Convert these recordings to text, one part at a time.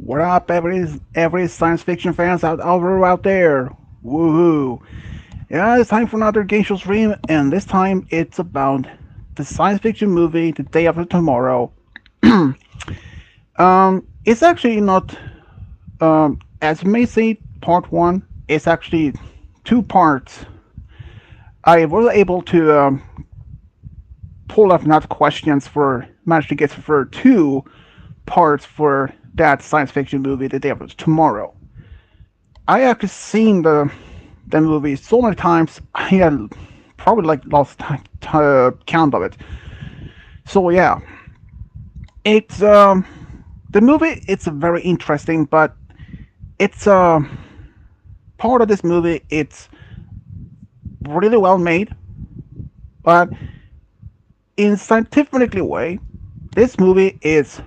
What up, every science fiction fans out there? Woohoo! Yeah, it's time for another Gameshow stream, and this time it's about the science fiction movie The Day After Tomorrow. It's actually not, as you may say, part one. It's actually two parts. I was able to pull up enough questions for manage to get for two parts for that science fiction movie The Day After Tomorrow. I actually seen the movie so many times. I had probably like lost count of it. So yeah, it's the movie. It's very interesting, but it's part of this movie. It's really well made, but in scientifically way, this movie is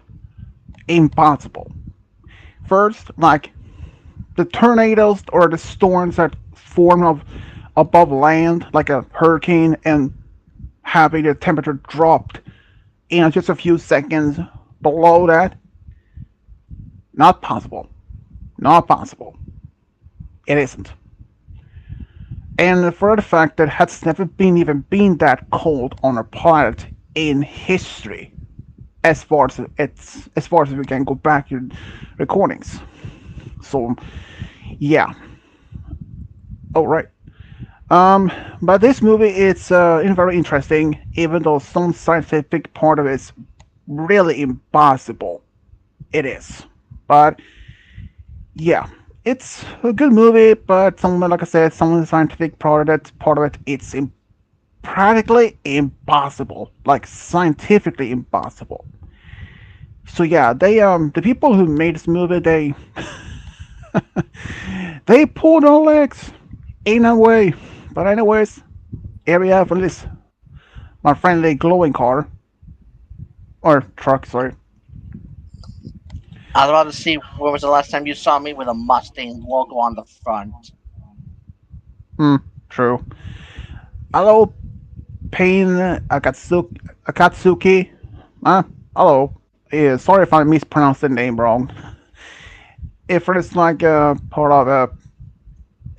impossible. First, like the tornadoes or the storms that form above land, like a hurricane, and having the temperature dropped in just a few seconds below that, not possible. Not possible. It isn't. And for the fact that it has never been that cold on a planet in history, as far as we can go back in recordings. So yeah. All right. But this movie is very interesting, even though some scientific part of it is really impossible. It is, but yeah, it's a good movie. But some, like I said, some of the scientific part of it, it's practically impossible, like scientifically impossible. So yeah, the people who made this movie, they pulled their legs in a way. But anyways, here we have this my friendly glowing car or truck, sorry. I was about to see where was the last time you saw me with a Mustang logo on the front. Hmm, true. Hello, Pain Akatsuki. Hello. Yeah, sorry if I mispronounced the name wrong. If it's like a part of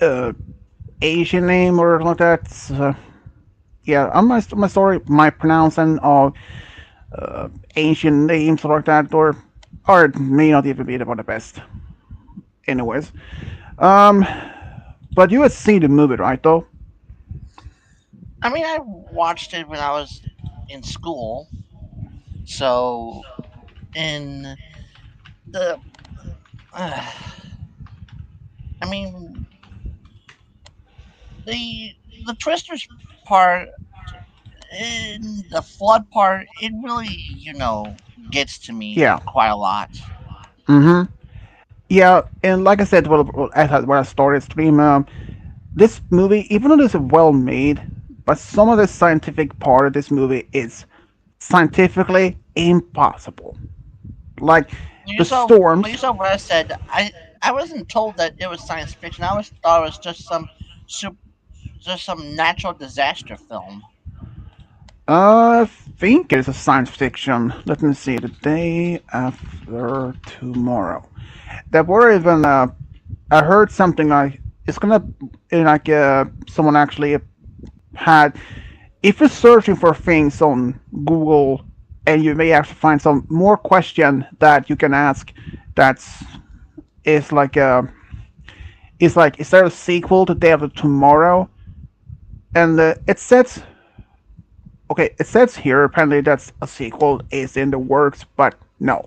a Asian name or like that, yeah, I'm sorry, my pronouncing of Asian names like that, or it may not even be one of the best. Anyways, um, but you had seen the movie, right? Though. I mean, I watched it when I was in school. So, in the. I mean, the the Twisters part, in the flood part, it really, gets to me Yeah. quite a lot. Mm-hmm. Yeah, and like I said, when I started stream, this movie, even though it's well made, but some of the scientific part of this movie is scientifically impossible. Like the You storms. saw what I said. I wasn't told that it was science fiction. I was thought it was sup- just some natural disaster film. I think it is a science fiction. Let me see. The Day After Tomorrow. There were even I heard something like it's gonna like someone actually had. If you're searching for things on Google, and you may actually find some more question that you can ask. That's is like is like, is there a sequel to Day After Tomorrow? And it says, okay, it says here apparently that's a sequel is in the works, but no.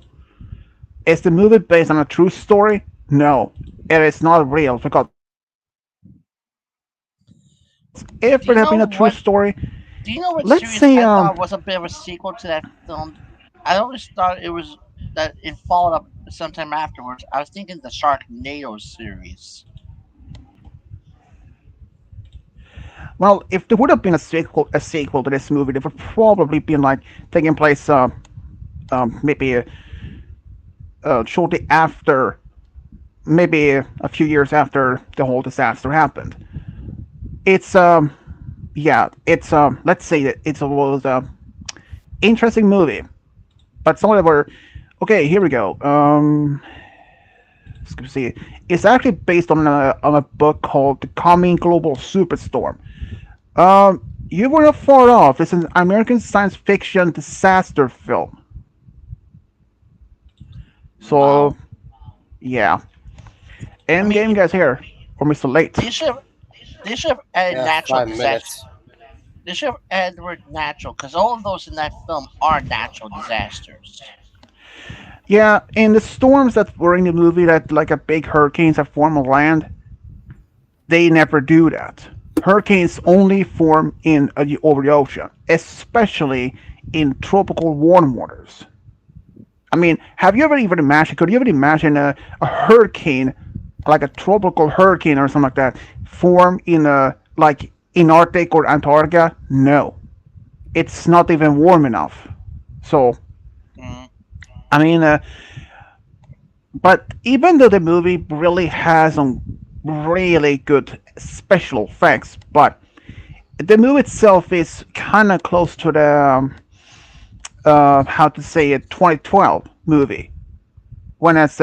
Is the movie based on a true story? No, it is not real because if Do it you had been know a true what? story, Do you know what let's series say I thought was a bit of a sequel to that film? I always thought it was that it followed up sometime afterwards. I was thinking the Sharknado series. well, if there would have been a sequel to this movie, it would probably been like taking place maybe shortly after, maybe a few years after the whole disaster happened. It's yeah, it's let's say that it was a interesting movie, but some of them were okay. Here we go. see, it's actually based on a book called The Coming Global Superstorm. You were not far off. It's an American science fiction disaster film. So, Wow. yeah. I Endgame mean, guys here. Or Mr. Late. they should have they should have added Yeah, natural 5 minutes. disaster. They should have added the word natural because all of those in that film are natural disasters. Yeah, and the storms that were in the movie that like a big hurricanes that form on land, they never do that. Hurricanes only form in over the ocean, especially in tropical warm waters. I mean, have you ever even imagined? Could you ever imagine a hurricane, like a tropical hurricane or something like that, form in a like in Arctic or Antarctica? No, it's not even warm enough. So, Mm. I mean, but even though the movie really has some really good special effects, but the movie itself is kind of close to the how to say it 2012 movie when it's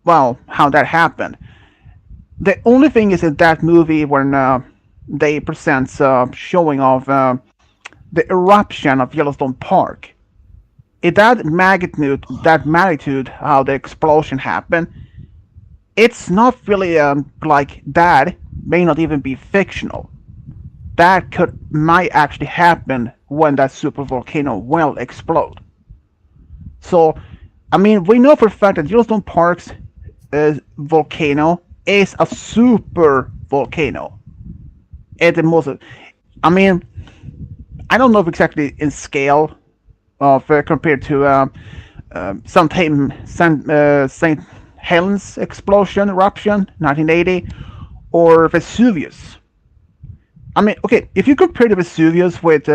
well how that happened. The only thing is in that movie when they present showing of the eruption of Yellowstone Park. It that magnitude, how the explosion happened, it's not really like that. May not even be fictional. That might actually happen when that super volcano will explode. So, I mean, we know for a fact that Yellowstone Park's volcano is a super volcano. At the most, I mean, I don't know if exactly in scale of compared to sometime St. Helens explosion eruption 1980 or Vesuvius. I mean, okay, if you compare the Vesuvius with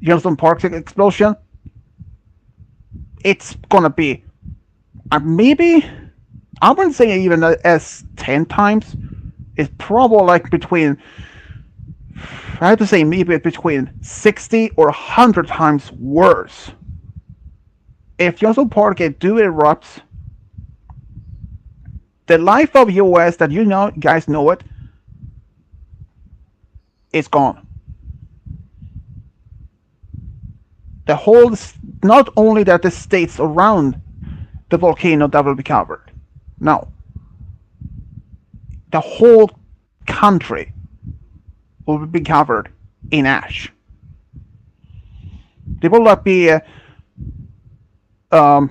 Yellowstone Park's explosion, it's gonna be maybe I wouldn't say even as 10 times. It's probably like between I have to say maybe between 60 or 100 times worse. If Yellowstone Park do erupts, the life of US that you guys know it, is gone. The whole, not only that the states around the volcano that will be covered, no, the whole country will be covered in ash. There will not be, um,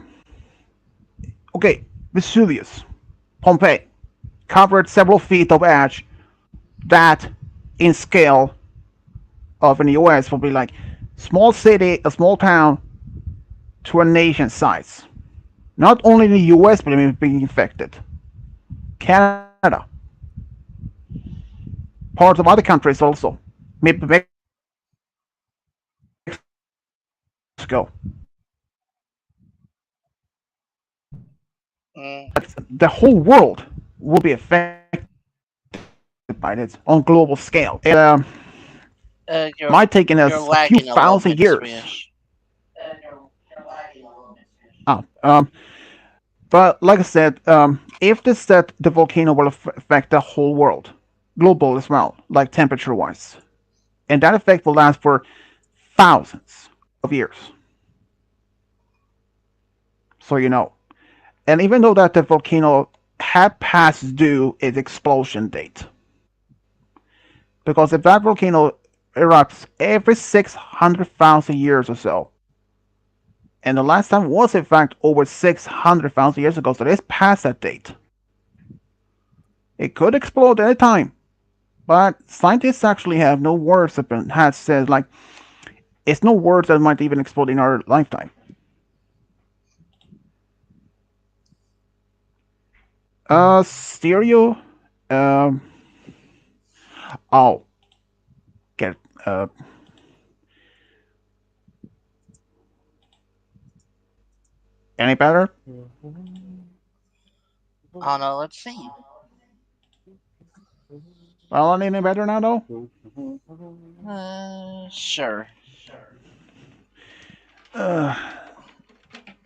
okay, Vesuvius, Pompeii, covered several feet of ash that in scale of in the US will be like small city, a small town to a nation size. Not only in the US but being infected. Canada, parts of other countries also. Maybe Mexico. Mm. But the whole world will be affected by this on global scale. And You're might take in us you're a few lagging a little thousand bit, years. Swedish. Oh, but like I said, if this that the volcano will affect the whole world, global as well, like temperature wise, and that effect will last for thousands of years. So you know, and even though that the volcano had passed due its explosion date, because if that volcano erupts every 600,000 years or so, and the last time was in fact over 600,000 years ago, so it's past that date. It could explode at any time, but scientists actually have no words that has said like it's no words that might even explode in our lifetime. Stereo. Um. Oh, get any better? Oh no, let's see. Well, any better now though? Sure. Uh.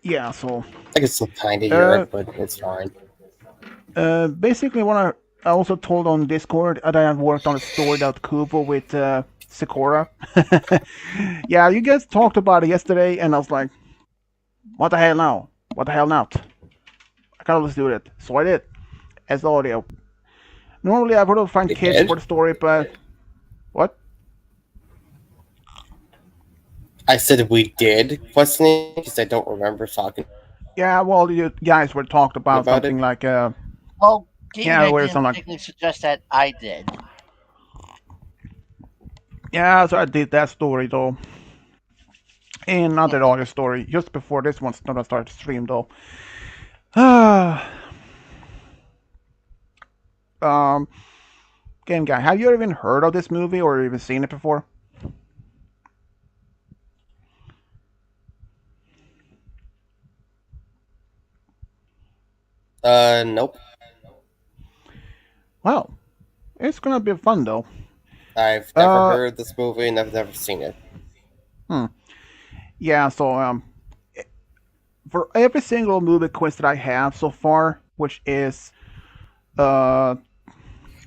Yeah. So. I can still kind of hear Uh. it, but it's fine. Basically, what I also told on Discord that I have worked on a story that Kubo with Sakura. Yeah, you guys talked about it yesterday, and I was like, what the hell now? What the hell not? I can't always do it. So I did, as audio. Normally, I would have find You kids for did? the story, but what? I said we did questioning because I don't remember talking Yeah, well, you guys were talked about about something it. like, Well, Gaming yeah, Guy where didn't something like, particularly suggest that. I did. yeah, so I did that story though. And not that audio story, just before this one's gonna start to stream though. um, Game Guy, have you even heard of this movie or even seen it before? Nope. Well, it's gonna be fun though. I've never Uh, heard this movie and I've never seen it. hmm. Yeah, so for every single movie quiz that I have so far, which is uh,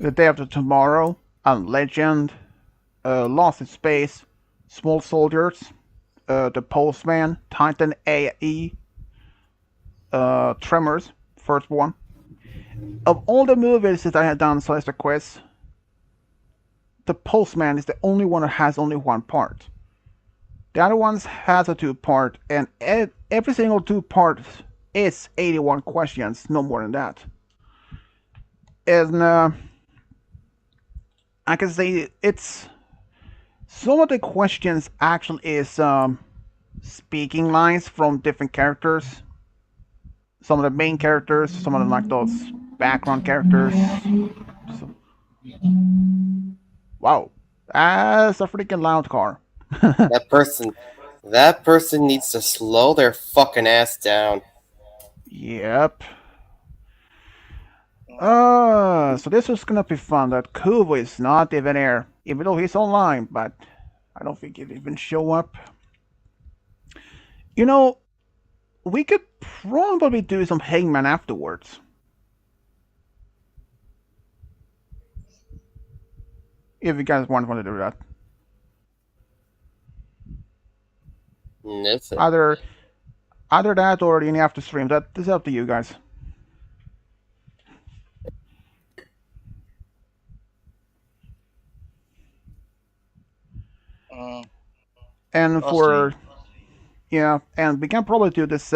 The Day After Tomorrow, Legend, Lost in Space, Small Soldiers, The Postman, Titan AE, Tremors, first one. Of all the movies that I have done so as a quiz, The Postman is the only one that has only one part. The other ones has a two part, and every single two parts is 81 questions, no more than that. And I can say it's some of the questions actually is speaking lines from different characters. Some of the main characters, some of them like those background characters. So, wow, that's a freaking loud car. That person, that person needs to slow their fucking ass down. Yep. So this was gonna be fun. That Kubo is not even here, even though he's online, but I don't think he'll even show up. You know, we could probably do some Hangman afterwards. If you guys want to do that. Listen, Either either that or in the after stream. That is up to you guys. Mm, And we'll see. for yeah, and we can probably do this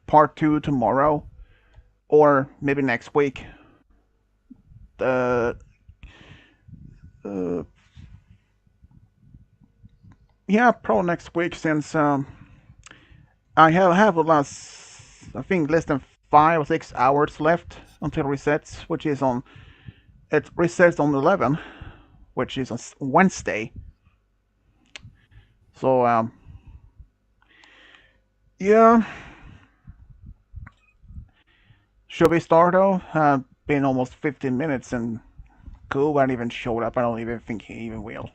part two tomorrow or maybe next week. Uh, uh yeah, probably next week since I have a last I think less than 5 or 6 hours left until resets, which is on it resets on 11, which is on Wednesday. So yeah, should we start though? Been almost 15 minutes and Cool hasn't even showed up. I don't even think he even will.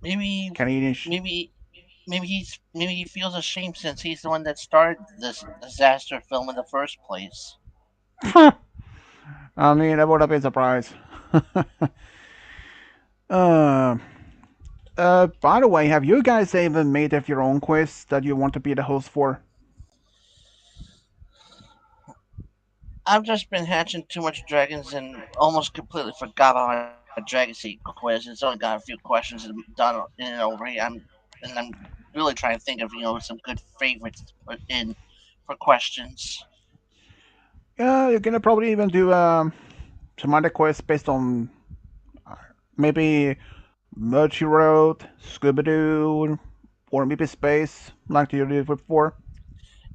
Maybe, Can he? maybe, maybe he feels ashamed since he's the one that started this disaster film in the first place. I mean, I would have been surprised. uh, by the way, have you guys even made up your own quiz that you want to be the host for? I've just been hatching too much dragons and almost completely forgot about my Dragon Seed quiz. It's only got a few questions done in and over here. I'm really trying to think of some good favorites to put in for questions. Yeah, you're gonna probably even do some other quiz based on maybe Murky Road, Scooby Doo, or maybe Space, like you did before.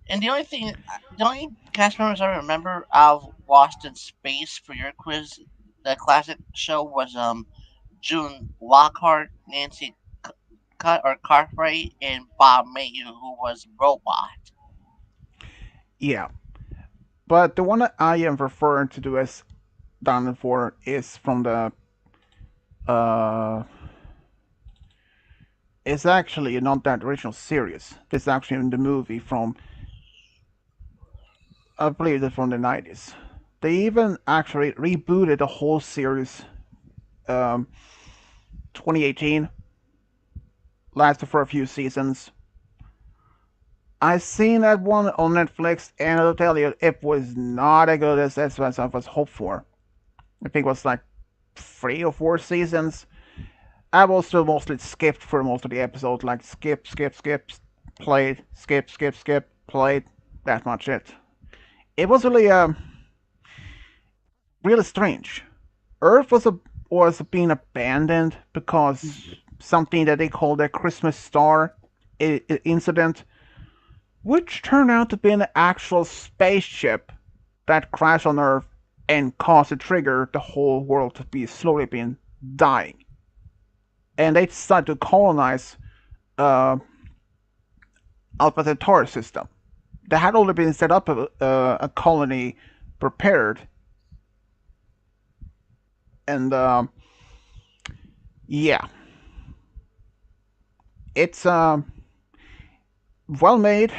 And the only cast members I remember of Lost in Space for your quiz, the classic show was June Lockhart, Nancy Cut or Cartwright, and Bob Mayhew, who was Robot. Yeah, but the one that I am referring to do as done for is from the uh it's actually not that original series. This is actually in the movie from I believe it's from the 90s. They even actually rebooted the whole series, um, 2018, lasted for a few seasons. I seen that one on Netflix, and I'll tell you, it was not as good as I was hoped for. I think it was like 3 or 4 seasons. I also mostly skipped for most of the episodes, like skip, played, skip, played. That much it. It was really strange. Earth was being abandoned because something that they called a Christmas star incident, which turned out to be an actual spaceship that crashed on Earth and caused to trigger the whole world to be slowly being dying. And they decided to colonize uh, Alpha Centauri system. They had already been set up a colony prepared, and yeah, it's well made,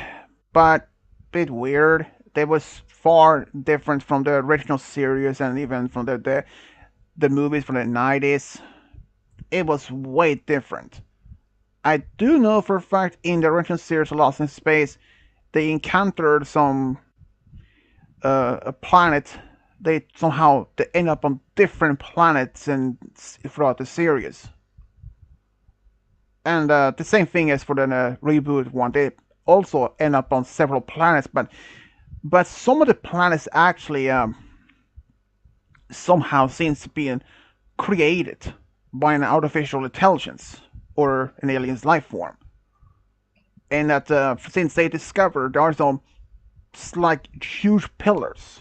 but a bit weird. They was far different from the original series and even from the movies from the 90s. It was way different. I do know for a fact in the original series Lost in Space, they encountered some a planet. They end up on different planets and throughout the series. And the same thing as for the reboot one. They also end up on several planets, but some of the planets actually somehow seems to be created by an artificial intelligence or an alien's life form. And that since they discovered there are some like huge pillars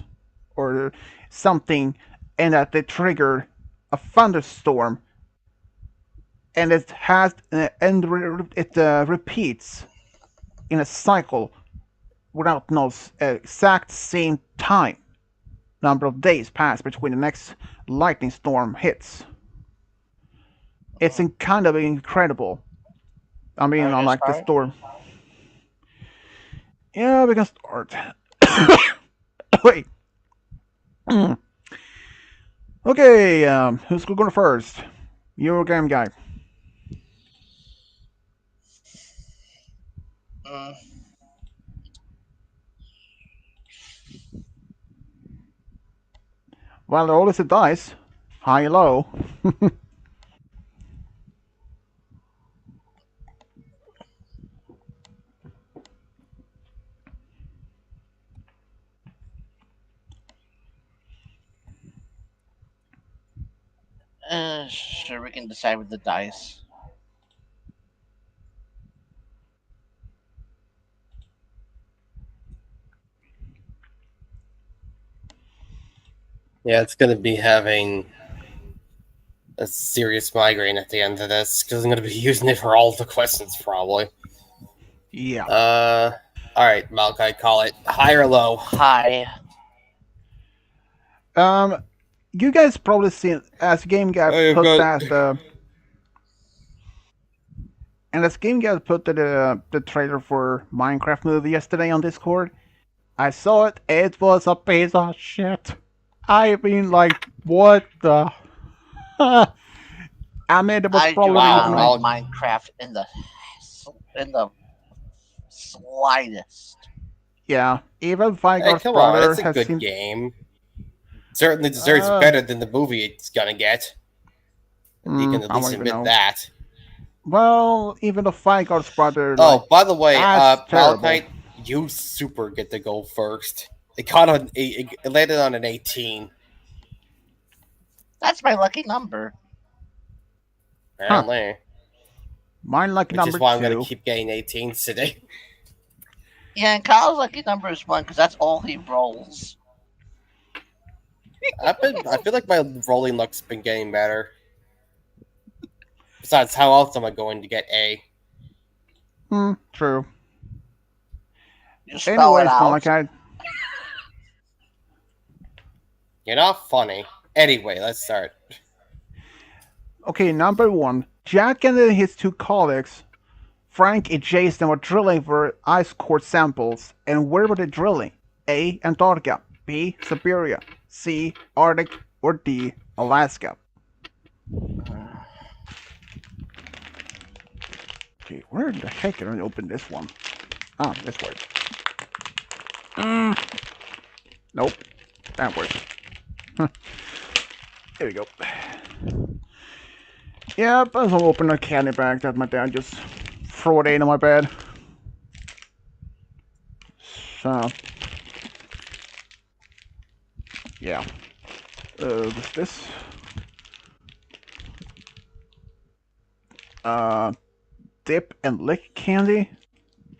or something, and that they trigger a thunderstorm, and it has and it repeats in a cycle without no exact same time. Number of days pass between the next lightning storm hits. It's kind of incredible. I mean, Are you unlike the start? storm. Yeah, we can start. Wait. Okay, who's going first? You're a game guy. Mm, Well, roll is a dice. High and low. sure, we can decide with the dice. Yeah, it's gonna be having a serious migraine at the end of this because I'm gonna be using it for all the questions probably. Yeah. All right, Malachi, call it high or low. Hi. Um, you guys probably seen as game guy I've put got. that and as game guy put the trailer for Minecraft movie yesterday on Discord. I saw it. It was a piece of shit. I mean, like, what the? I mean, it was I do probably not Wow, like, like Mal- Minecraft in the slightest. yeah. Even hey, Vigor's come on, brother it's a has good seen. game. Certainly deserves Uh, better than the movie it's gonna get. You can at I don't least even admit know. that. Well, even the Vigor's brother, like, Oh, by the way, that's terrible. Malachite, you super get to go first. It caught on. It landed on an 18. That's my lucky number. Huh. Apparently, Mine like which is number why I'm gonna two. keep getting 18s today. Yeah, and Kyle's lucky number is 1 because that's all he rolls. I feel like my rolling luck's been getting better. Besides, how else am I going to get A? True. You spell it Anyways, out. Malachi. You're not funny. Anyway, let's start. Okay, number one. Jack and his two colleagues, Frank and Jason, were drilling for ice core samples. And where were they drilling? A. Antarctica, B. Siberia, C. Arctic, or D. Alaska. Okay, where the heck can I open this one? Ah, this way. Nope, that works. Huh. Here we go. Yep, as I open a candy bag that my dad just threw it into my bed. So, yeah. What's this? Uh, dip and lick candy?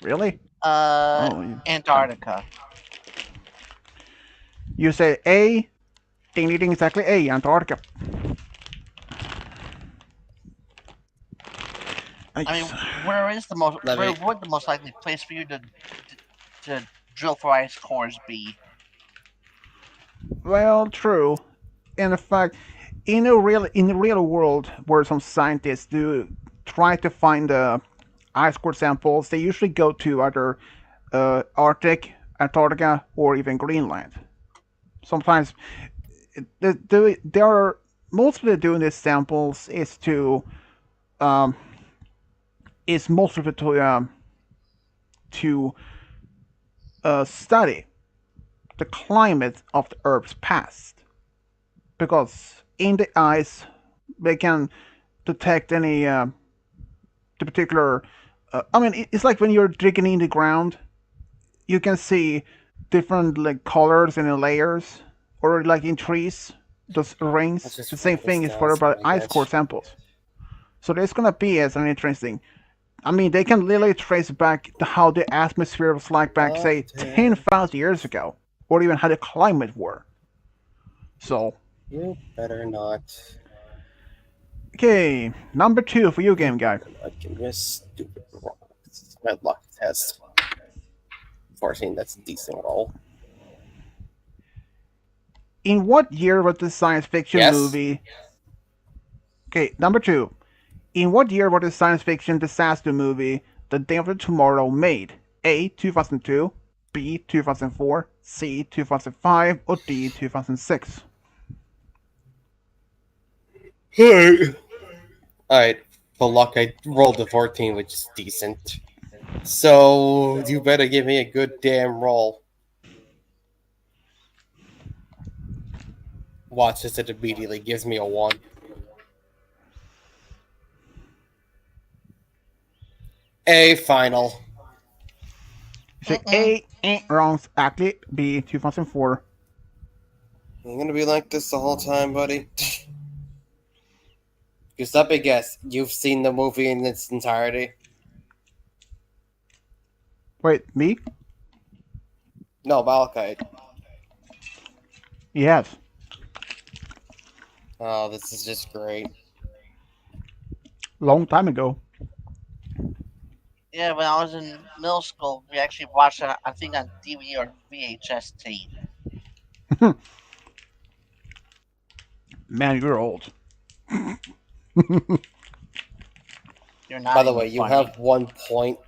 Really? Uh, Oh, Antarctica. you say A, ding ding ding, exactly A, Antarctica. I Nice. mean, where is the most? Let Where me. would the most likely place for you to drill for ice cores be? Well, true. In fact, in the real world, where some scientists do try to find ice core samples, they usually go to either Arctic, Antarctica, or even Greenland. Sometimes they are mostly doing these samples um, is mostly to study the climate of the Earth's past, because in the ice they can detect any the particular. I mean, it's like when you're digging in the ground, you can see different like colors and layers, or like in trees, those Let's rings. The just same write this thing is down for so about I ice core get. samples. So there's gonna be as an interesting. I mean, they can literally trace back to how the atmosphere was like back, say, Doctor, 10,000 years ago, or even how the climate were. So, you better not. okay, number two for you, You game guy. better not give me a stupid roll. This is my luck test. 14, that's a decent roll. In what year was the science fiction Yes? movie? Okay, number two. In what year was the science fiction disaster movie The Day After Tomorrow made? A. 2002, B. 2004, C. 2005, or D. 2006? Alright. Alright. For luck, I rolled a 14, which is decent. So, you better give me a good damn roll. Watch this, it immediately gives me a 1. A final. You say Mm-mm. A. Wrong. Actually, B. 2004. I'm gonna be like this the whole time, buddy. Just let me guess, you've seen the movie in its entirety? Wait, me? No, Malachite. Yes. Oh, this is just great. Long time ago. Yeah, when I was in middle school, we actually watched it. I think on DVD or VHS tape. Man, you're old. You're By not the even way, you funny. have 1 point,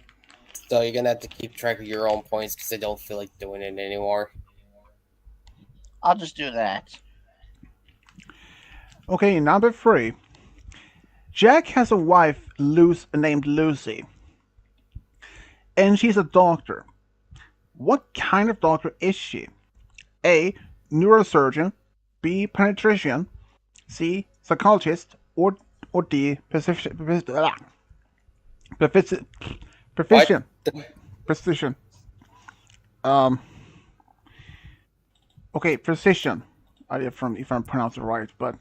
so you're gonna have to keep track of your own points because I don't feel like doing it anymore. I'll just do that. Okay, number three. Jack has a wife named Lucy, and she's a doctor. What kind of doctor is she? A. Neurosurgeon, B. Pediatrician, C. Psychologist, or D. Proficient. What? Proficient. Precision. Um. Okay, precision. If I'm pronouncing it right, but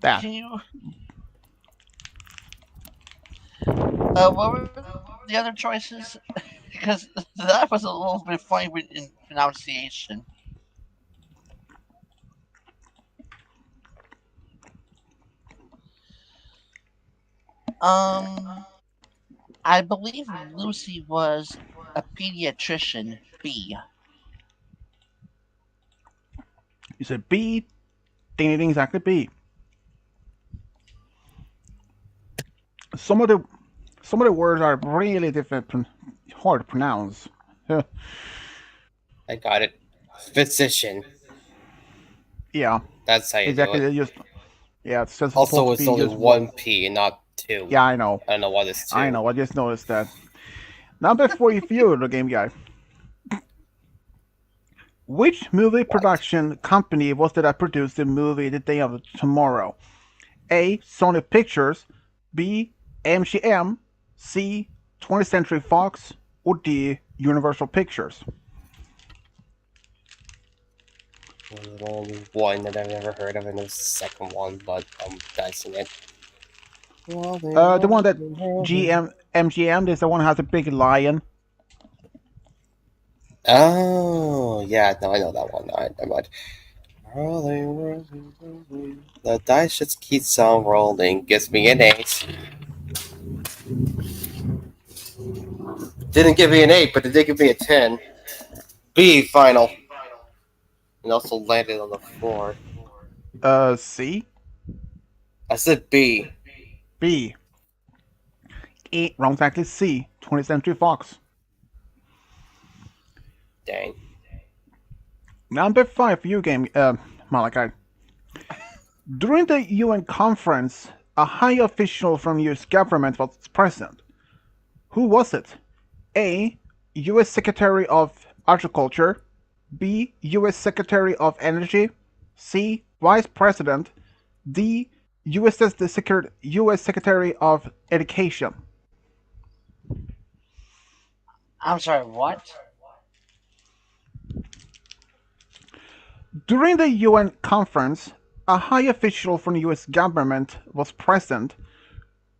that. Can you? What were the other choices? Because that was a little bit funny in pronunciation. Um, I believe Lucy was a pediatrician. B. You said B. Ding ding ding. Exactly B. Some of the some of the words are really different, hard to pronounce. I got it. Physician. Yeah, That's how you do exactly. it. They just yeah, it's just supposed Also, to it's be only just one. one P and not two. Yeah, I know. I don't know what is I two. know. I just noticed that. Number 44, the game guy. Which movie What? production company was it that produced the movie The Day of Tomorrow? A. Sony Pictures, B. MGM, C. 20th Century Fox, or D. Universal Pictures? There's only one that I've never heard of, and it's the second one, but I'm guessing it. Rolling, The one that rolling, rolling. MGM is the one that has a big lion. Oh, yeah, no, I know that one. Alright, never mind. Rolling, rolling, rolling. The dice just keeps on rolling. Gives me an 8. Didn't give me an 8, but it did give me a 10. B, final. And also landed on the floor. C. I said B. B. Wrong, exactly C. 20th Century Fox. Dang. Number 5 for you game, Malachi. During the UN conference, a high official from US government was present. Who was it? A. US Secretary of Agriculture, B. US Secretary of Energy, C. Vice President, D. US Secretary of Education. I'm sorry, what? During the UN conference, a high official from the US government was present.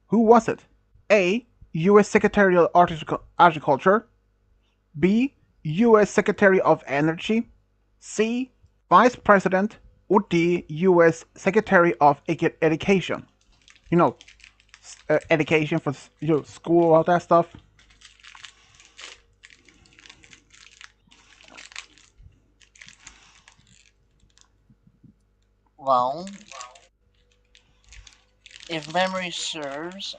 Who was it? A. US Secretary of Agriculture, B. US Secretary of Energy, C. Vice President, or D. US Secretary of Education. You know, education for school, all that stuff. Well, if memory serves,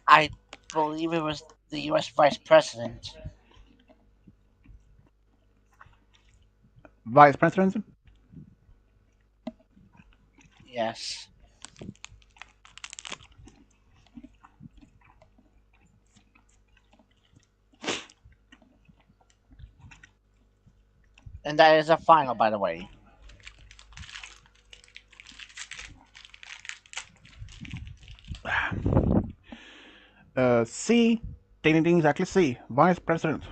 I believe it was the U.S. Vice President. Vice President. Yes. And that is a final, by the way. C. Ding ding ding, exactly C. Vice President.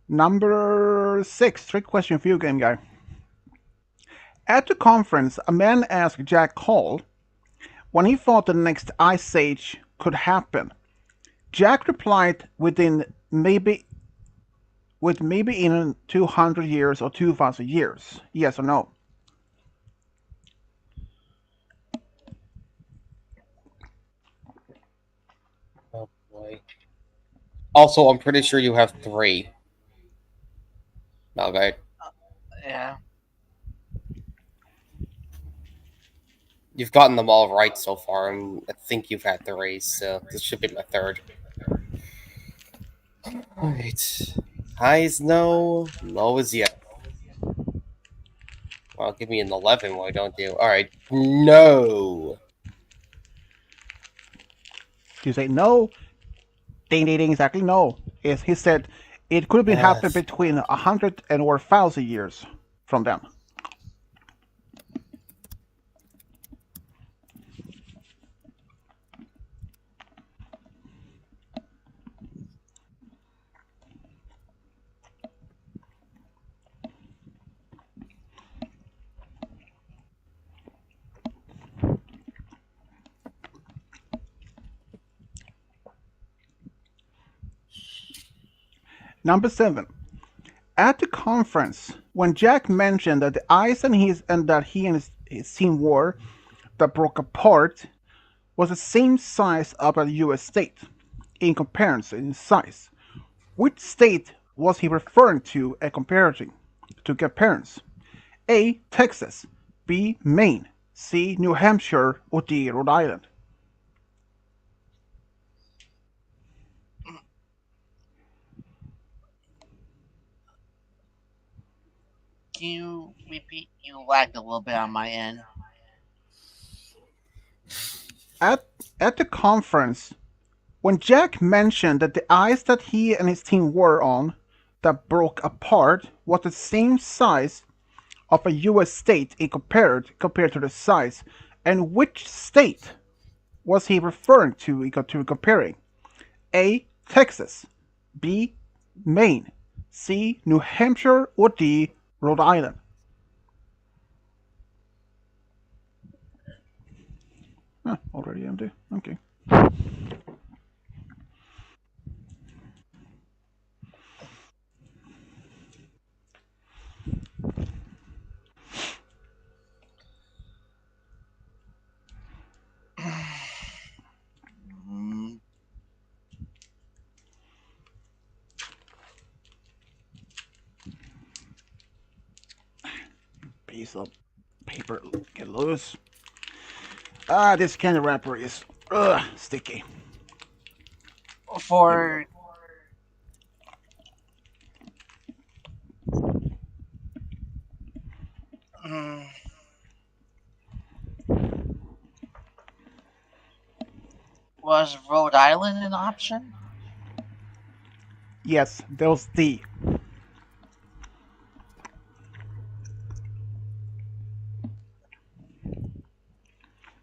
Number 6, trick question for you, game guy. At the conference, a man asked Jack Hall when he thought the next ice age could happen. Jack replied with maybe in 200 years or 2000 years. Yes or no? Oh boy. Also, I'm pretty sure you have 3. Okay. Yeah. You've gotten them all right so far, and I think you've had 3, so this should be my third. Alright. High is no, low is yes. Well, give me an 11, why don't you? Alright, no. You say no. Ding ding ding, exactly no. He said it could have been happening Yes. between 100 and or 1000 years from them. Number 7. At the conference, when Jack mentioned that the ice that he and his team wore that broke apart was the same size up at the US state in comparison in size, Which state was he referring to and comparing to get parents? A. Texas. B. Maine. C. New Hampshire. Or D. Rhode Island. Can you repeat? You lagged a little bit on my end. At, at the conference, when Jack mentioned that the ice that he and his team were on that broke apart was the same size of a US state compared to the size, and which state was he referring to comparing? A. Texas. B. Maine. C. New Hampshire. Or D. Rhode Island. Already empty. Okay. Mm, Piece of paper get loose. Ah, this candy wrapper is sticky. Here we go. For mm, was Rhode Island an option? Yes, that was D.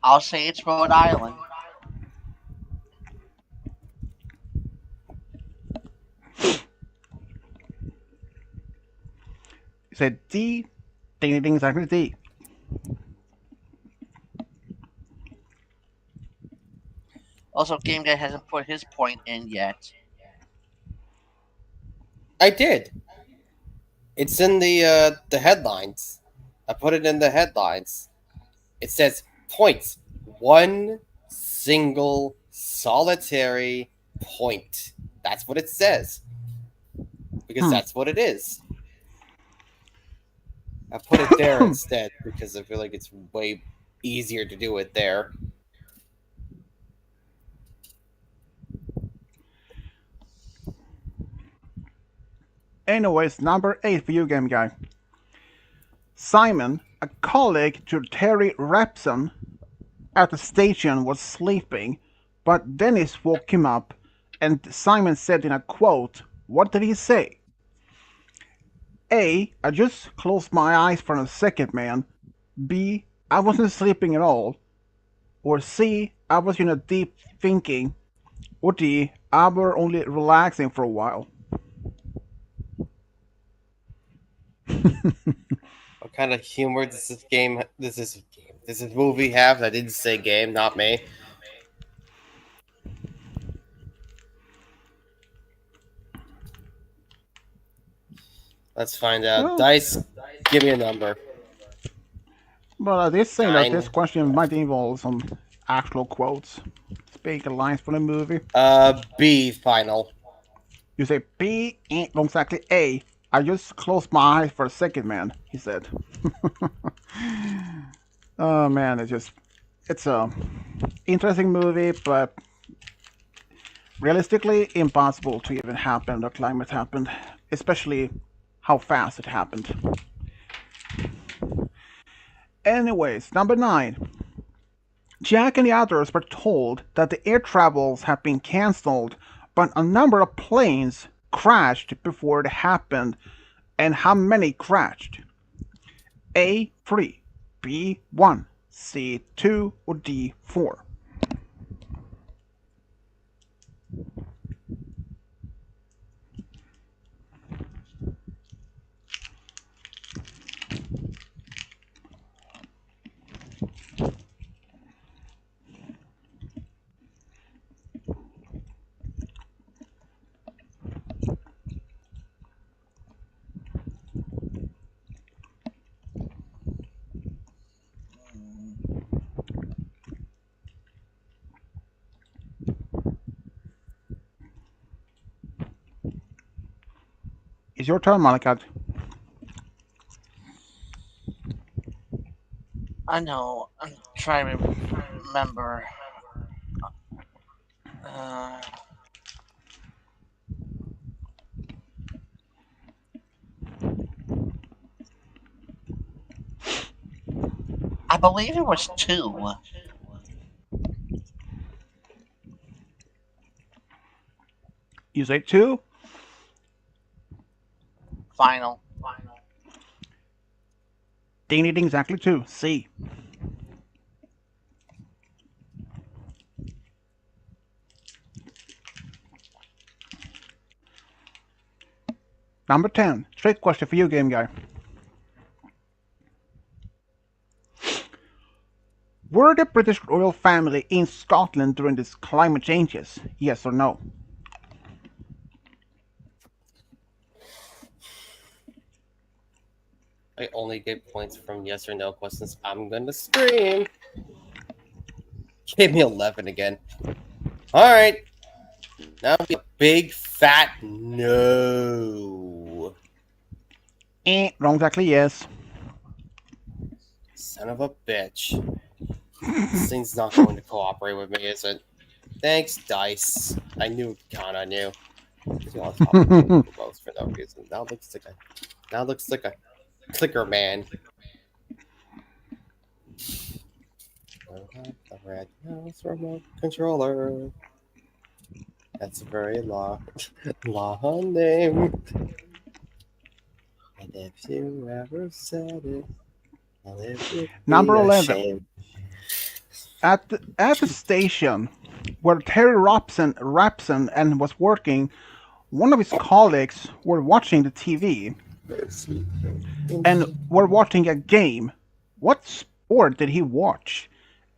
I'll say it's Rhode Island. You said D. Ding ding, exactly D. Also, Game Guy hasn't put his point in yet. I did. It's in the headlines. I put it in the headlines. It says points. One single solitary point. That's what it says. Because Hmm. that's what it is. I put it there instead because I feel like it's way easier to do it there. Anyways, number 8 for you, Game Guy. Simon, a colleague to Terry Rapson at the station, was sleeping, but Dennis woke him up, and Simon said in a quote, what did he say? A. I just closed my eyes for a second, man. B. I wasn't sleeping at all. Or C. I was in a deep thinking. Or D. I were only relaxing for a while. What kind of humor does this game? Does this movie have? I didn't say game, not me. Let's find out. Well, Dice, give me a number. but I did say that this 9. question might involve some actual quotes, speaking lines from the movie. B final. You say B, ain't not exactly A. I just closed my eyes for a second, man, he said. Oh man, it's a interesting movie, but realistically impossible to even happen. The climate happened, especially how fast it happened. Anyways, number 9. Jack and the others were told that the air travels had been cancelled, but a number of planes crashed before it happened. And how many crashed? A. 3, B. 1, C. 2, or D. 4? It's your turn, Malakat. I know. I'm trying to remember. Uh, I believe it was two. You say two. Final. Ding ding, exactly two. C. Number 10. Trick question for you, game guy. Were the British royal family in Scotland during these climate changes? Yes or no? I only get points from yes or no questions. I'm gonna scream. Give me 11 again. All right. Now a big fat no. Wrong, exactly yes. Son of a bitch. This thing's not going to cooperate with me, is it? Thanks, dice. I knew it could count on you. You all top both for no reason. Now looks like a clicker man. The red mouse remote controller. That's a very long name. And if you ever said it, well, it would be Number a 11. shame. At the station where Terry Rapson and was working, one of his colleagues were watching the TV and were watching a game. What sport did he watch?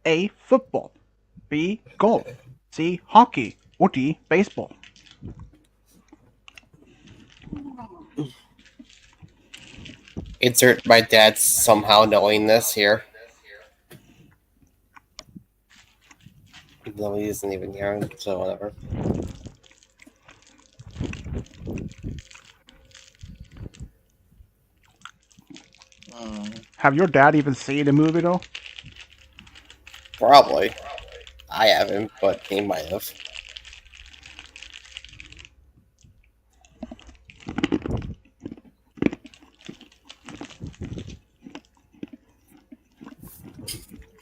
A. Football. B. Golf. C. Hockey. Or D. Baseball. Insert my dad somehow knowing this here. Even though he isn't even here, so whatever. Have your dad even seen the movie though? Probably. I haven't, but he might have.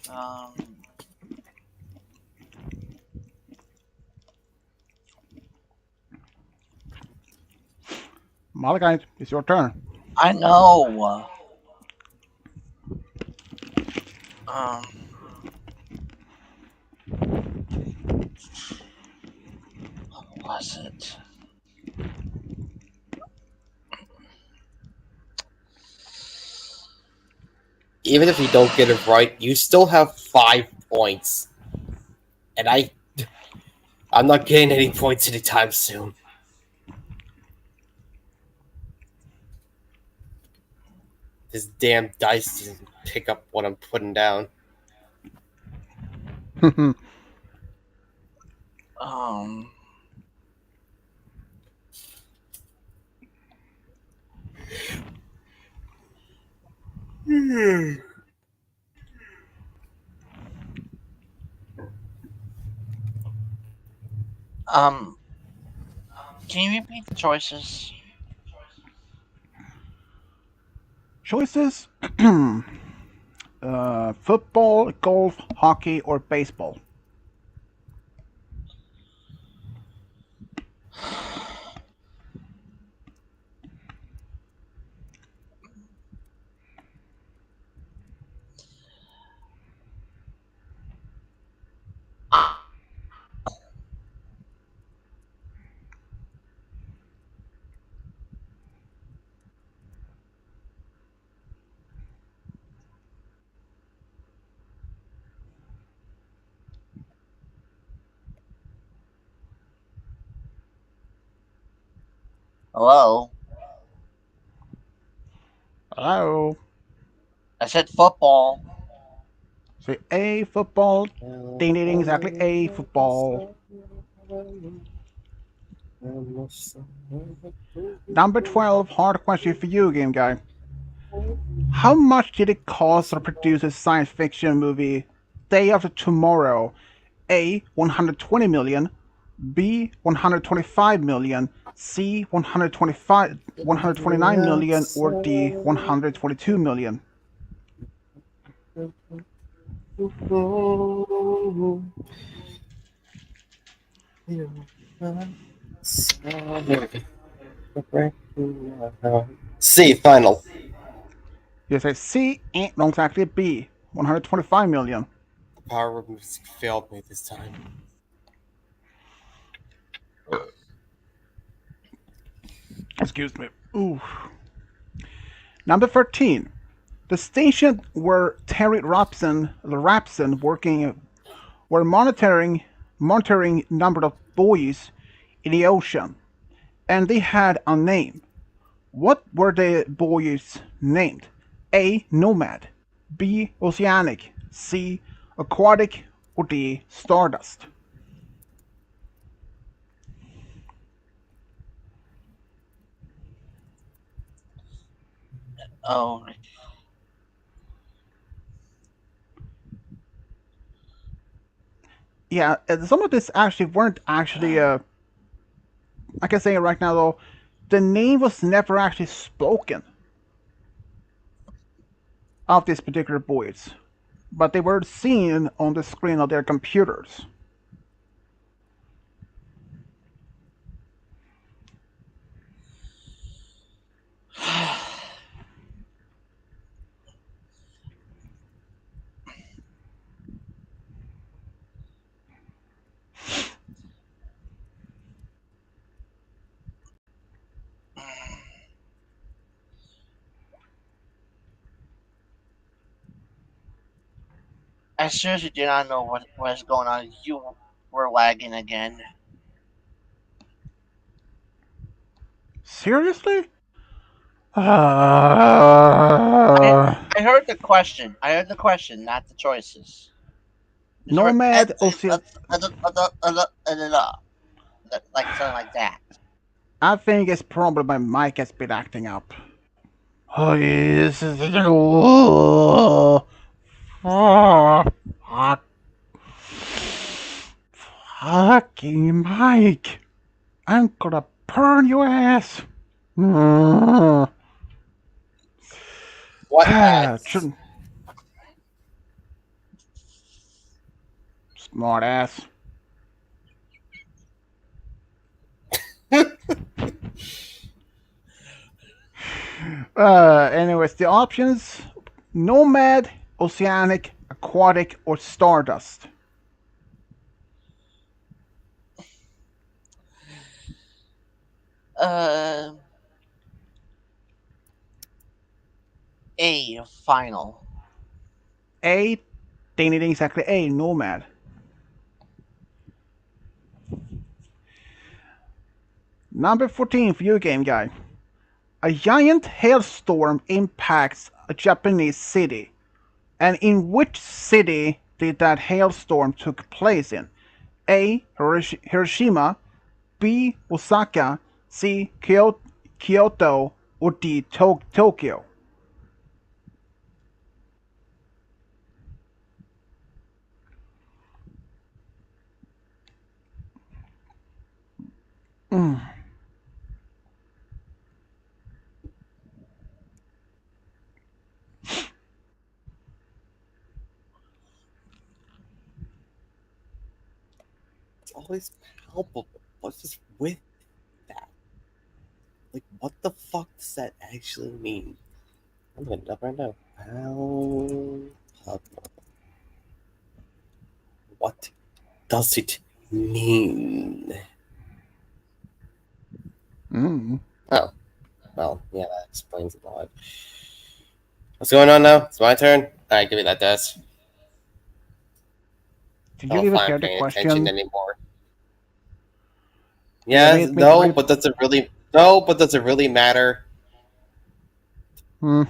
Um, Malachi, it's your turn. I know. Um, what was it? Even if you don't get it right, you still have 5 points. And I'm not getting any points anytime soon. This damn dice doesn't pick up what I'm putting down. Um, um, can you repeat the choices? Choices: football, golf, hockey, or baseball. Hello? Hello. I said football. Say A, football. Ding ding ding, exactly A, football. Number 12, hard question for you, game guy. How much did it cost to produce a science fiction movie Day After Tomorrow? A. 120 million, B. 125 million, C. 129 million, or D. 122 million? C, final. You say C. No, it's actually B. 125 million. The power of music failed me this time. Excuse me. Ooh. Number 13. The station where Terry Rapson working were monitoring number of buoys in the ocean, and they had a name. What were the buoys named? A. Nomad, B. Oceanic, C. Aquatic, or D. Stardust? Oh, Yeah, some of this actually weren't actually. I can say it right now though, the name was never actually spoken of these particular buoys, but they were seen on the screen of their computers. I seriously do not know what is going on. You were lagging again. Seriously? I I heard the question. I heard the question, not the choices. It's heard Nomad Ocean. like something like that. I think it's probably my mic has been acting up. Oh, yes. Oh, fucking Mike. I'm gonna burn your ass. What ass? Smart ass. Anyways, the options: Nomad, Oceanic, Aquatic, or Stardust. Uh, a final. A. They need exactly A. Nomad. Number 14 for you, game guy. A giant hailstorm impacts a Japanese city. And in which city did that hailstorm took place in? A. Hiroshima, B. Osaka, C. Kyoto, or D. Tokyo? Mm. It's always palpable. What's just with that? Like, what the fuck does that actually mean? I'm looking it up right now. Palpable. What does it mean? Mm. Oh, well, yeah, that explains a lot. What's going on now? It's my turn. All right, give me that desk. Did I you don't even find hear the paying attention question? anymore. You Yeah, need me to no, read? but does it really? No, but does it really matter? Hmm.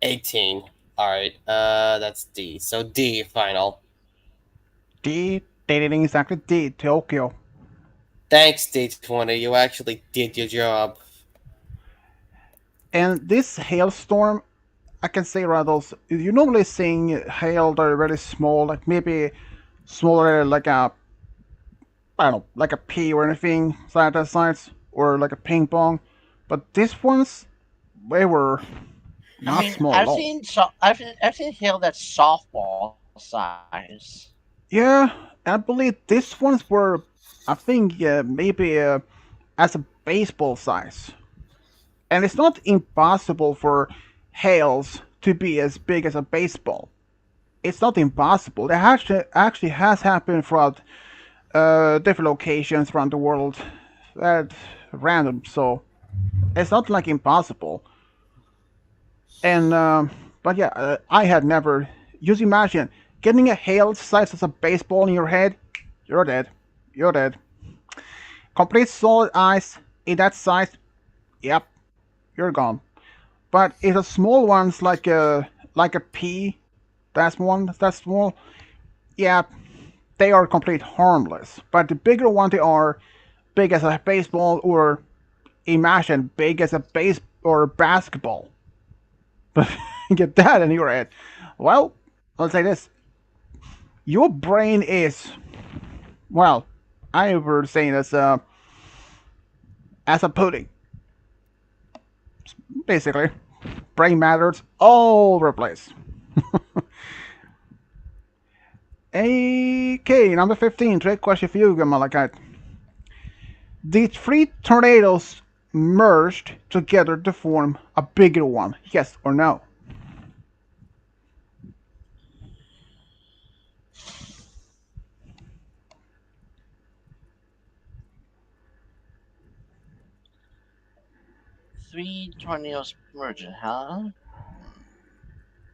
18. All right, that's D. So D final. They didn't exactly did Tokyo. Thanks, D20. You actually did your job. And this hailstorm, I can say Rattles, you normally seeing hail that are very small, like maybe smaller like a I don't know, like a pea or anything side that size, or like a ping pong. But these ones, they were I not mean, small at all. I've seen hail that's softball size. Yeah, I believe these ones were, I think, maybe as a baseball size. And it's not impossible for hails to be as big as a baseball. It's not impossible. It actually has happened throughout different locations around the world. That random, so it's not like impossible. And but yeah, I had never. Just imagine getting a hail size as a baseball in your head. You're dead. You're dead. Complete solid ice in that size. Yep, you're gone. But if the small ones like a pea, that's one that's small. Yeah, they are complete harmless. But the bigger one they are, big as a baseball, or imagine big as a base or a basketball. But get that in your head. Well, let's say this: your brain is, well, I were saying as a pudding, basically. Brain matters all over the place. Okay, number 15. Trick question for you, Malachite. The three tornadoes merged together to form a bigger one. Yes or no? 3 tornadoes merging, huh?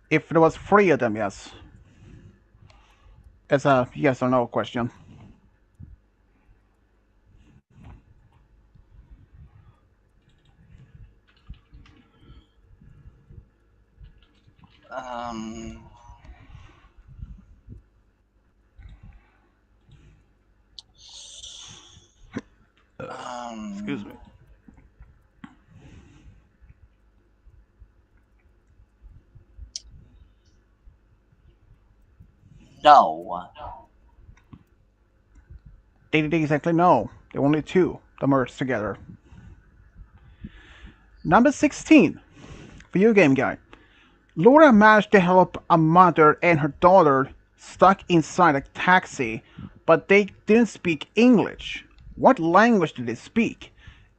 If there was three of them, yes. It's a yes or no question. Um, Excuse me. um, no. They didn't exactly know. There were only two that merged together. Number 16. For you, game guy. Laura managed to help a mother and her daughter stuck inside a taxi, but they didn't speak English. What language did they speak?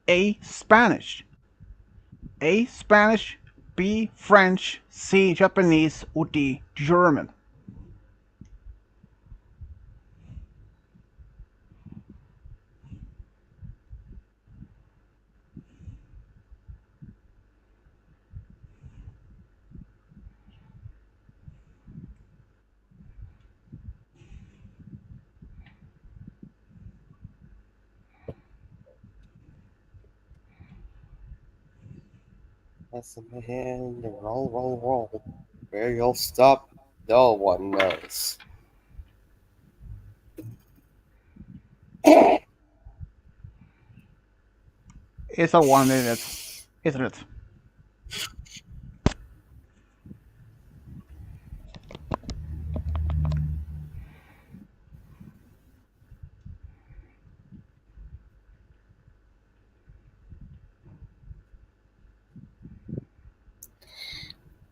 A. Spanish. A. Spanish. B. French. C. Japanese. Or D. German. That's the man. Roll, roll, roll. Where you'll stop, no one knows. It's a 1 minute, isn't it?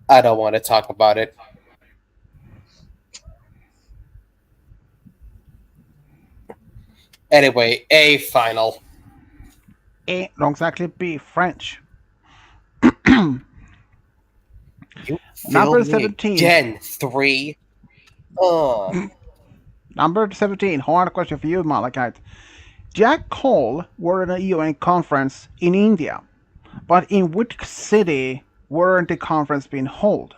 I don't want to talk about it. Anyway, a final. A. Don't exactly B. French. You Number failed me 17. again. Three. Number 17. Hard question for you, Malachite. Jack Cole were in a UN conference in India, but in which city weren't the conference being held?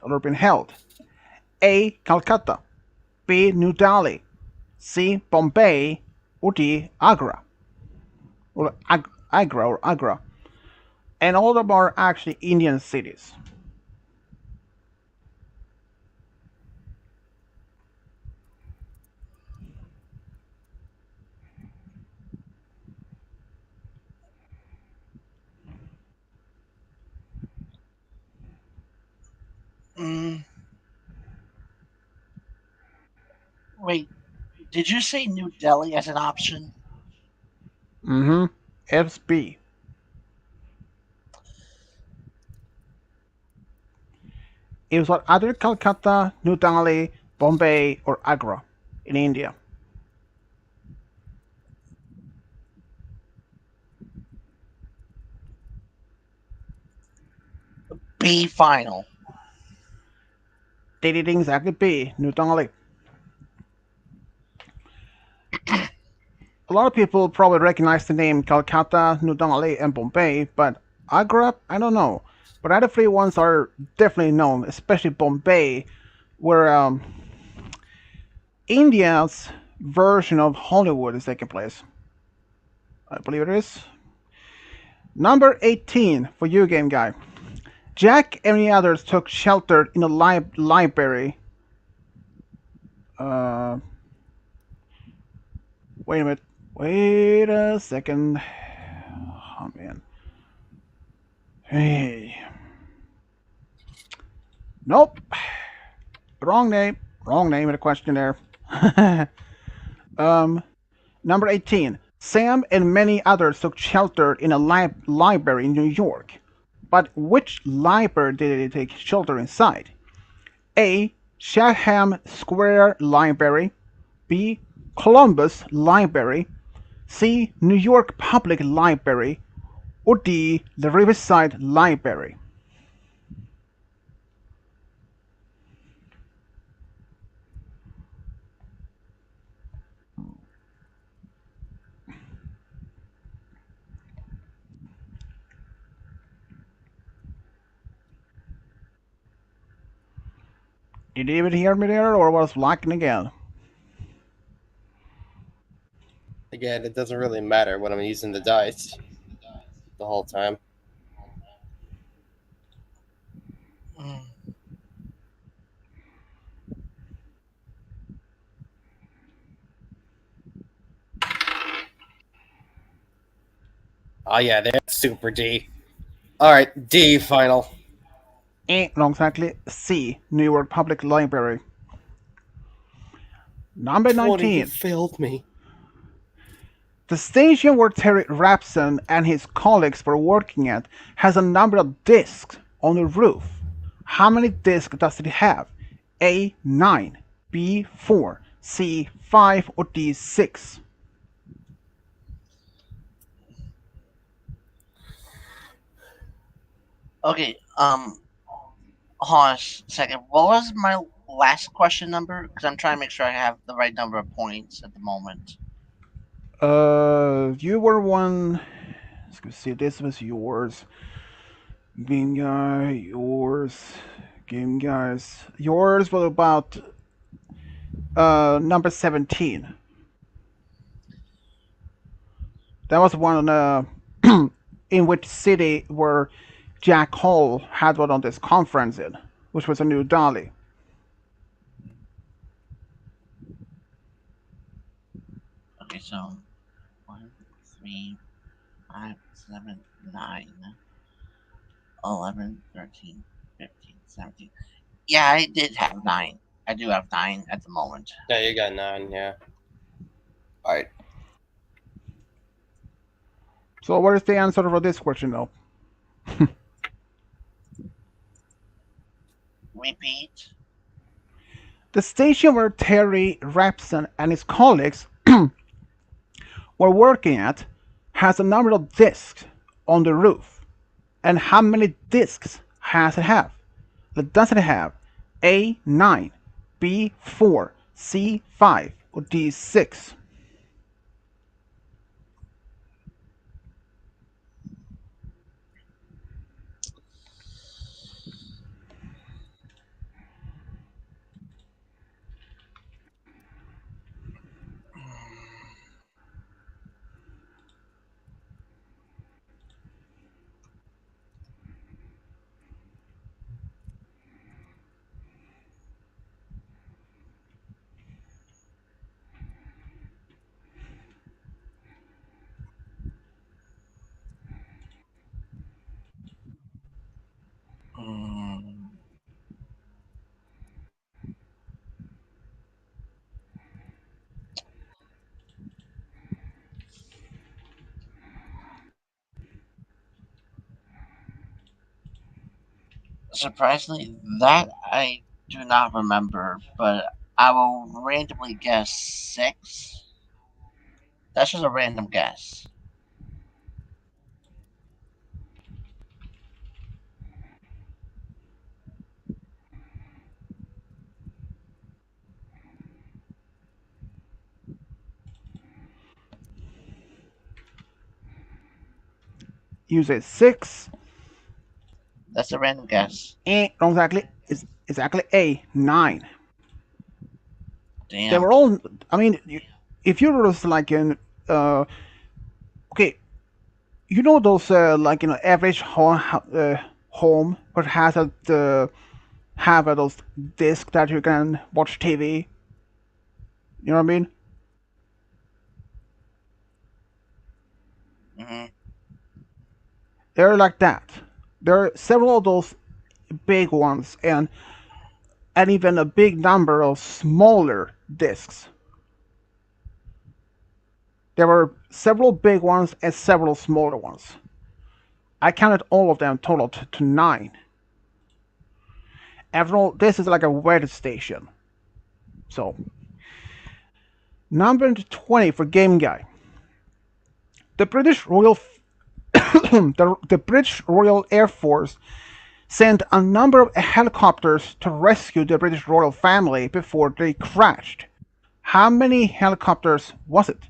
A. Calcutta. B. New Delhi. C. Bombay. Or D. Agra. Or Agra. And all of them are actually Indian cities. Mm, wait, did you say New Delhi as an option? Mm-hmm. It's B. It was either Calcutta, New Delhi, Bombay, or Agra in India. B final. They did exactly B, New Delhi. A lot of people probably recognize the name Calcutta, New Delhi, and Bombay, but Agra, I don't know. But other three ones are definitely known, especially Bombay, where India's version of Hollywood is taking place. I believe it is. Number 18 for you, game guy. Jack and the others took shelter in a library. Uh, wait a minute. Wait a second. Oh man. Hey. Nope. Wrong name. Wrong name in the question there. um, Number 18. Sam and many others took shelter in a library in New York. But which library did they take shelter inside? A. Chatham Square Library. B. Columbus Library. C. New York Public Library. Or D. The Riverside Library. Did you even hear me there, or was lacking again? Again, it doesn't really matter when I'm using the dice the whole time. Mm, Oh yeah, that's super D. All right, D final. Wrong exactly. C. New York Public Library. Number 20, you 19. failed me. The station where Terry Rapson and his colleagues were working at has a number of discs on the roof. How many discs does it have? A. 9, B. 4, C. 5, or D. 6? okay. Hold on a second. What was my last question number? Because I'm trying to make sure I have the right number of points at the moment. You were one. Let's see, this was yours. Game guy, yours. Game guys. Yours was about number 17. That was one in which city where Jack Hall had one on this conference in, which was a New Delhi. Okay, so 1, 3, 5, 7, 9, 11, 13, 15, 17. Yeah, I did have 9. I do have 9 at the moment. Yeah, you got 9. Yeah. All right. So what is the answer for this question though? Repeat. The station where Terry Rapson and his colleagues were working at has a number of discs on the roof. And how many discs has it have? Does it have A 9, B 4, C 5, or D 6? Surprisingly, that I do not remember, but I will randomly guess six. That's just a random guess. You say six. That's a random guess. Wrong exactly. It's exactly A, 9. They Damn. were all. I mean, if you were just like in. Okay, you know those average home but has those disc that you can watch TV. You know what I mean? Hmm. They're like that. There are several of those big ones and even a big number of smaller discs. There were several big ones and several smaller ones. I counted all of them total to 9. After all, this is like a weather station. So, number 20 for Game Guy. The British Royal the British Royal Air Force sent a number of helicopters to rescue the British royal family before they crashed. How many helicopters was it?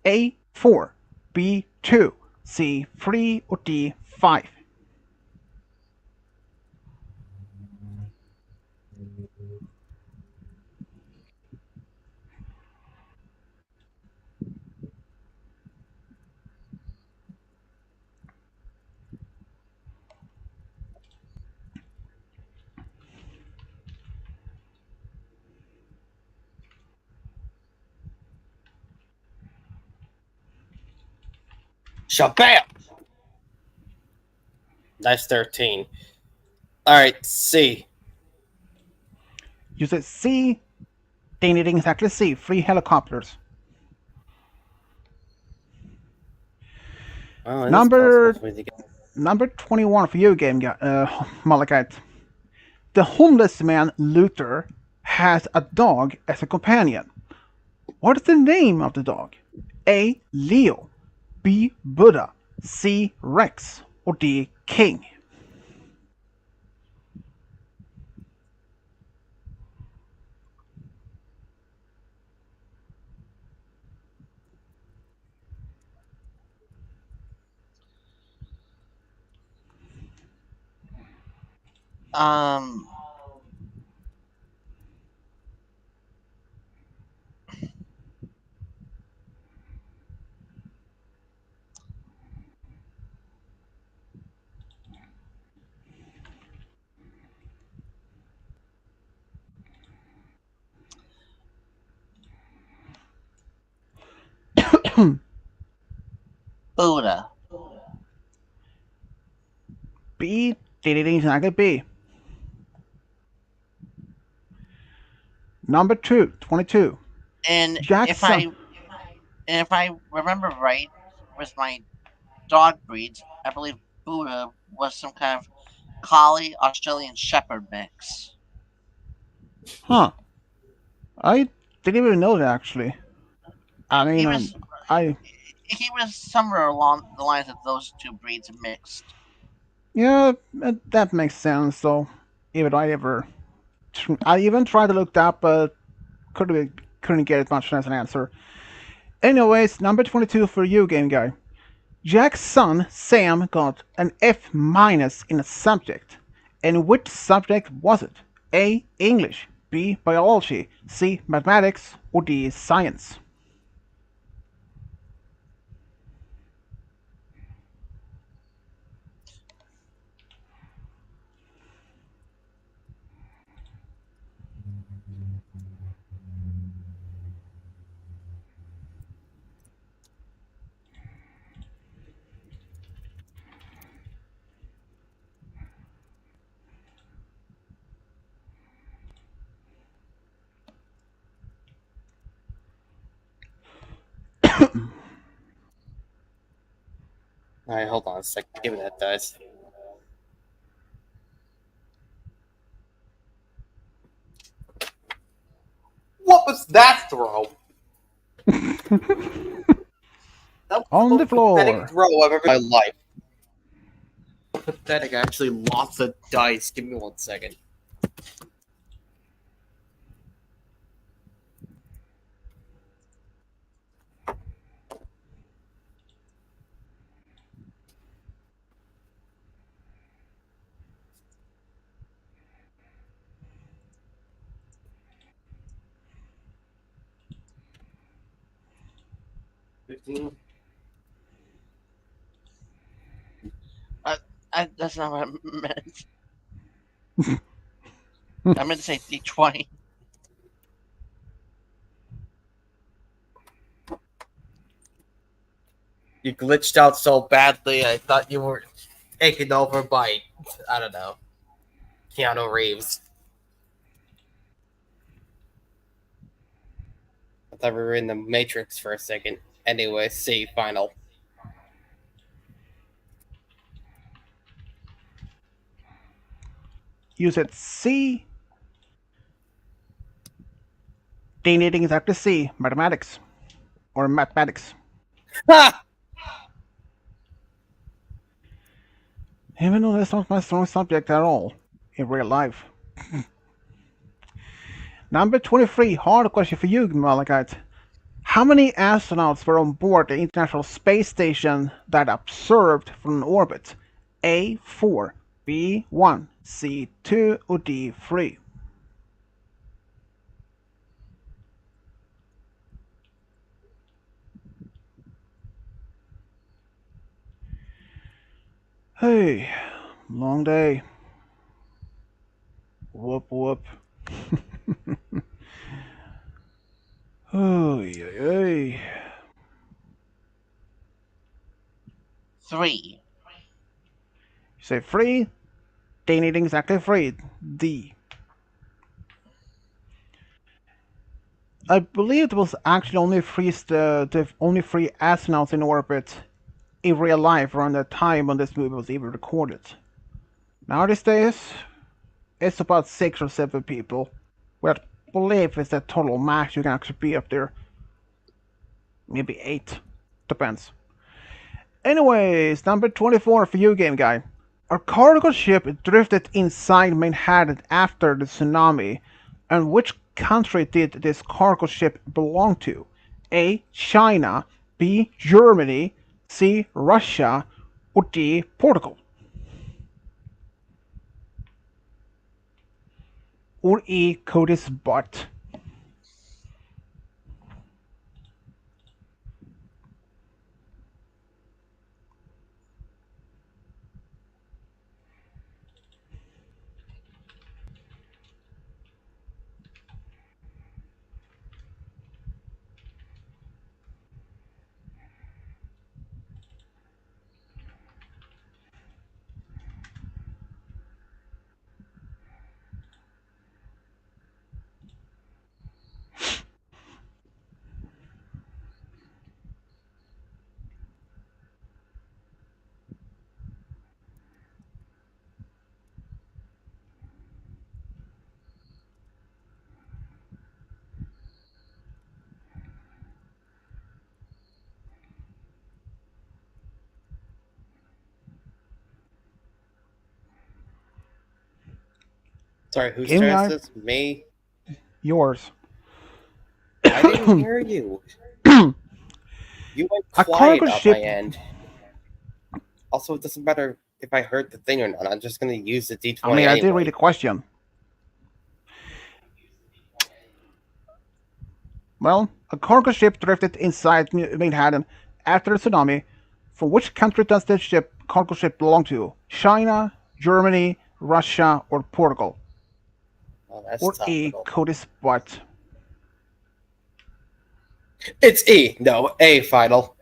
A 4, B 2, C 3, or D 5? Shabam! That's 13. All right, C. You said C. Ding ding ding, exactly C. 3 helicopters. Oh, it is possible Number for me to get. number 21 for you, game guy, Malachite. The homeless man Luther has a dog as a companion. What is the name of the dog? A. Leo, B. Buddha, C. Rex, or D. King? Um, Buddha. B. Ding ding ding, exactly B. Number 2, 22. And Jackson. if I remember right, with my dog breeds, I believe Buddha was some kind of collie Australian Shepherd mix. Huh. I didn't even know that actually. I He mean, was I he was somewhere along the lines of those two breeds mixed. yeah, that makes sense. So, even I even tried to look that up, but couldn't get as much as an answer. Anyways, number 22 for you, game guy. Jack's son Sam got an F minus in a subject. And which subject was it? A. English, B. Biology, C. Mathematics, or D. Science? All right, hold on a second. Give me that dice. was that throw? That was the On the most pathetic floor. throw I've ever in my life. Pathetic. I actually lost the dice. Give me 1 second. I, that's not what I meant. I meant to say D20. You glitched out so badly. I thought you were taken over by, I don't know, Keanu Reeves. I thought we were in the Matrix for a second. Anyway, C final. You said C. They needing exactly C. Mathematics. Or mathematics. Ha! Even though that's not my strong subject at all. In real life. Number 23. Hard question for you, Malachite. How many astronauts were on board the International Space Station that observed from orbit? A. 4. B. 1. C. 2. Or D. 3? Hey, long day. Whoop whoop. Oh, yeah. 3. You say 3? They need exactly 3. D. I believe there was actually only the only 3 astronauts in orbit in real life around the time when this movie was even recorded. Now these days, it's about 6 or 7 people. Well, I believe it's the total max you can actually be up there. Maybe 8. Depends. Anyways, number 24 for you, game guy. A cargo ship drifted inside Manhattan after the tsunami. And which country did this cargo ship belong to? A. China. B. Germany. C. Russia. Or D. Portugal. Or E. Cody's butt. Sorry, whose Game turn is guy, this? Me? yours. I didn't hear you. You went A quiet cargo on my ship. end. Also, it doesn't matter if I heard the thing or not. I'm just gonna use the D20 I mean, I did read the anyway. question. Well, a cargo ship drifted inside Manhattan after a tsunami. From which country does this cargo ship belong to? China, Germany, Russia, or Portugal? Oh, that's Or A. topical. Cody's butt. It's E. No, A final.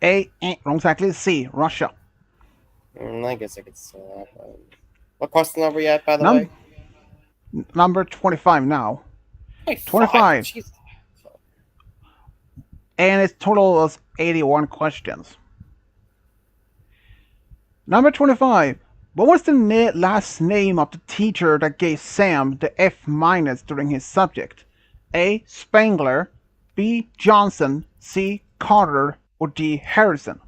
A. Wrong exactly. C. Russia. I guess I could say that. What question are we at, by the Num- way? Number 25 now. 25. 25. Jeez. And its total was 81 questions. Number 25. What was the last name of the teacher that gave Sam the F minus during his subject? A. Spangler, B. Johnson, C. Carter, or D. Harrison?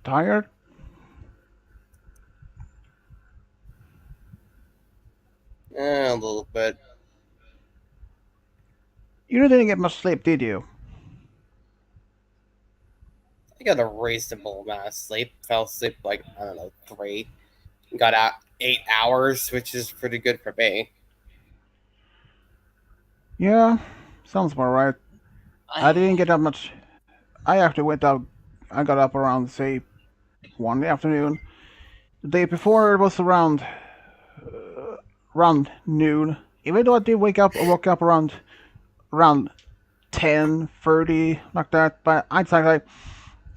Tired? A little bit. You didn't get much sleep, did you? I got a reasonable amount of sleep. Fell asleep like, I don't know, 3. Got out 8 hours, which is pretty good for me. Yeah, sounds about right. I didn't get that much. I actually went out. I got up around, say, 1 in the afternoon. The day before it was around noon. Even though I did woke up around 10:30 like that. But I'd say like,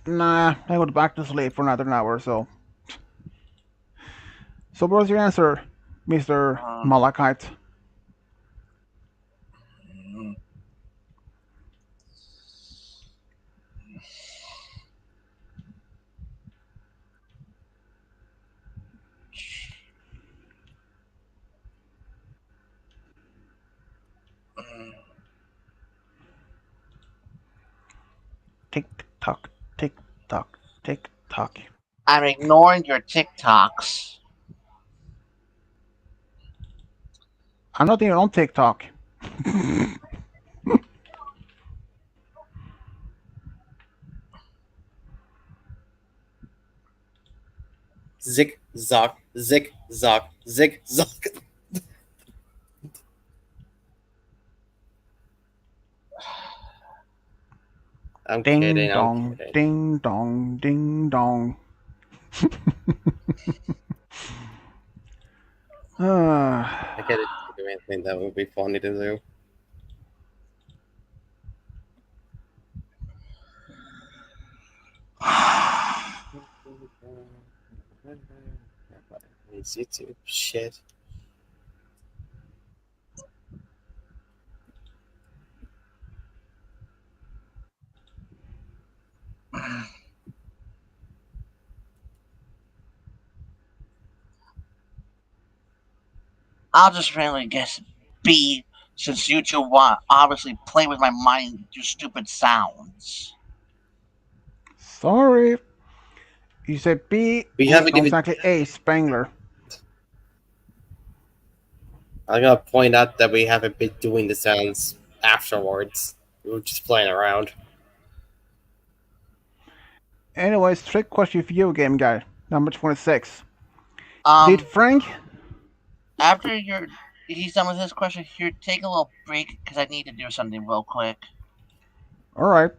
nah, I go back to sleep for another hour or so. So what was your answer, Mister Um, Malachite? Tick tock, tick tock, tick tock. I'm ignoring your TikToks. I'm not even on TikTok. Zig, zog, zig, zog, zig, zog. I'm Ding kidding, I'm dong, kidding. ding dong, ding dong. I uh, couldn't think of anything that would be funny to do. It's YouTube shit. I'll just randomly guess B, since you two want obviously play with my mind through stupid sounds. sorry. You said B, We and it's haven't not even. exactly A, Spangler. I'm gonna point out that we haven't been doing the sounds afterwards. We were just playing around. Anyways, trick question for you, game guy. Number 26. Did Um, Frank. after he's done with his question, here, take a little break because I need to do something real quick. Alright.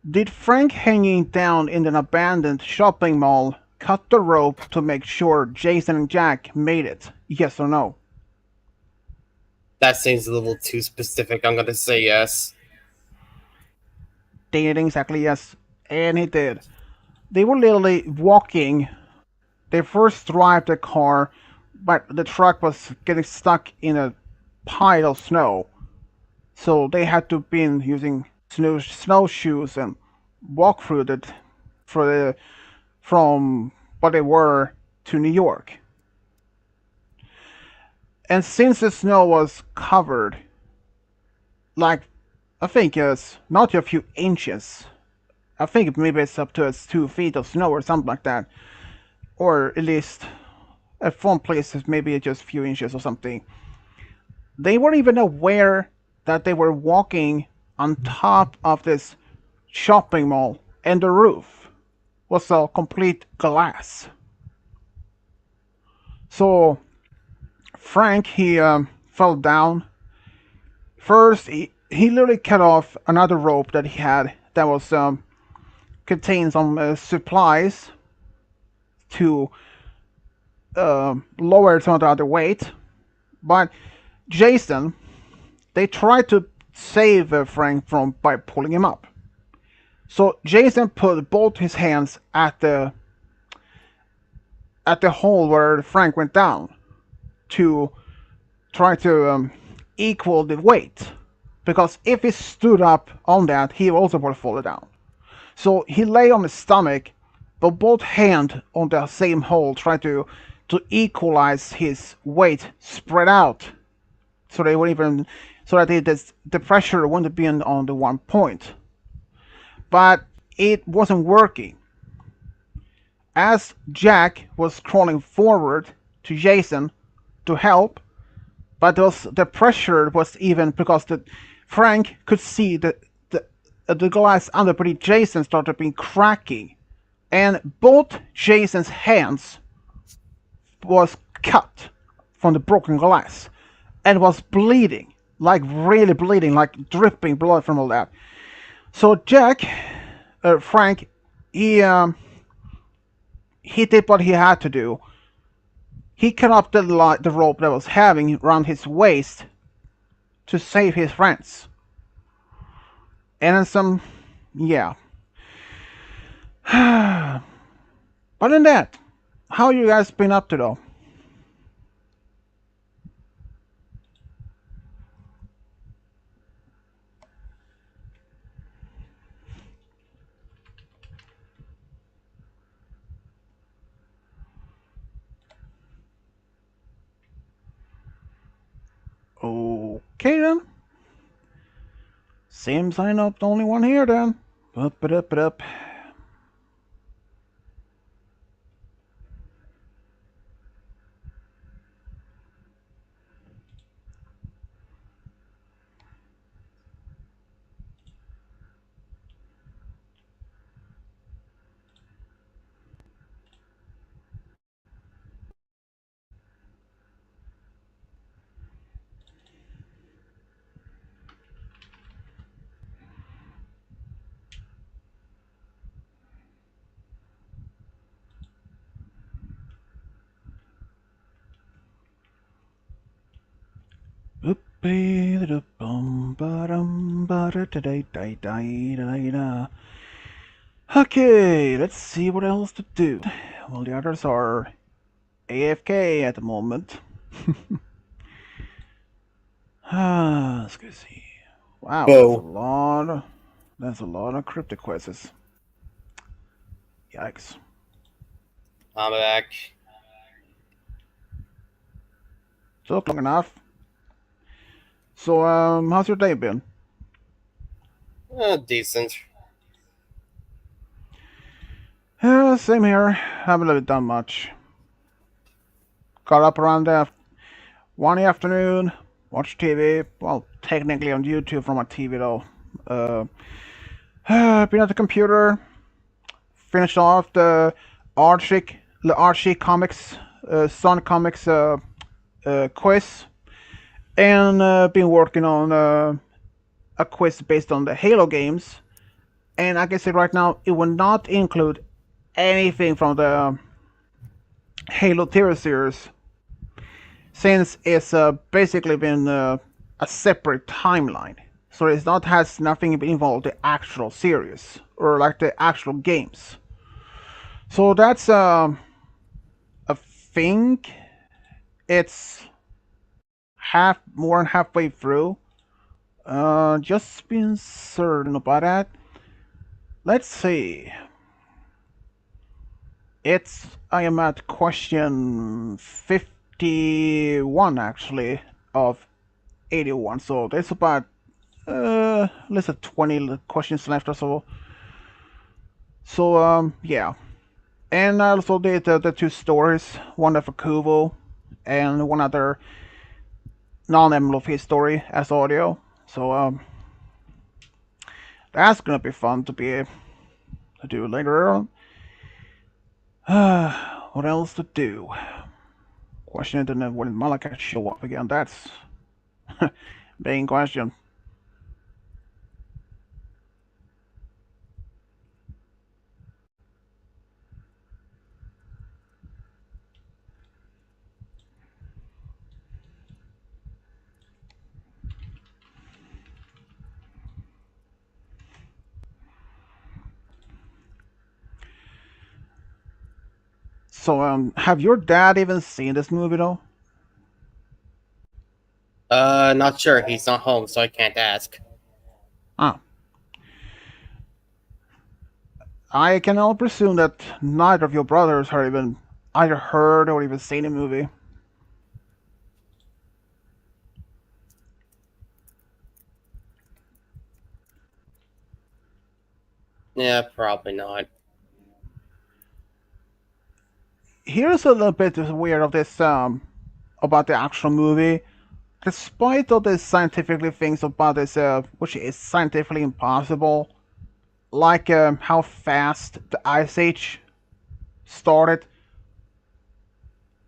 Did Frank hanging down in an abandoned shopping mall cut the rope to make sure Jason and Jack made it? Yes or no? That seems a little too specific. I'm gonna say yes. Ding exactly yes. And he did. They were literally walking. They first drive the car, but the truck was getting stuck in a pile of snow. So they had to be using snowshoes and walk through it for the from what they were to New York. And since the snow was covered, like I think it's not a few inches. I think maybe it's up to 2 feet of snow or something like that, or at least at one place maybe just a few inches or something. They weren't even aware that they were walking on top of this shopping mall, and the roof was a complete glass. So Frank, fell down. First, he literally cut off another rope that he had that was contained some supplies to lower some of the other weight. But Jason, they tried to save Frank from by pulling him up. So Jason put both his hands at the hole where Frank went down to try to equal the weight. Because if he stood up on that, he also would fall down. So he lay on his stomach, but both hands on the same hole, trying to equalize his weight spread out, so they would even so that the pressure wouldn't be on the one point. But it wasn't working. As Jack was crawling forward to Jason to help, but the pressure was even because Frank could see the glass underneath Jason started being cracking, and both Jason's hands was cut from the broken glass and was bleeding, like really bleeding, like dripping blood from all that. So Frank, he he did what he had to do. He cut up the rope that was having around his waist to save his friends. And then some, yeah. Other than that, how you guys been up to though? Okay then. Seems I'm not the only one here then. Up it up it up. Okay, let's see what else to do. Well, the others are AFK at the moment. Let's go see. Wow, Boo. that's a lot of cryptic quests. Yikes. I'm back. Took long enough. So, how's your day been? Decent. Yeah, same here. Haven't really done much. Got up around 1 in the afternoon, watched TV. Well, technically on YouTube from my TV though. Been at the computer. Finished off the Archie Comics, Sun Comics quiz, and been working on a quiz based on the Halo games. And I can say right now, it will not include anything from the Halo TV series, since it's basically been a separate timeline. So it's not has nothing involved the actual series or like the actual games. So that's I think it's half more than halfway through. Just being certain about that. Let's see. I am at question 51 actually of 81. So there's about less than 20 questions left or so. So yeah. And I also did the two stories, one for Kubo and one other non-MLP story as audio. So that's gonna be fun to be to do later on. What else to do? Question it, and then when Malaka show up again, that's being questioned. So, have your dad even seen this movie though? Not sure. He's not home, so I can't ask. Ah, I can only presume that neither of your brothers have even either heard or even seen the movie. Yeah, probably not. Here's a little bit weird of this about the actual movie. Despite all the scientifically things about this, which is scientifically impossible, like how fast the Ice Age started,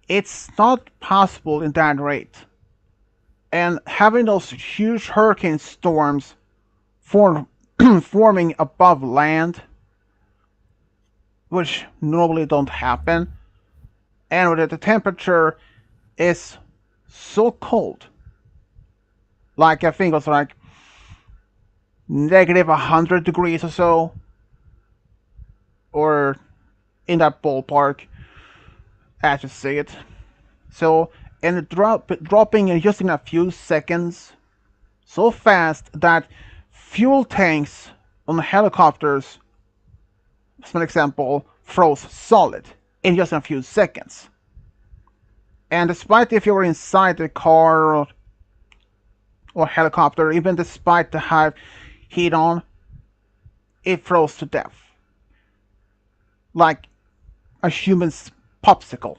it's not possible in that rate. And having those huge hurricane storms form, forming above land, which normally don't happen, and where the temperature is so cold, like I think it was like negative 100 degrees or so, or in that ballpark, as you see it. So, and dropping in just in a few seconds, so fast that fuel tanks on helicopters, as an example, froze solid in just a few seconds. And despite if you were inside the car or helicopter, even despite the high heat on, it froze to death, like a human's popsicle.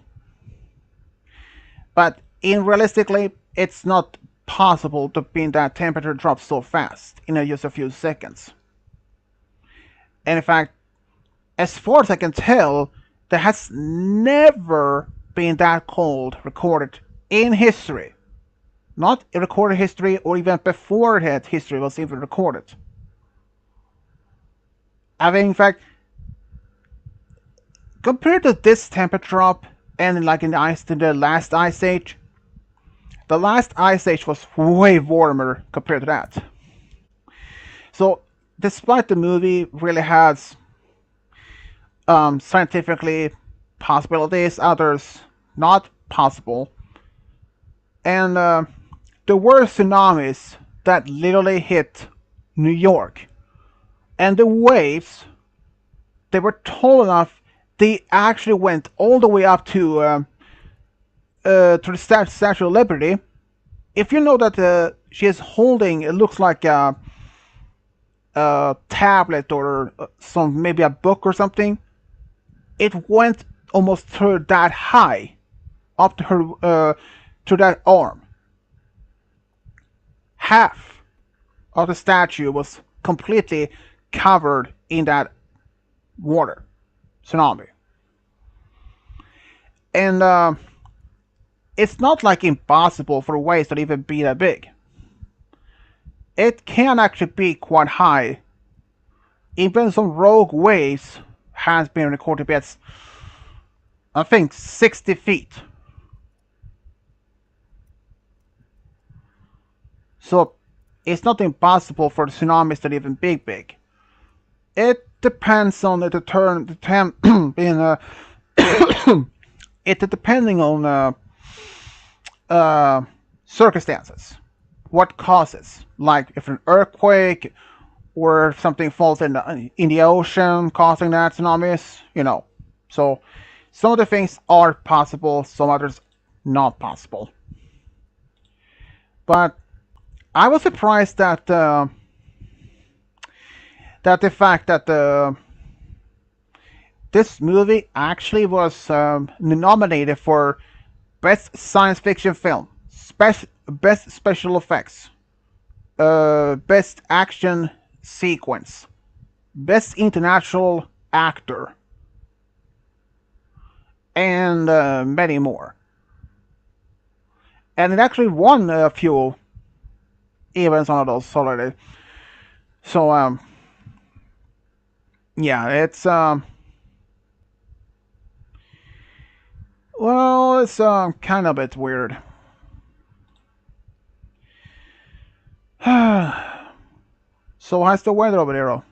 But in realistically, it's not possible to be in that temperature drop so fast in just a few seconds. And in fact, as far as I can tell, there has never been that cold recorded in history. Not in recorded history or even before that history was even recorded. I mean, in fact, compared to this temperature drop and like in the last ice age, the last ice age was way warmer compared to that. So, despite the movie really has scientifically possibilities, others not possible, and there were tsunamis that literally hit New York, and the waves they were tall enough they actually went all the way up to the Statue of Liberty. If you know that she is holding, it looks like a tablet or some maybe a book or something. It went almost to that high, up to her to that arm. Half of the statue was completely covered in that water tsunami, and it's not like impossible for waves to even be that big. It can actually be quite high. Even some rogue waves has been recorded to be at I think 60 feet. So it's not impossible for the tsunamis to even be big. It depends on the term being it depending on uh, circumstances. What causes, like if an earthquake or something falls in the ocean causing that tsunamis, you know. So some of the things are possible, some others not possible. But I was surprised that that the fact that this movie actually was nominated for best science fiction film, best special effects, best action sequence, best international actor, and many more. And it actually won a few even some of those holidays. So yeah, it's well, it's kind of a bit weird. So how's the weather over there?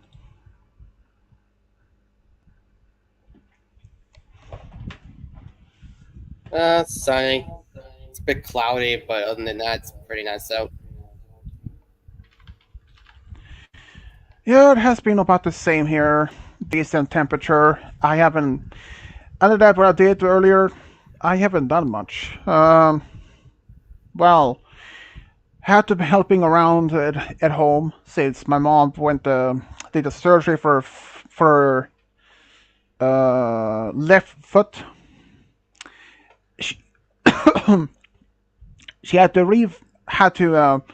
It's sunny. It's a bit cloudy, but other than that, it's pretty nice out. Yeah, it has been about the same here. Decent temperature. I haven't. Other than what I did earlier, I haven't done much. Well, had to be helping around at home since my mom went did a surgery for left foot. She, she had to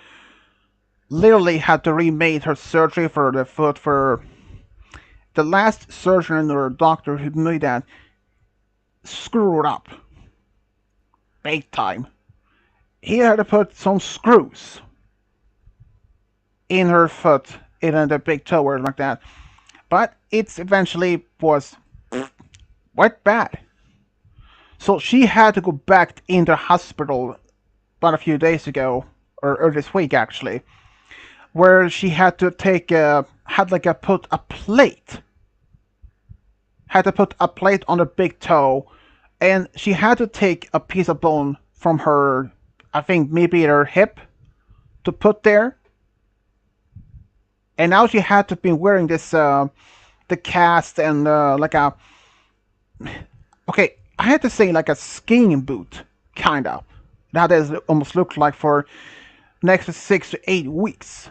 literally had to remake her surgery for the foot for the last surgeon or doctor who made that screwed up big time. He had to put some screws in her foot in the big toe or like that. But it eventually was quite bad. So she had to go back into hospital about a few days ago, or this week actually, where she had to put a plate, had to put a plate on the big toe, and she had to take a piece of bone from her, I think maybe her hip, to put there. And now she had to be wearing this the cast and like a, okay, I had to say like a skiing boot, kind of. That is almost looked like for next 6 to 8 weeks.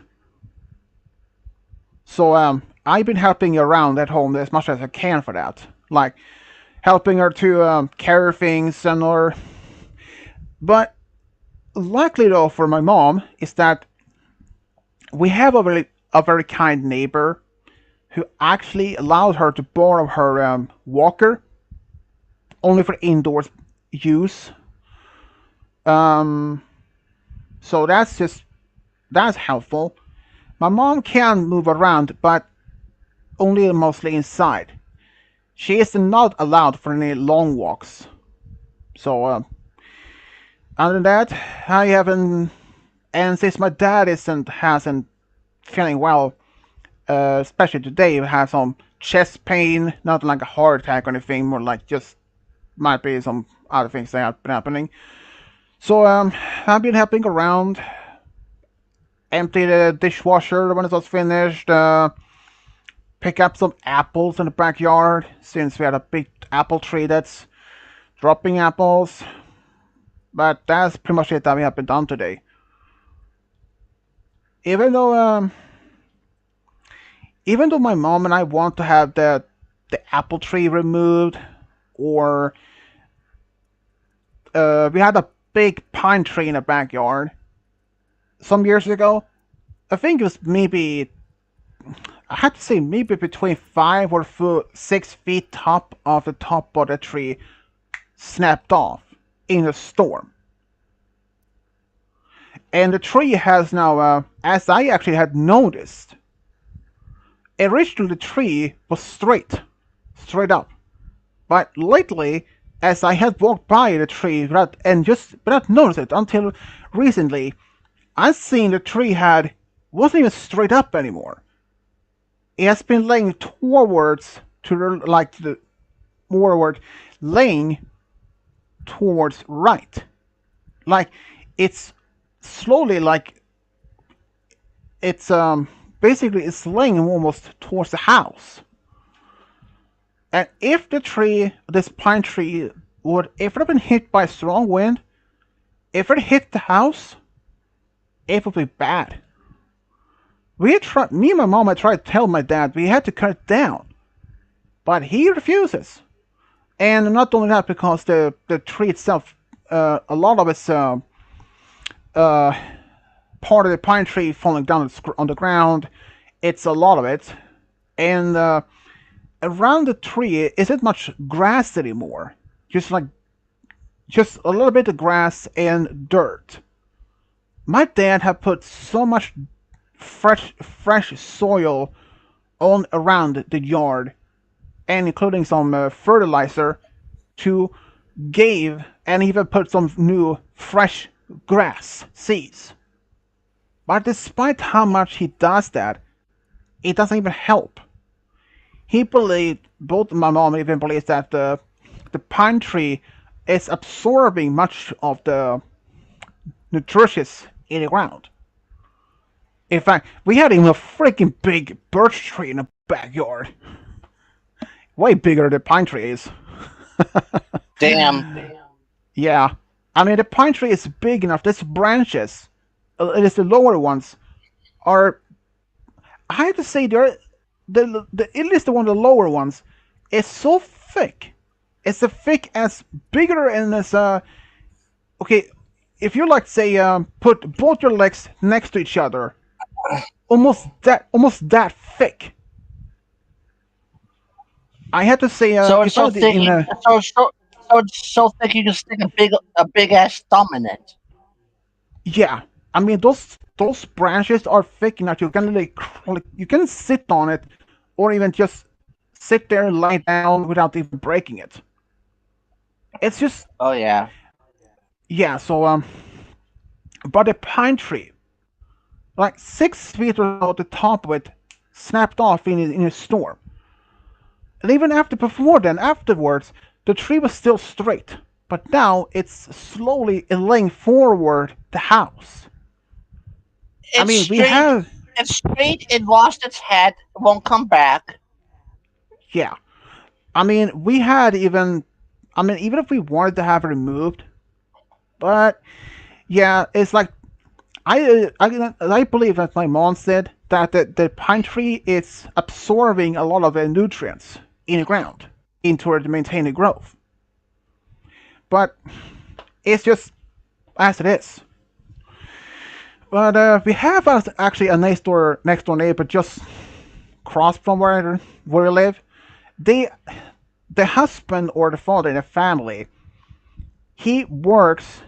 So I've been helping her around at home as much as I can for that, like helping her to carry things and or. But luckily though for my mom is that we have a very kind neighbor who actually allowed her to borrow her walker only for indoors use. Um, so that's helpful. My mom can move around, but only mostly inside. She is not allowed for any long walks. So other than that, I haven't. And since my dad hasn't feeling well, especially today, he has some chest pain, not like a heart attack or anything, more like just might be some other things that have been happening. So I've been helping around, empty the dishwasher when it was finished, pick up some apples in the backyard since we had a big apple tree that's dropping apples. But that's pretty much it that we have been done today. Even though even though my mom and I want to have the apple tree removed, or we had a big pine tree in the backyard some years ago. I think it was maybe, I had to say maybe between 5 or 6 feet top of the top of the tree snapped off in a storm. And the tree has now, as I actually had noticed, originally the tree was straight up. But lately, as I had walked by the tree without noticing it until recently, I've seen the tree wasn't even straight up anymore. It has been laying towards to the like the forward, laying towards right, like it's slowly like it's basically it's laying almost towards the house. And if this pine tree if it had been hit by a strong wind, if it hit the house, it would be bad. Me and my mom had tried to tell my dad we had to cut it down, but he refuses. And not only that, because the tree itself, a lot of its uh, part of the pine tree falling down on the ground, it's a lot of it, and around the tree isn't much grass anymore. Just a little bit of grass and dirt, My dad had put so much fresh soil on around the yard, and including some fertilizer to give, and even put some new fresh grass seeds. But despite how much he does that, it doesn't even help. He believed, both my mom even believes that the pine tree is absorbing much of the nutritious in the ground. In fact, we had even a freaking big birch tree in the backyard. Way bigger than the pine tree is. Damn. Yeah. I mean, the pine tree is big enough. Its branches, it is the lower ones, are. I have to say, they're at least the one of the lower ones is so thick. It's as thick as bigger and as okay. If you like say put both your legs next to each other, almost that thick. I had to say So it's if I so was thick. in a So it's so thick you can stick a big ass thumb in it. yeah. I mean those branches are thick enough you can you can sit on it, or even just sit there and lie down without even breaking it. It's just Oh yeah. yeah. So but a pine tree, like 6 feet or so, the top of it snapped off in a storm. And even before then, afterwards, the tree was still straight, but now it's slowly laying forward the house. I It's mean, we straight. have, It's straight. It lost its head. Won't come back. yeah. I mean, we had even, I mean, even if we wanted to have it removed, but yeah, it's like I believe that my mom said that the pine tree is absorbing a lot of the nutrients in the ground into order to maintain the growth. But it's just as it is. But we have actually a next door neighbor just across from where we live. They, the husband or the father in the family, he works.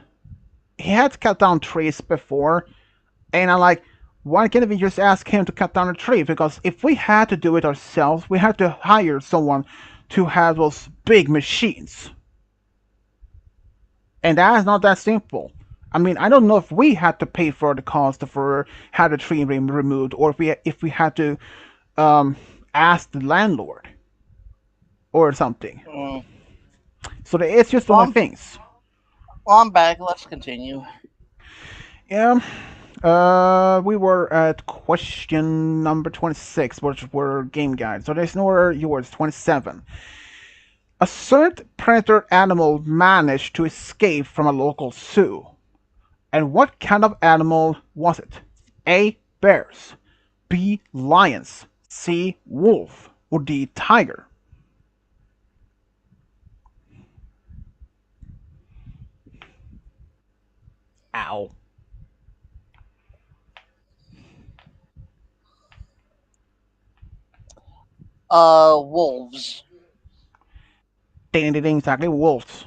He had cut down trees before, and I'm like, why can't we just ask him to cut down a tree? Because if we had to do it ourselves, we had to hire someone to have those big machines, and that's not that simple. I mean, I don't know if we had to pay for the cost for had the tree removed, or if we had to um, ask the landlord or something. Mm. So it's just Well, one of the I'm, things. well, I'm back. Let's continue. Yeah. We were at question number 26, which were game guides. So there's no yours, 27. A certain predator animal managed to escape from a local zoo. And what kind of animal was it? A. Bears. B. Lions. C. Wolf. Or D. Tiger. Ow. Wolves. Ding ding ding, exactly. Wolves.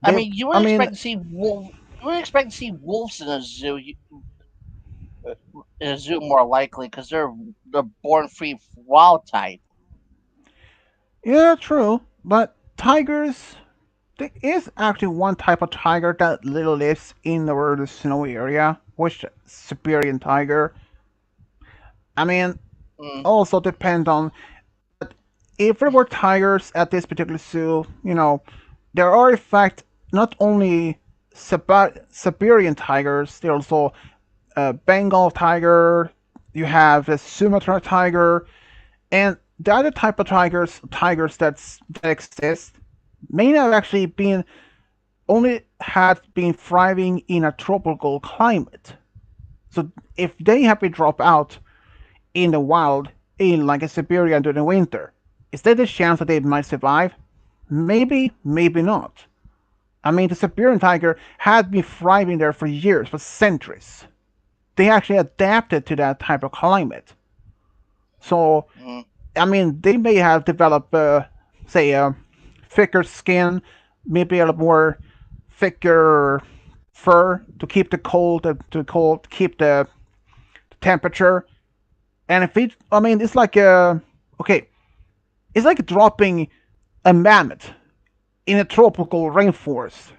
I They, mean, you I would mean, expect to see wolf. You would expect to see wolves in a zoo. In a zoo more likely because they're born free wild type. yeah, true. But tigers, there is actually one type of tiger that lives in the snowy area, which Siberian tiger. I mean, Mm, also depends on if there were tigers at this particular zoo. There are in fact not only Siberian tigers. There are also Bengal tiger. You have a Sumatra tiger, and the other type of tigers that exist may have actually been only had been thriving in a tropical climate. So if they have been dropped out in the wild in like a Siberia during the winter, is there a chance that they might survive? Maybe, maybe not. I mean, the Siberian tiger had been thriving there for years, for centuries. They actually adapted to that type of climate. So, mm. I mean, they may have developed, say, a thicker skin, maybe a little more thicker. fur to keep the cold, keep the temperature. And if it, I mean, it's like okay, it's like dropping a mammoth in a tropical rainforest.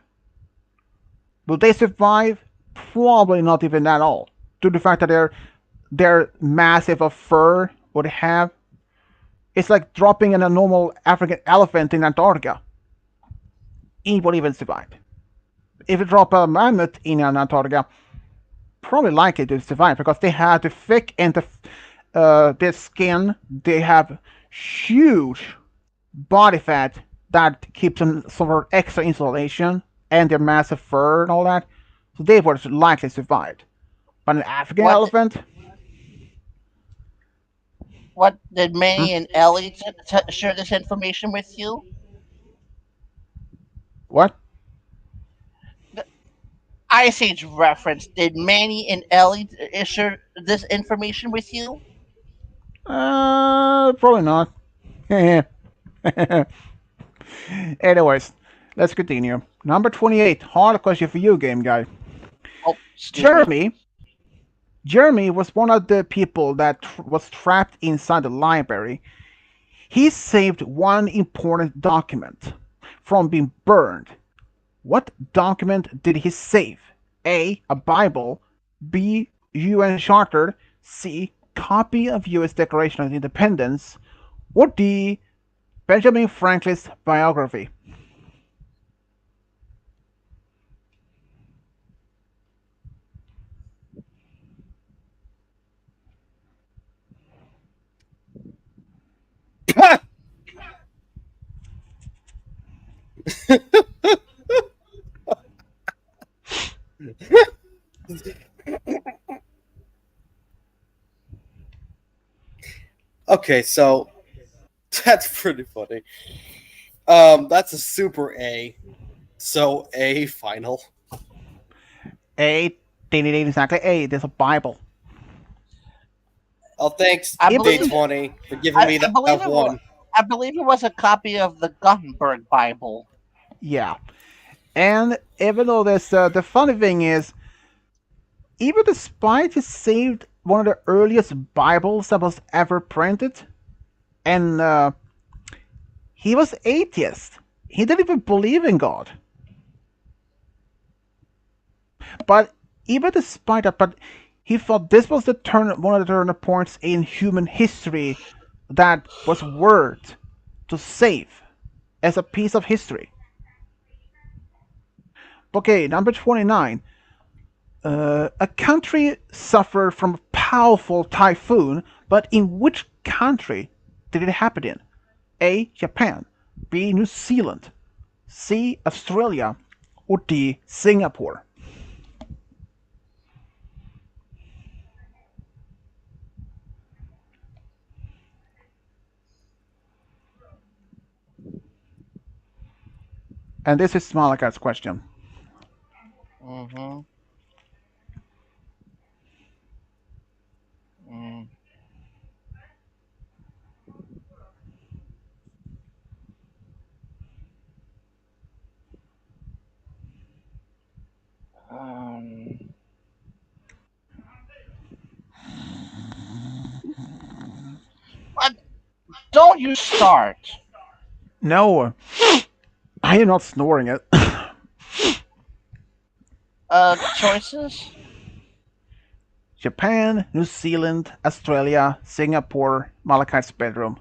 Will they survive? Probably not even at all. Due to the fact that they're massive of fur, what they have, it's like dropping in a normal African elephant in Antarctica. It won't even survive. If you drop a mammoth in Antarctica, probably likely to survive because they have the thick and their skin. They have huge body fat that keeps them sort of extra insulation and their massive fur and all that. So they would likely survive. But an African What elephant, what did hmm, Manny and Ellie share this information with you? what? The Ice Age reference. Did Manny and Ellie share this information with you? Probably not. Anyways, let's continue. Number 28, hard question for you, game guy. Oh, excuse me. Jeremy. Jeremy was one of the people that was trapped inside the library. He saved one important document from being burned. What document did he save? A Bible. B. UN Charter. C. Copy of U.S. Declaration of Independence. Or D. Benjamin Franklin's biography. Okay, so that's pretty funny. That's a super A. So A final. A. Exactly A. There's a Bible. Oh, thanks I Even Day believe 20 for giving I, me I that believe it was one. I believe it was a copy of the Gutenberg Bible. yeah. And even though this, the funny thing is, even despite he saved one of the earliest Bibles that was ever printed, and he was atheist. He didn't even believe in God. But even despite that, but he thought this was one of the turning points in human history that was worth to save as a piece of history. Okay, number 29. A country suffered from a powerful typhoon, but in which country did it happen in? A. Japan. B. New Zealand. C. Australia. Or D. Singapore. And this is Malaka's question. Mm-hmm. Mm. Um, what? Don't you start. No, I am not snoring it. Choices. Japan, New Zealand, Australia, Singapore, Malakai's bedroom.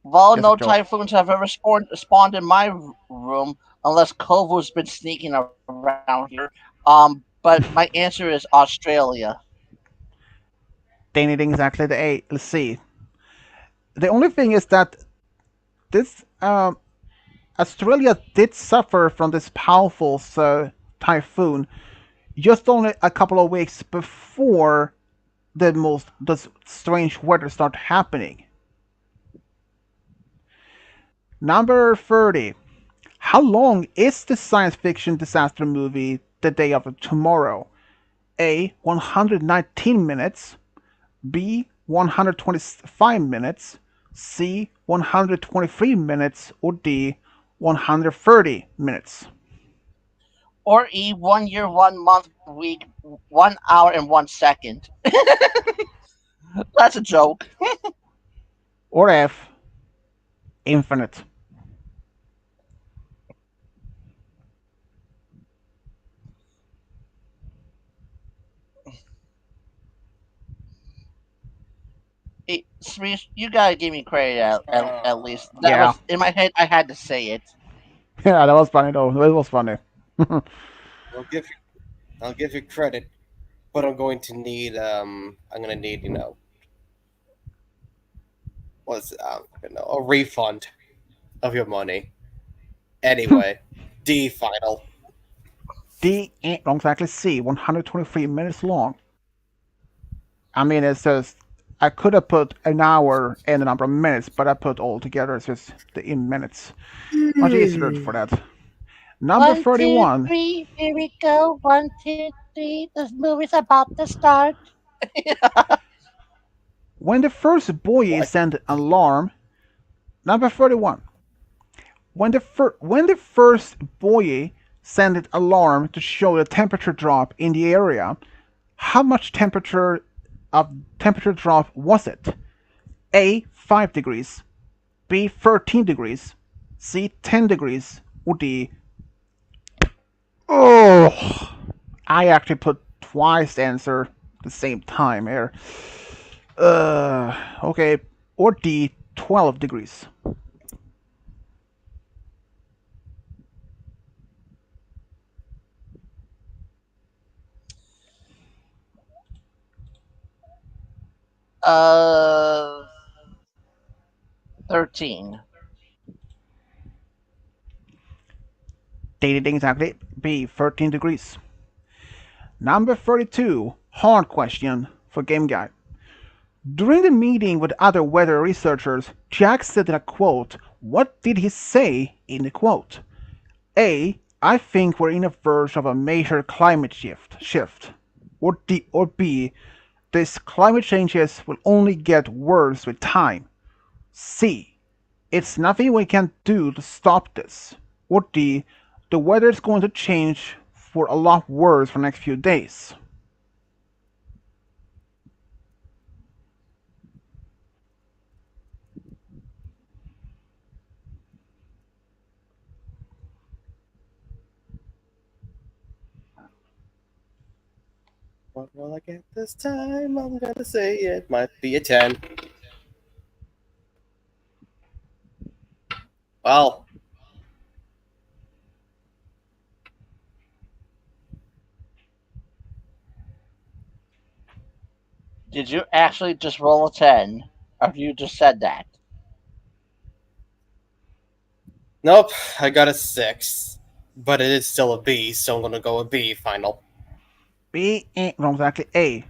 Well, Just a no joke. typhoons have ever spawned in my room unless Kovu's been sneaking around here. But my answer is Australia. They need exactly the A. Let's see. The only thing is that this Australia did suffer from this powerful typhoon just only a couple of weeks before the strange weather started happening. Number 30. How long is the science fiction disaster movie The Day After Tomorrow? A. 119 minutes. B. 125 minutes. C. 123 minutes, or D. 130 minutes. Or E, 1 year, 1 month, week, 1 hour, and 1 second. That's a joke. Or F. Infinite. Smee, you gotta give me credit at least. That Yeah. was in my head. I had to say it. Yeah, that was funny though. It was funny. I'll give you I'll give you credit, but I'm gonna need what's a refund of your money. Anyway, D final. D ain't wrong, exactly. C. 123 minutes long. I mean, it says I could have put an hour and the number of minutes, but I put all together. It's just the in minutes. Much easier for that. Number One, two, 31. three, here we go. 1, 2, 3. This movie's about to start. When the first buoy What? sent an alarm. Number 31. When the first buoy sent an alarm to show the temperature drop in the area, how much temperature drop was it? A. 5 degrees. B. 13 degrees. C. 10 degrees. Or D. Oh, I actually put twice the answer the same time here. Okay. Or D. 12 degrees. uh, 13. Dating exactly. B. 13 degrees. Number 32. Hard question for Game Guy. During the meeting with other weather researchers, Jack said in a quote, what did he say in the quote? A. I think we're in the verge of a major climate shift. Or B. These climate changes will only get worse with time. C. It's nothing we can do to stop this. Or D. The weather is going to change for a lot worse for the next few days. What will I get this time? I'm gonna say it might be a 10. Well, Did you actually just roll a 10? Or you just said that? nope, I got a 6. But it is still a B, so I'm gonna go with B final. B ain't wrong, exactly. A.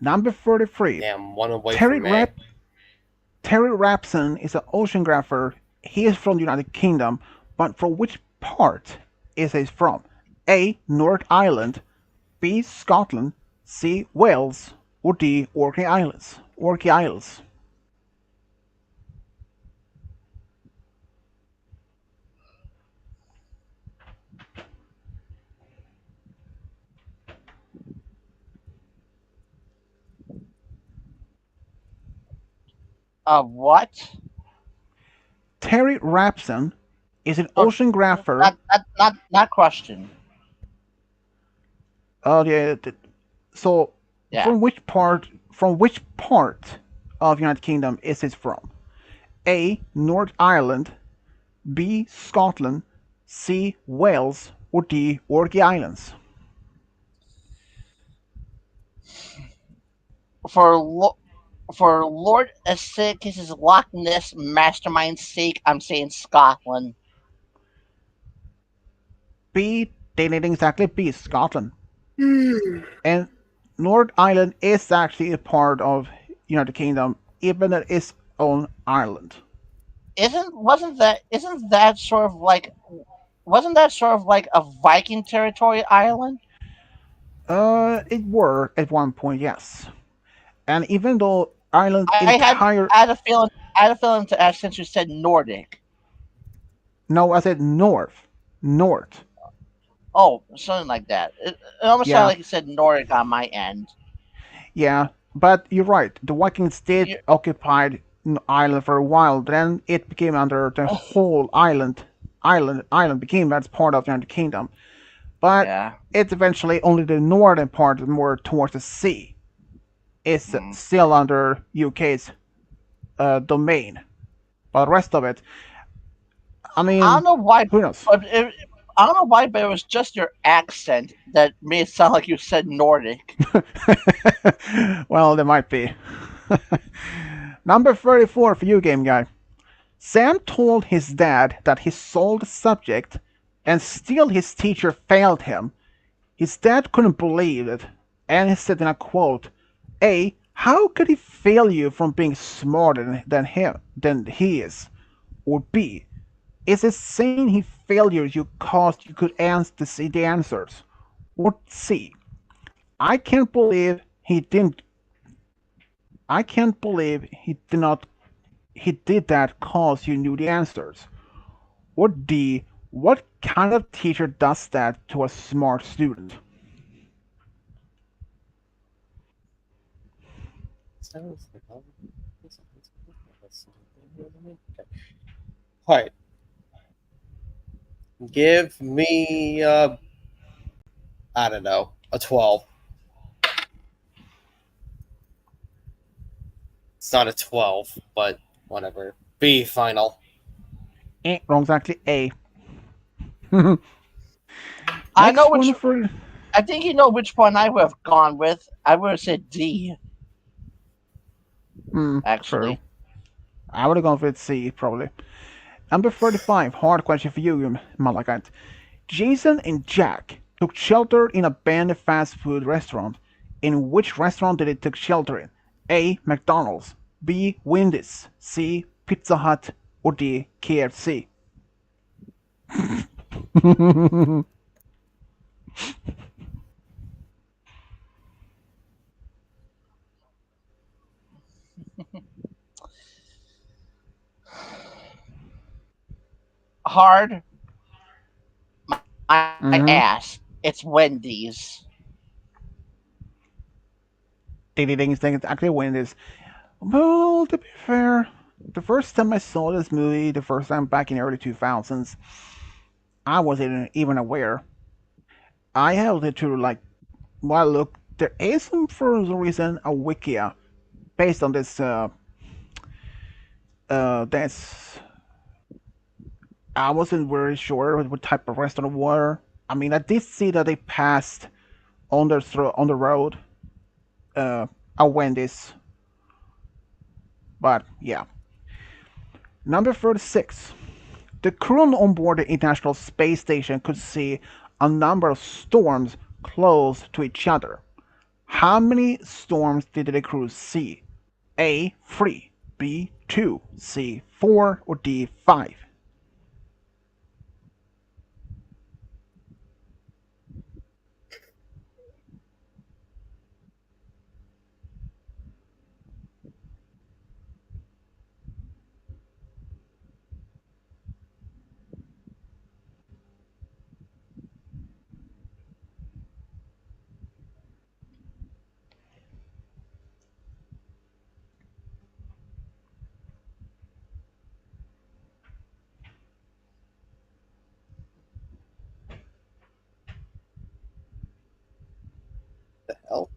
Number 33. Damn, one away Terry from me. Rap Terry Rapson is an oceanographer. He is from the United Kingdom, but from which part is he from? A. North Ireland. B. Scotland. C. Wales. Or D. Orkney Islands. Orkney Isles. What? Terry Rapson is an Oh, oceanographer. not question. Yeah. So, Yeah. From which part of United Kingdom is it from? A. North Ireland. B. Scotland. C. Wales. Or D. Orkney Islands. For lo- for Lord Esic's Loch Ness mastermind's sake, I'm saying Scotland. B. Dating exactly B. Scotland. And North Ireland is actually a part of United Kingdom, even though it's own island. Isn't that sort of like wasn't that sort of like a Viking territory island? It were at one point, yes. And even though island entire. I had a feeling. I had a feeling to ask since you said Nordic. No, I said north. North. Oh, something like that. It almost sounded Yeah, like you said Nordic on my end. yeah. But you're right. The Vikings did You, occupy an island for a while. Then it became under the whole island. Island became that's part of the United Kingdom. But yeah. it's eventually only the northern part, more towards the sea, is Mm. still under UK's domain. But the rest of it, I I mean, don't know why, who knows? but I don't know why, but it was just your accent that made it sound like you said Nordic. Well, there might be. Number 34 for you, game guy. Sam told his dad that he sold the subject and still his teacher failed him. His dad couldn't believe it, and he said in a quote, A, how could he fail you from being smarter than he is? Or B, is it saying he failed you caused you could answer the answers? Or C, I can't believe he didn't I can't believe he did that cause you knew the answers. Or D, what kind of teacher does that to a smart student? Sounds like all right. Give me I don't know, a 12. It's not a 12, but whatever. B final. Wrong, exactly A. I know Next which. one for I think you know which one I would have gone with. I would have said D. true. Actually, I would have gone for C probably. Number 35, hard question for you, Malakant. Jason and Jack took shelter in a abandoned fast food restaurant. In which restaurant did they take shelter in? A. McDonald's, B. Wendy's, C. Pizza Hut, or D. KFC? hard my Mm-hmm. ass. It's Wendy's. Ding ding ding, it's actually Wendy's. Well, to be fair, the first time I saw this movie, the first time back in the early 2000s, I wasn't even aware. I had to like, well, look, there is some for some reason a wikia based on this. That's I wasn't very sure what type of restaurant were. I mean, I did see that they passed on the road uh, a Wendy's, but yeah. Number 36. The crew on board the International Space Station could see a number of storms close to each other. How many storms did the crew see? A. 3, B. 2, C. 4, or D. 5? The hell?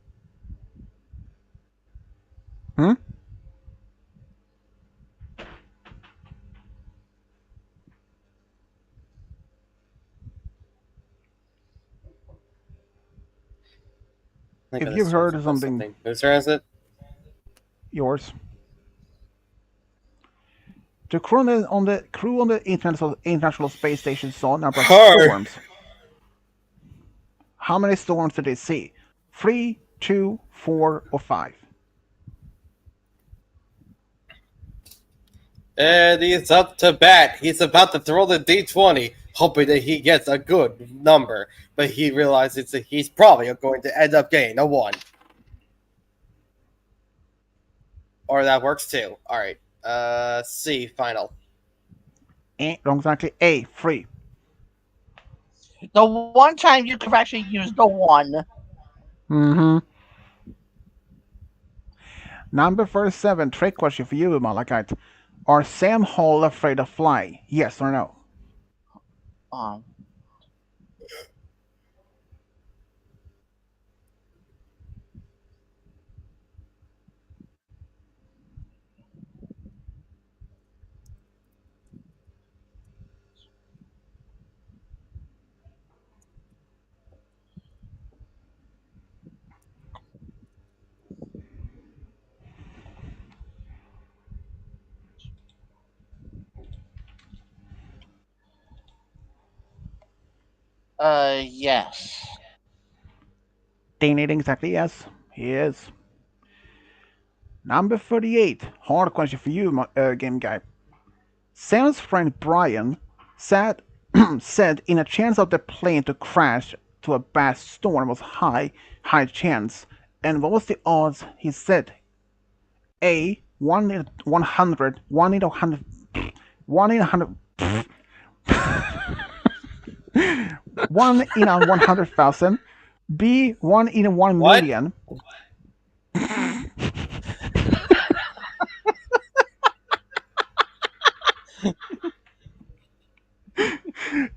Hmm? I If gotta you've search heard of about something, something. Whose turn is it? yours. The crew on the International Space Station saw a number of Her. storms. How many storms did they see? 3, 2, 4, or 5? And he's up to bat. He's about to throw the D20, hoping that he gets a good number. But he realizes that he's probably going to end up getting a 1. Or that works too. All right. C final. Wrong exactly. A, free. The one time you could actually use the one. Mm-hmm. Number 47, trick question for you, Malachite. Are Sam Hall afraid of flying? Yes or no? Um, yes. Ding ding, exactly yes. He is. Number 38, hard question for you, game guy. Sam's friend Brian said, said in a chance of the plane to crash to a bad storm was high chance. And what was the odds? He said A, 1 in 100, 1 in 100, 1 in 100, 1 in a 100,000, B, 1 in a 1 What? million.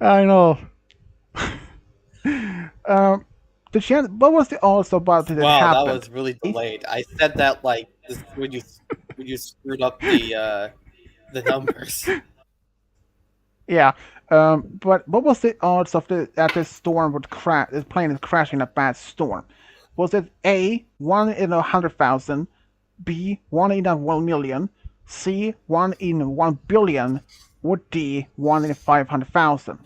I know. Um, the chance, what was the odds about it Wow, that happened? was really delayed. I said that like this when you screwed up the numbers. Yeah, but what was the odds of that this storm would crash? This plane is crashing in a bad storm. Was it A, 1 in 100,000, B, 1 in 1 million, C, 1 in 1 billion, or D, 1 in 500,000,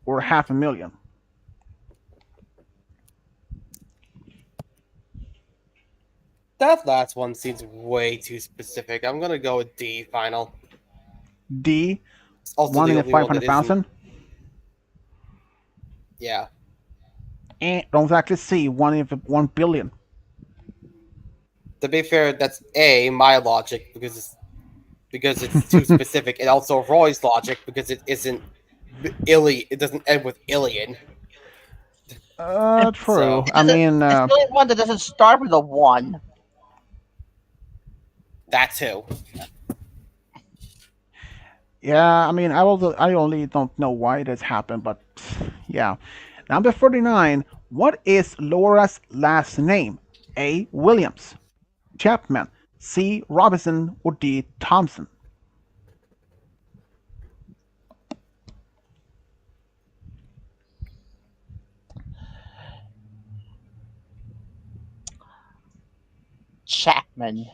or half a million? That last one seems way too specific. I'm gonna go with D final. D, It's also one the in only five one that hundred isn't. thousand. Yeah. And don't exactly C, 1 in 1 billion. To be fair, that's A, my logic, because it's too specific, and also Roy's logic because it isn't it doesn't end with Ilian. True. So I mean, It's the only one that doesn't start with a one. that too. yeah, I mean, I only don't know why this happened, but yeah. Number 49. What is Laura's last name? A. Williams, B. Chapman, C. Robinson, or D. Thompson? Chapman.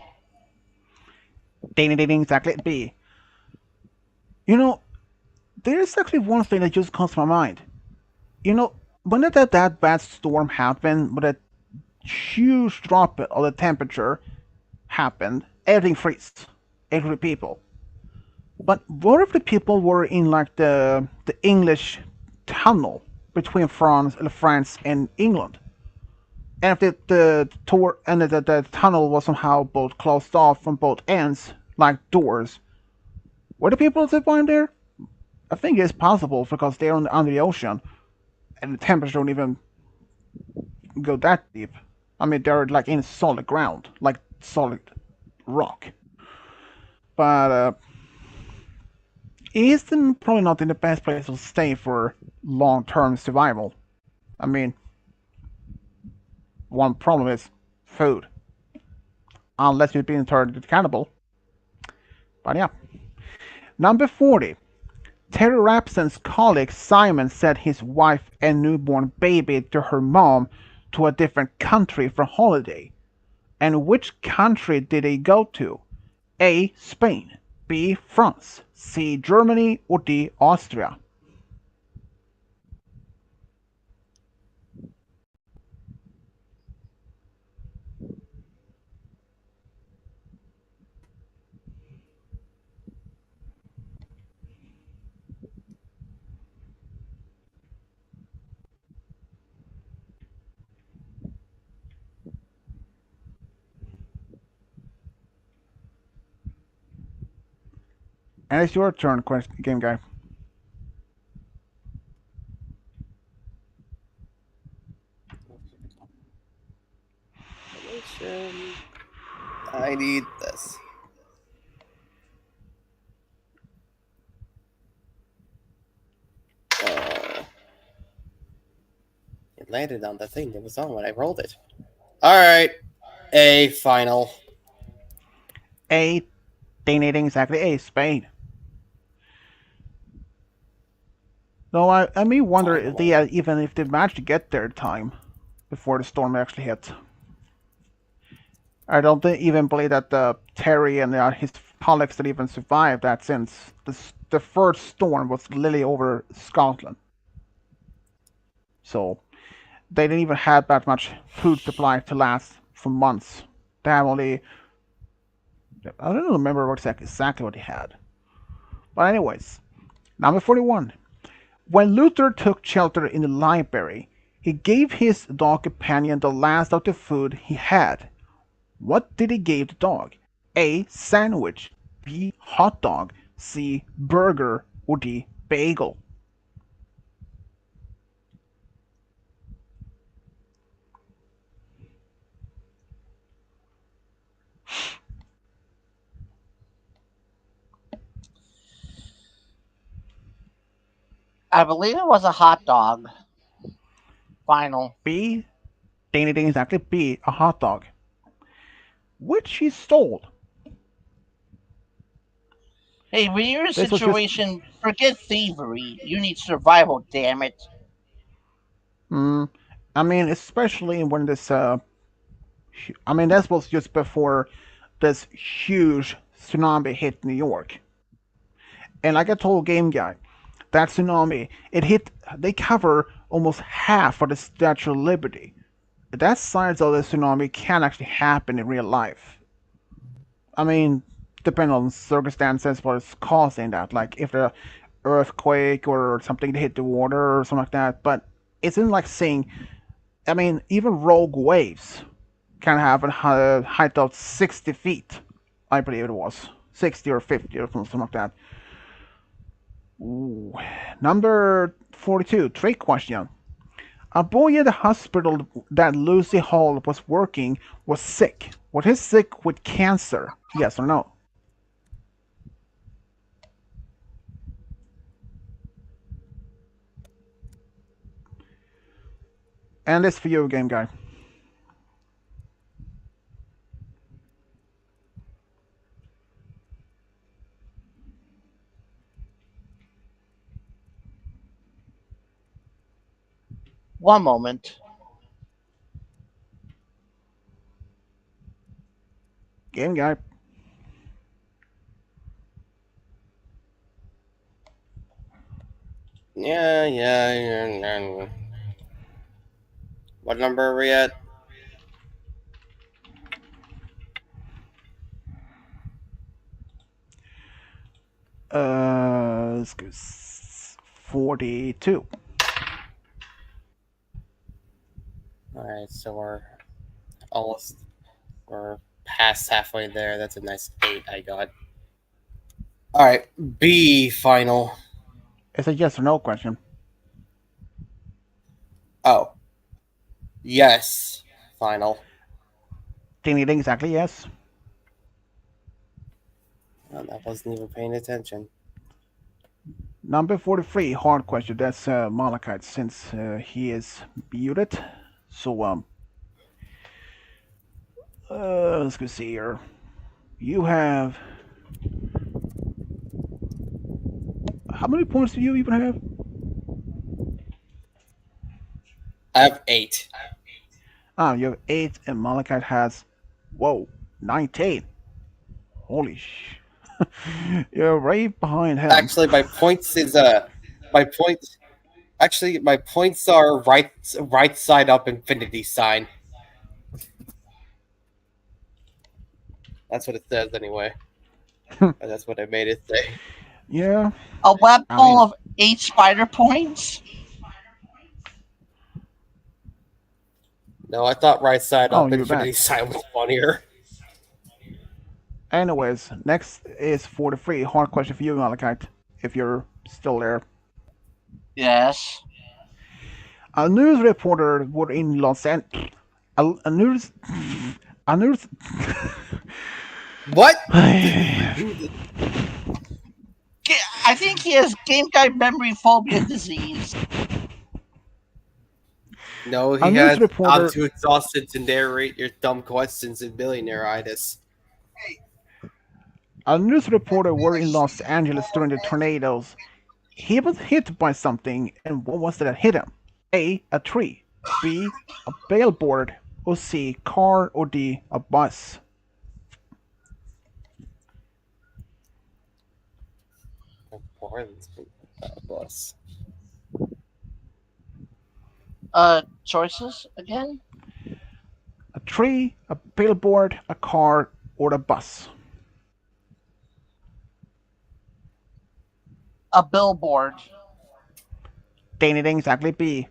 Ding, ding, ding, ding, exactly. B. You know, there's actually one thing that just comes to my mind. You know, when did that bad storm happen, with a huge drop of the temperature happened, everything freezes, every people. But what if the people were in like the English tunnel between France and England? And if the tour and the tunnel was somehow both closed off from both ends, like doors, were the people surviving there? I think it's possible because they're under the ocean and the temperature don't even go that deep. I mean, they're like in solid ground, like solid rock. But it's probably not in the best place to stay for long-term survival. I mean, one problem is food, unless you've been turned cannibal. But yeah. Number 40. Terry Rapson's colleague Simon sent his wife and newborn baby to her mom to a different country for holiday. And which country did they go to? A. Spain, B. France, C. Germany, or D. Austria? And it's your turn, game guy. Information. I need this. Uh, it landed on the thing that was on when I rolled it. All right, a final. A, they need exactly a spade. Though I may wonder if they Final. even if they managed to get there in time before the storm actually hit. I don't even believe that Terry and his colleagues that even survived that since the first storm was literally over Scotland. So they didn't even have that much food supply to last for months. They have only I don't remember exactly what they had. But anyways, number 41. When Luther took shelter in the library, he gave his dog companion the last of the food he had. What did he give the dog? A. Sandwich. B. Hot dog. C. Burger. Or D. Bagel. I believe it was a hot dog. Final. B. Ding ding exactly. B. A hot dog. Which he stole. Hey, when you're in a This was just. situation, forget thievery. You need survival, damn it. Mm, I mean, especially when this. I mean, this was just before this huge tsunami hit New York. And like I told Game Guy, that tsunami, it hit, they cover almost half of the Statue of Liberty. That size of the tsunami can actually happen in real life. I mean, depending on circumstances, what is causing that. Like if the earthquake or something hit the water or something like that. But it's in like saying, I mean, even rogue waves can have a height of 60 feet. I believe it was 60 or 50 or something like that. Ooh. Number 42, trick question. A boy at the hospital that Lucy Hall was working was sick. Was he sick with cancer? Yes or no? And this for you, game guy. One moment. Game guy. Yeah. What number are we at? Let's go 42. All right, so we're almost we're past halfway there. That's a nice 8 I got. All right, B final. It's a yes or no question. Oh, yes, final. Ding ding ding, exactly yes. Oh, I wasn't even paying attention. Number 43, hard question. That's Malachite since he is muted. So, let's go see here. You have. How many points do you even have? I have 8. You have 8, and Malachite has. Whoa, 19. Holy sh. You're right behind him. Actually, my points is my points. Actually, my points are right side up infinity sign. That's what it says anyway. That's what I made it say. Yeah, A web I pool mean, of 8 spider points? No, I thought right side oh, up you're back. infinity sign was funnier. Anyways, next is 43. Hard question for you, Malachite, if you're still there. Yes. A news reporter were in Los Angeles. A news. A news. What? I think he has game guy memory phobia disease. No, a he news has. I'm reporter. too exhausted to narrate your dumb questions in billionaire-itis. A news reporter were in Los Angeles during the tornadoes. He was hit by something, and what was it that hit him? A. A tree. B. A billboard. Or C. Car. Or D. A bus. Bus. Choices again? A tree, a billboard, a car, or a bus. A billboard. Dang it, exactly B.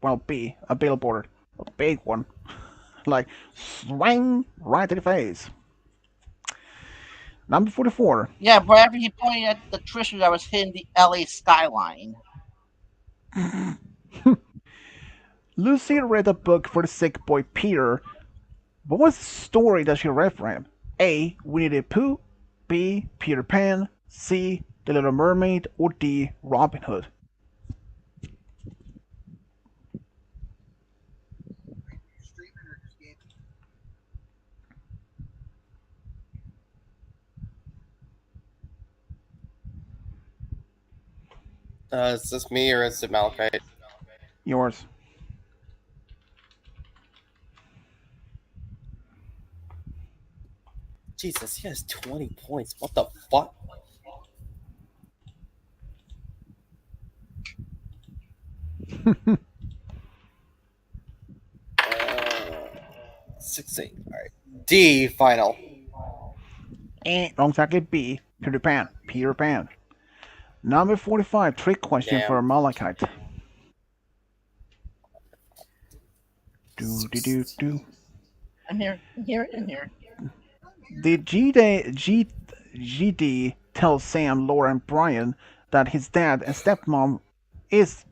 Well, B. A billboard. A big one. Like, swang right to the face. Number 44. Yeah, wherever he pointed at the Trisha that was hitting the LA skyline. Lucy read a book for the sick boy Peter. What was the story that she read for him? A. Winnie the Pooh. B. Peter Pan. C. The Little Mermaid. Or D. Robin Hood. Is this me or is it Malachite? Yours. Jesus, he has 20 points. What the fuck? Uh, 16. Alright. D, final. Wrong, exactly B. Peter Pan. Peter Pan. Number 45. Trick question Damn. for Malachite. Do do do do. I'm here. I'm here. I'm here. Did GD tell Sam, Laura, and Brian that his dad and stepmom is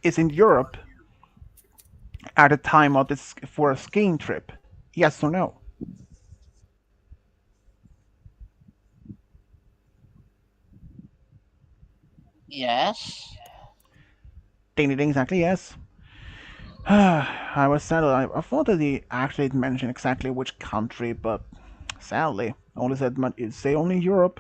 is in Europe at the time of this for a skiing trip? Yes or no? Yes. Ding ding ding, exactly yes. I was sad. I thought that he actually mentioned exactly which country, but sadly, only said say only Europe.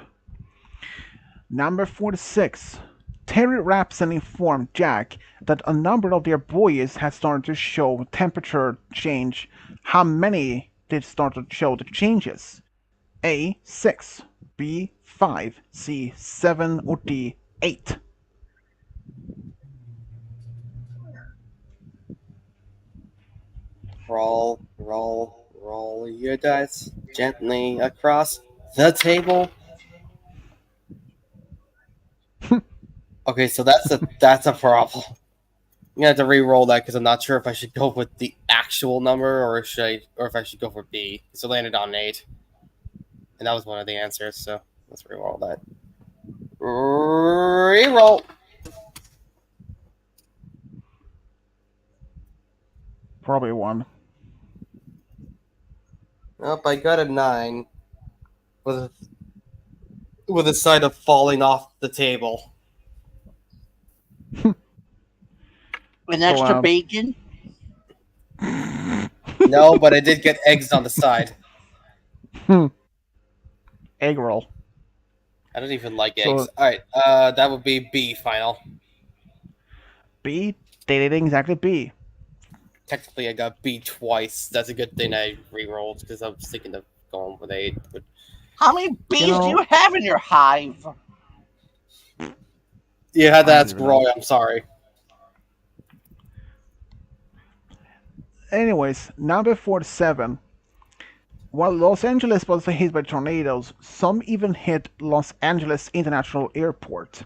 Number 46. Terry Rapson informed Jack that a number of their boys had started to show temperature change. How many did start to show the changes? A. 6. B. 5. C. 7. Or D. 8. Roll your dice gently across the table. Okay, so that's a problem. I'm gonna have to re-roll that because I'm not sure if I should go with the actual number or if I should go for B. So I landed on 8, and that was one of the answers. So let's re-roll that. Re-roll. Probably 1. Nope, I got a 9 with a side of falling off the table. An So, extra bacon. No, but I did get eggs on the side. Egg roll. I don't even like eggs. So All right, that would be B final. B. They did exactly B. Technically, I got B twice. That's a good thing I re-rolled because I was thinking of going with 8. But How many bees do know- you have in your hive? you had to I ask don't Roy. know. I'm sorry. Anyways, number 47. While Los Angeles was hit by tornadoes, some even hit Los Angeles International Airport.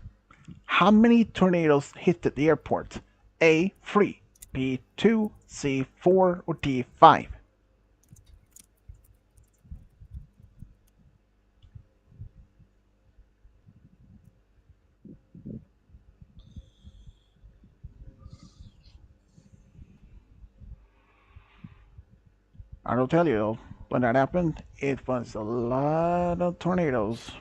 How many tornadoes hit the airport? A. 3. B. 2. C. 4. Or D. 5. I'll tell you, when that happened, it was a lot of tornadoes.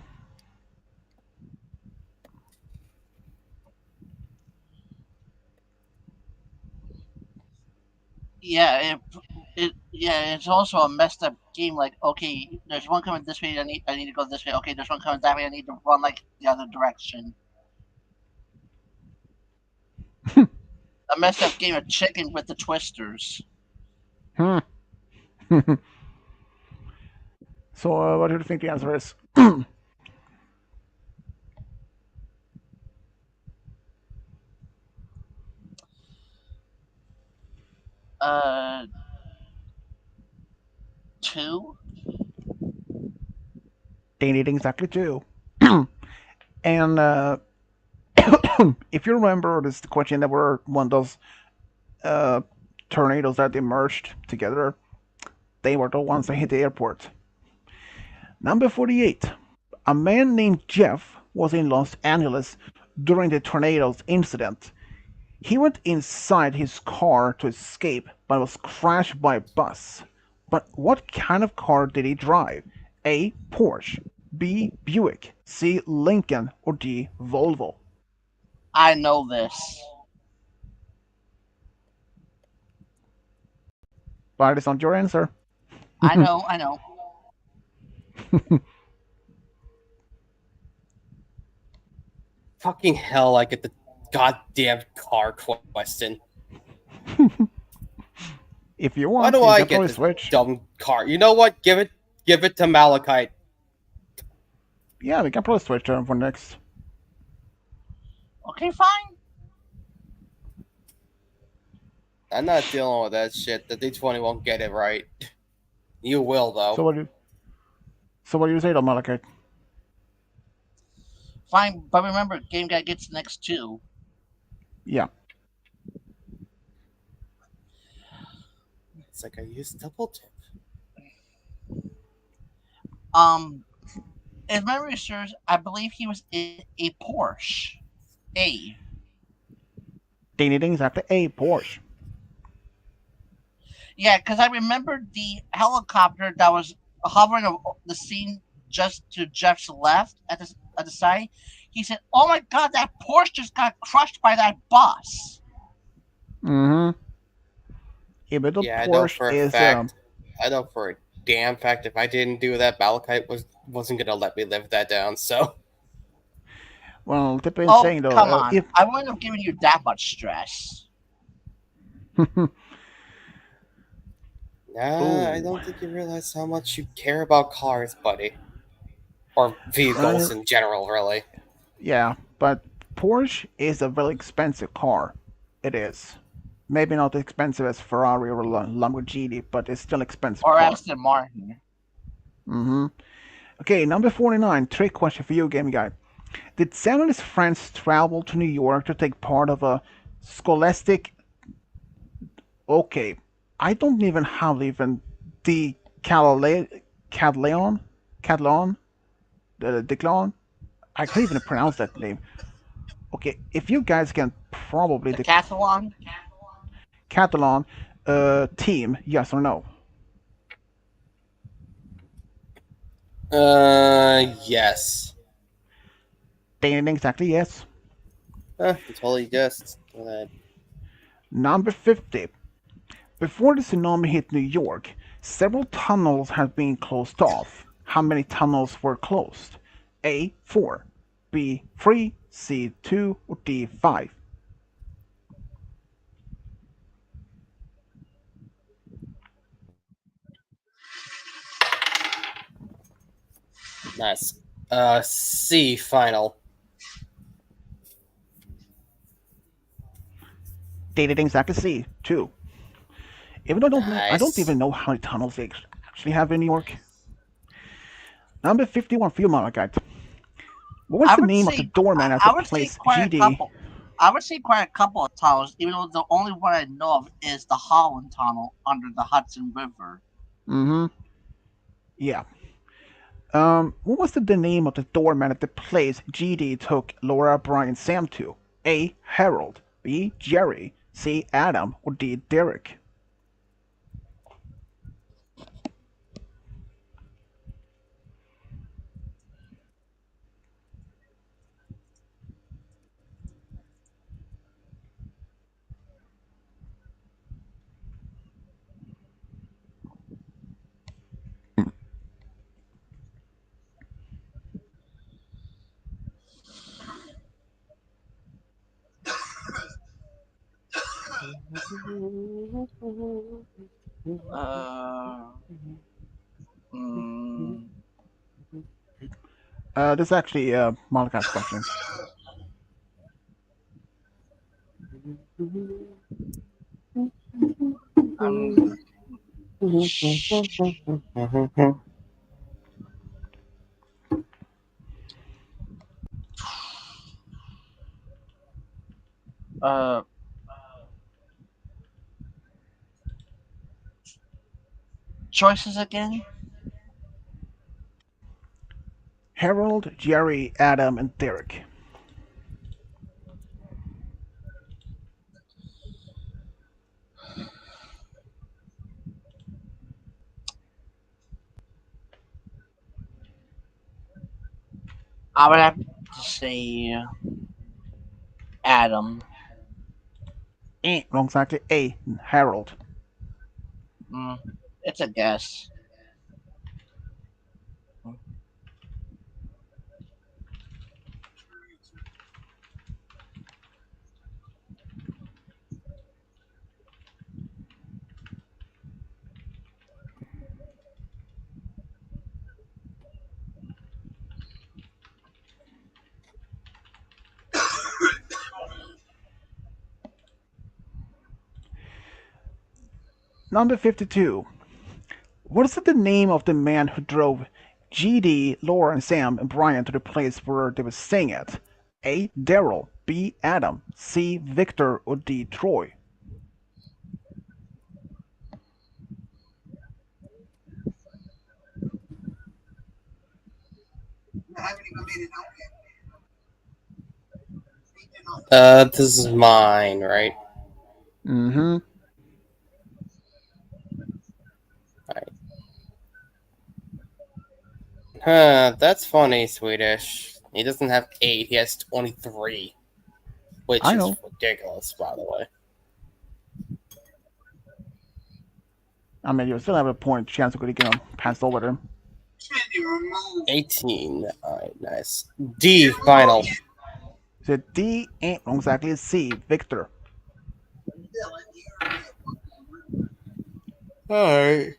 Yeah, it's also a messed up game. Like, okay, there's one coming this way. I need to go this way. Okay, there's one coming that way. I need to run like the other direction. A messed up game of chicken with the twisters. Hmm. So, what do you think the answer is? Uh, two. They need exactly two. And if you remember, this is the question that were one of those uh, tornadoes that emerged together. They were the ones that hit the airport. Number 48. A man named Jeff was in Los Angeles during the tornadoes incident. He went inside his car to escape but was crashed by a bus. But what kind of car did he drive? A. Porsche. B. Buick. C. Lincoln. Or D. Volvo? I know this. But it's not your answer. I know. I know. Fucking hell, I get the goddamn car question. If you Why want, do you I can get probably this switch. dumb car? You know what? Give it to Malachite. Yeah, we can probably switch for next. Okay, fine. I'm not dealing with that shit. The D20 won't get it right. You will So though. what do you, so what do you say, though, Malachite? Fine, but remember, game guy gets the next two. Yeah. It's like I used double tip. Um, if memory serves, I believe he was in a Porsche. A. They need exactly a Porsche. Yeah, because I remember the helicopter that was hovering over the scene just to Jeff's left at the side. He said, "Oh my God, that Porsche just got crushed by that bus." Mm-hmm. Even though Yeah, I know Porsche for a is fact. I know for a damn fact if I didn't do that, Malachite wasn't gonna let me live that down. So well, they've been Oh, saying though, come on! if I wouldn't have given you that much stress. nah, I oh, don't think you realize how much you care about cars, buddy, or vehicles uh, in general, really. yeah, but Porsche is a very expensive car. It is. Maybe not as expensive as Ferrari or Lamborghini, but it's still an expensive Or car. Aston Martin. Mm-hmm. Okay, number 49, trick question for you, game guy. Did Sam and his friends travel to New York to take part of a scholastic? Okay, I don't even have even the Cataleon, Catalan, the Declan. I can't even pronounce that name. Okay, if you guys can probably the Decathlon. Catalan team, yes or no? Yes. Ding, exactly yes. You totally guessed. Go ahead. Number 50. Before the tsunami hit New York, several tunnels had been closed off. How many tunnels were closed? A. 4. B. 3. C. 2. Or D. 5? Nice. C final. Dated exactly C. 2. Even though I don't Nice. even know how many tunnels they actually have in New York. Number 51 for you, Malachite. What was I the would name of the say doorman at the I would say place quite a GD? couple. I would say quite a couple of tunnels, even though the only one I know of is the Holland Tunnel under the Hudson River. Mm-hmm. Yeah. What was the name of the doorman at the place GD took Laura, Brian, Sam to? A. Harold. B. Jerry. C. Adam. Or D. Derek? Uh, mm, This is actually Malaka's question. um, uh, choices again? Harold, Jerry, Adam, and Derek. I would have to say Adam. Wrong, exactly. A. Harold. Mm, it's a guess. Number 52. What is the name of the man who drove GD, Laura, and Sam and Brian to the place where they were staying at? A. Daryl. B. Adam. C. Victor. Or D. Troy? This is mine, right? Mm-hmm. Right. Huh, that's funny, Swedish. He doesn't have 8, he has 23. Which I is know. ridiculous, by the way. I mean, you still have a point chance of getting passed over them. 18. Alright, nice. D, final. Is it D? Wrong, exactly. It's C. Victor. Alright,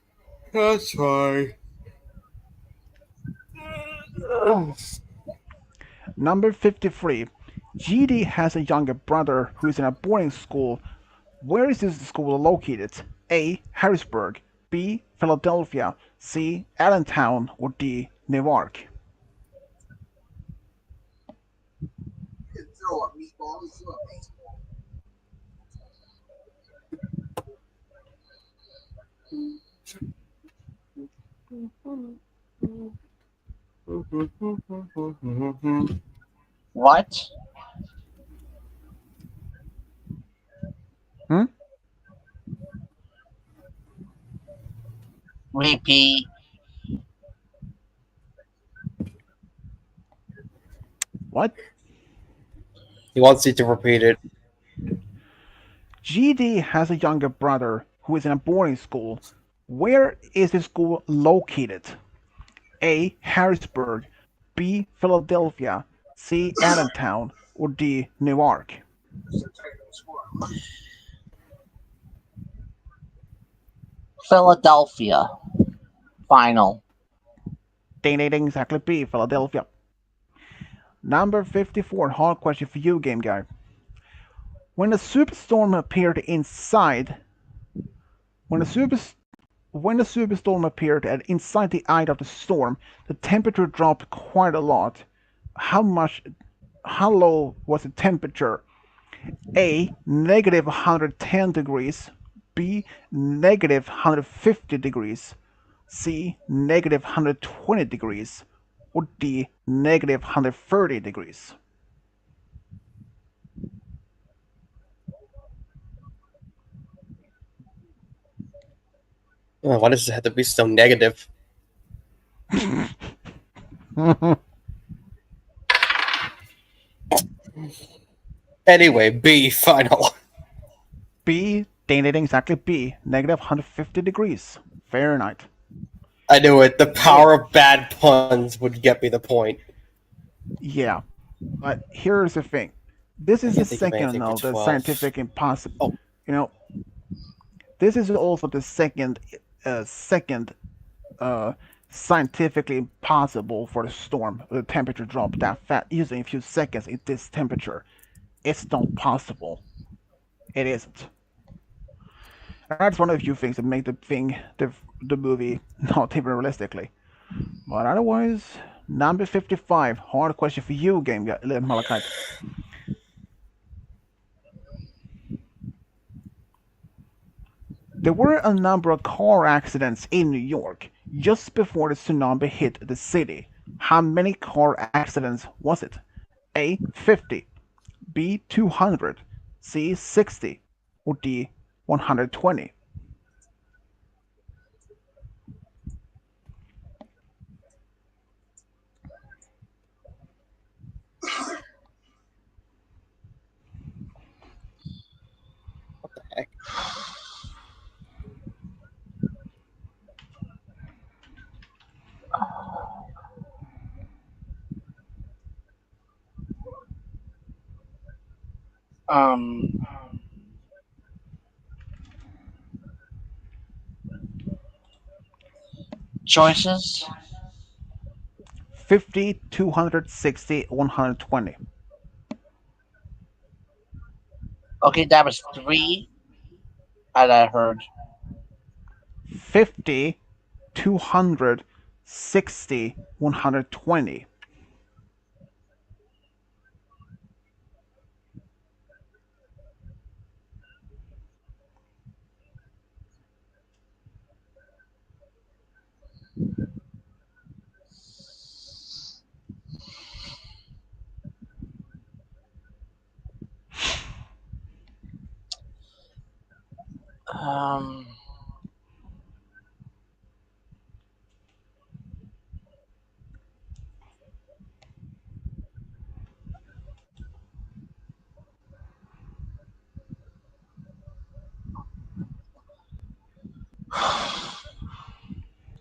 that's fine. Number 53. GD has a younger brother who is in a boarding school. Where is this school located? A. Harrisburg. B. Philadelphia. C. Allentown. Or D. Newark? What? Hmm? Repeat. What? He wants you to repeat it. GD has a younger brother who is in a boarding school. Where is the school located? A. Harrisburg. B. Philadelphia. C. Allentown. Or D. Newark? Philadelphia. Final. Ding ding ding, exactly B. Philadelphia. Number 54, hard question for you, game guy. When the superstorm appeared inside, when the super, when the superstorm appeared inside the eye of the storm, the temperature dropped quite a lot. How much? How low was the temperature? A. Negative 110 degrees. B. Negative 150 degrees. C. Negative 120 degrees. Or D. Negative 130 degrees. Why does it have to be so negative? Anyway, B, final. B, ding ding ding, exactly B, negative 150 degrees Fahrenheit. I knew it. The Yeah, power of bad puns would get me the point. yeah. But here's the thing. This I is the can't think of second anything for of the 12. scientific impossible. Oh. You know, this is also the second uh, scientifically possible for the storm, the temperature drop that fast using a few seconds in this temperature. It's not possible. It isn't. And that's one of the few things that make the movie not even realistically. But otherwise, number 55, hard question for you, game Malachite. There were a number of car accidents in New York just before the tsunami hit the city. How many car accidents was it? A. 50, B. 200, C. 60, or D. 120? Heck. Um, choices. 50, 260, 120. Okay, that was three that I heard. 50, 260, 120. Um,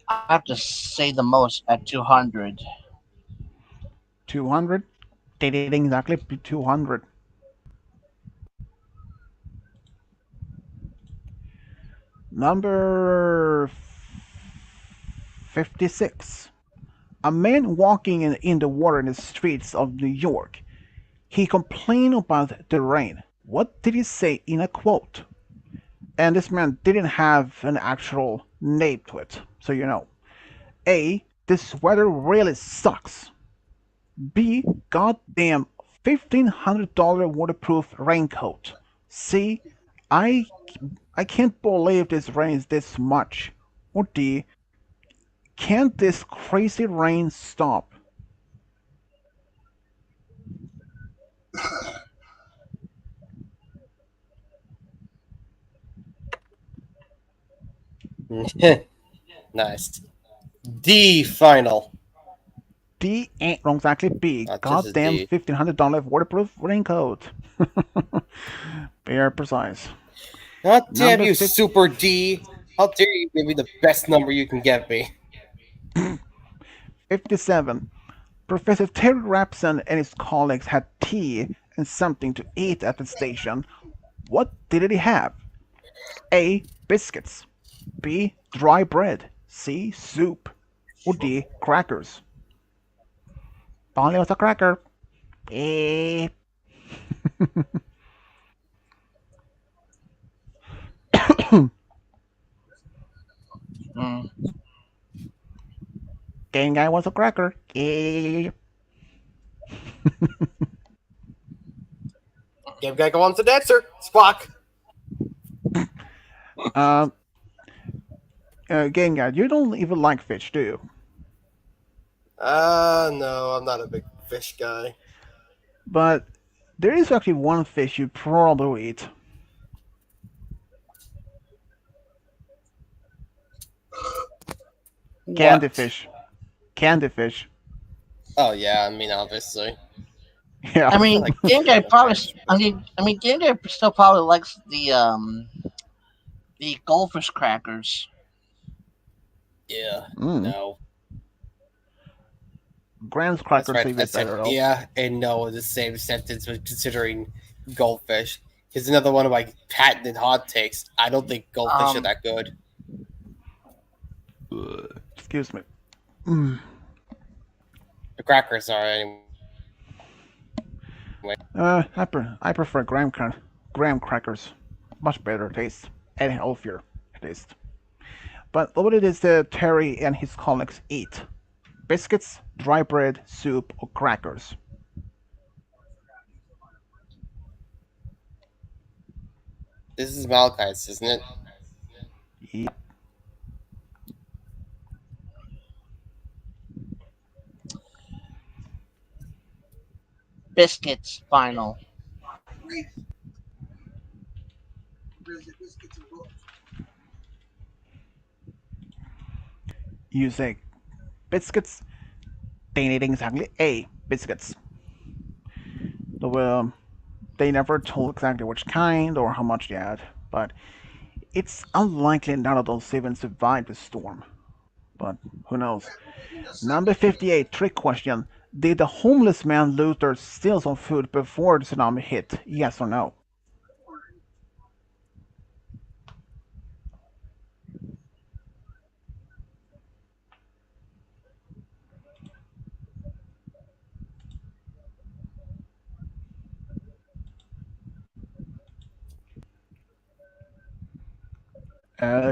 I have to say the most at 200. 200? They didn't exactly 200. Number 56. A man walking in the water in the streets of New York. He complained about the rain. What did he say in a quote? And this man didn't have an actual name to it, so you know. A. This weather really sucks. B. Goddamn $1,500 waterproof raincoat. C. I I can't believe this rains this much. Or D. Can't this crazy rain stop? Nice. D final. D ain't wrong exactly. B. Just a Goddamn D. $1,500 waterproof raincoat. Very precise. God damn Number you, 50, Super D. How dare you give me the best number you can give me? 57. Professor Terry Rapson and his colleagues had tea and something to eat at the station. What did he have? A. Biscuits. B. Dry bread. C. Soup. Or D. Crackers. Only was a cracker. B. Mm. Game guy was a cracker. B. Game guy, go on to the answer. Squawk. uh, Game guy, you don't even like fish, do you? No, I'm not a big fish guy. But there is actually one fish you probably eat. Candy What? fish. Candy fish. Oh yeah, I mean obviously. I Yeah. I mean, like Game Guy probably. fish. I mean, Game Guy still probably likes the goldfish crackers. Yeah. Mm. No. Grand's That's crackers right. are I even said better though. yeah and no in the same sentence when considering goldfish. Here's another one of my patented hot takes. I don't think goldfish are Um, that good. Excuse me. Mm. The crackers are anyway. I prefer graham crackers. Much better taste and healthier taste. But what it is that Terry and his colleagues eat? Biscuits, dry bread, soup, or crackers? This is Malachi's, isn't it? Yep. biscuits. Final. You say biscuits, they need exactly A. Biscuits. So, they never told exactly which kind or how much they had, but it's unlikely none of those even survived the storm. But who knows? Number 58, trick question. Did the homeless man looter steal some food before the tsunami hit? Yes or no?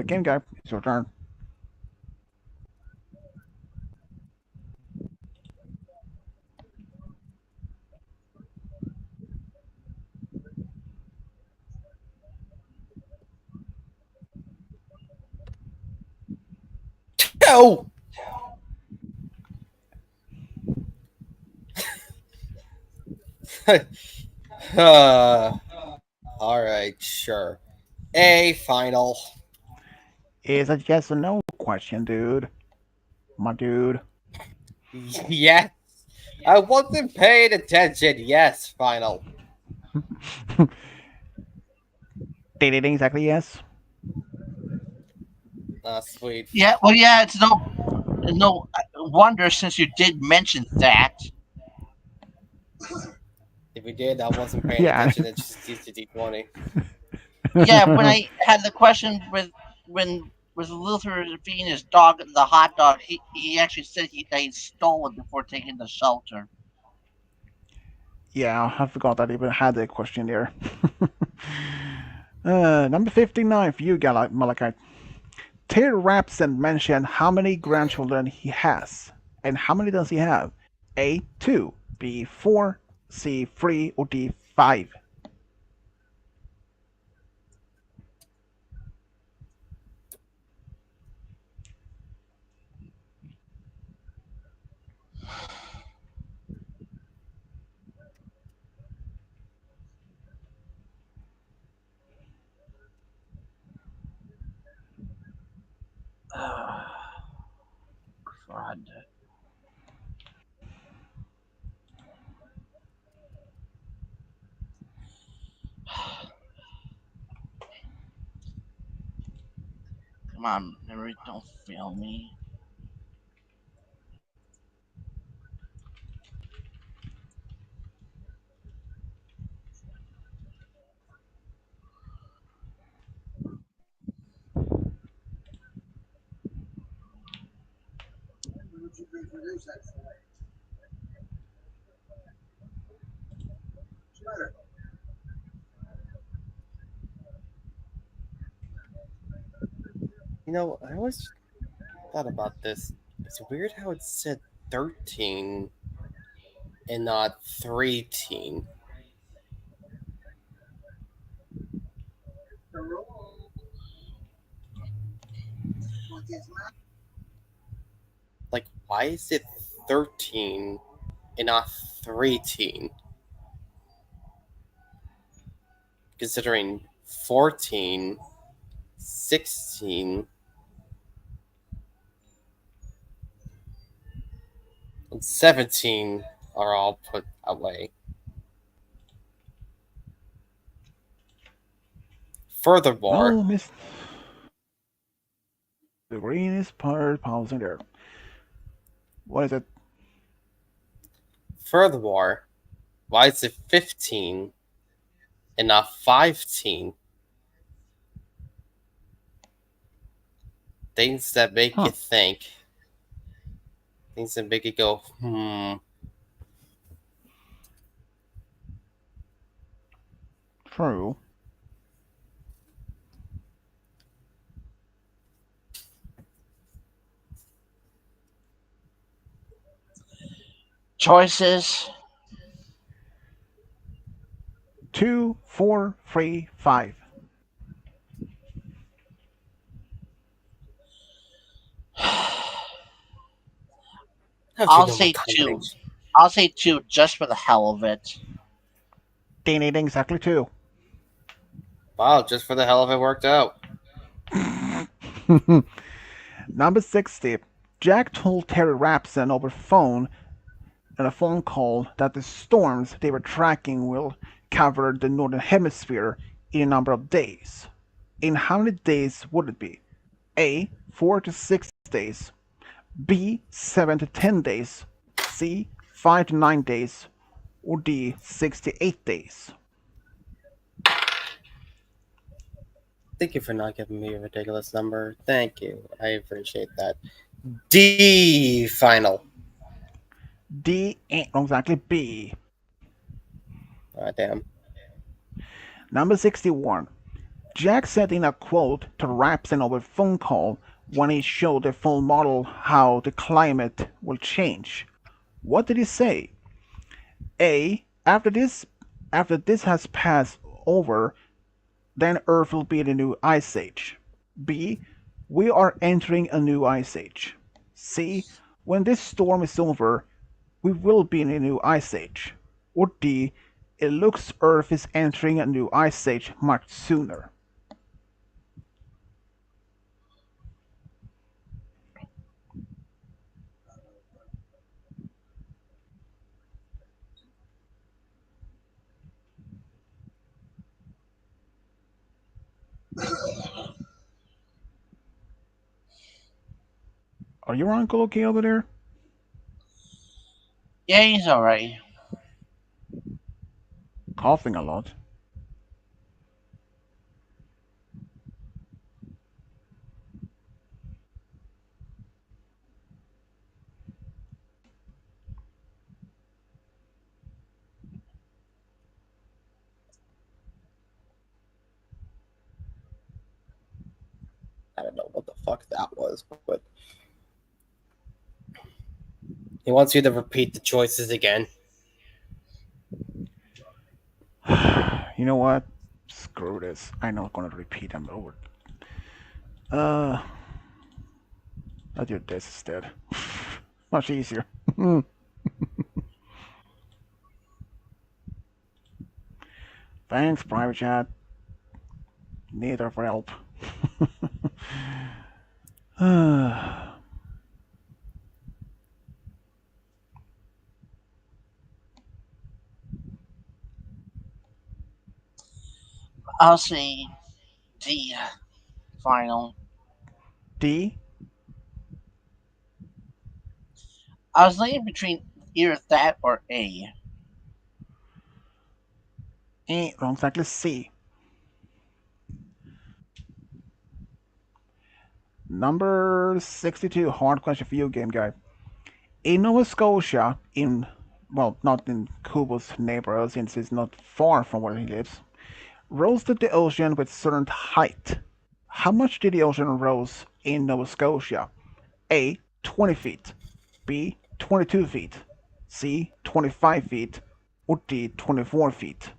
Game guy, it's your turn. No! Alright, sure. A final. Is a yes or no question, dude. My dude. Yes. I wasn't paying attention. Yes, final. Did it exactly yes? Sweet. Yeah. Well, yeah. It's no wonder since you did mention that. If we did, I wasn't paying Yeah. attention. It's just used to D20. Yeah. When I had the question when with Luther feeding his dog the hot dog, he actually said that he stole it before taking the shelter. Yeah, I forgot that I even had that question there. Number 59 for you, Malachi. Taylor raps and mention how many grandchildren he has. And how many does he have? A, 2, B, 4, C, 3, or D, 5? God. Come on, memory, don't fail me. I always thought about this. It's weird how it said 13 and not 13. Like, why is it 13 and not 13? Considering 14, 16, and 17 are all put away. Furthermore, Well, Miss the green is part pausing there. What is it? furthermore, why is it 15 and not 15. Things that make Huh. you think. Things that make you go, hmm. True. Choices. 2, 4, 3, 5. How'd you I'll know my say two. combination? I'll say two just for the hell of it. They need exactly 2. Wow, just for the hell of it worked out. Number 60. Jack told Terry Rapson over phone in a phone call that the storms they were tracking will cover the northern hemisphere in a number of days. In how many days would it be? A. 4 to 6 days. B. 7 to 10 days. C. 5 to 9 days. Or D. 6 to 8 days. Thank you for not giving me a ridiculous number. Thank you. I appreciate that. D final. D ain't exactly B. Ah, damn. Number 61. Jack said in a quote to Rapson over phone call when he showed the full model how the climate will change. What did he say? A. After this has passed over, then Earth will be in a new ice age. B. We are entering a new ice age. C. When this storm is over, we will be in a new ice age. Or D. It looks Earth is entering a new ice age much sooner. Are your uncle okay over there? Yeah, he's alright. Coughing a lot. I don't know what the fuck that was, but he wants you to repeat the choices again. You know what? Screw this. I'm not gonna repeat them over. Uh, I'll do this instead. Much easier. Thanks, private chat. Neither for help. I'll say D. Final. D I was laying between either that or A. ain't wrong exactly C. Number 62, hard question for you, game guy. In Nova Scotia, well, not in Kubo's neighborhood since it's not far from where he lives, rose did the ocean with certain height. How much did the ocean rose in Nova Scotia? A. 20 feet. B. 22 feet. C. 25 feet. Or D. 24 feet.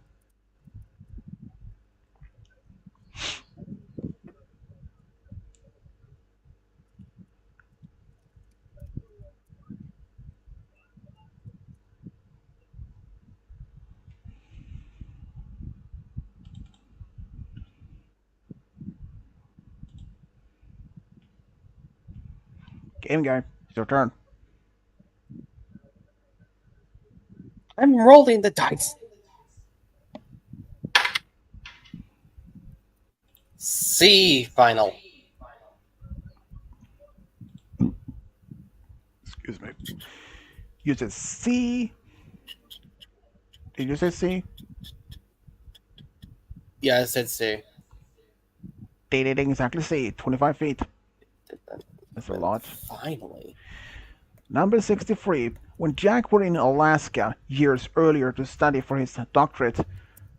Game guy, it's your turn. I'm rolling the dice. C final. Excuse me. You said C. Did you say C? Yes, it's a. They didn't exactly say 25 feet. That's a Well, lot. finally. Number 63. When Jack was in Alaska years earlier to study for his doctorate,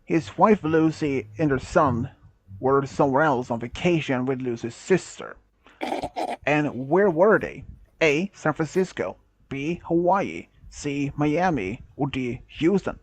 his wife Lucy and their son were somewhere else on vacation with Lucy's sister. And where were they? A. San Francisco. B. Hawaii. C. Miami. Or D. Houston.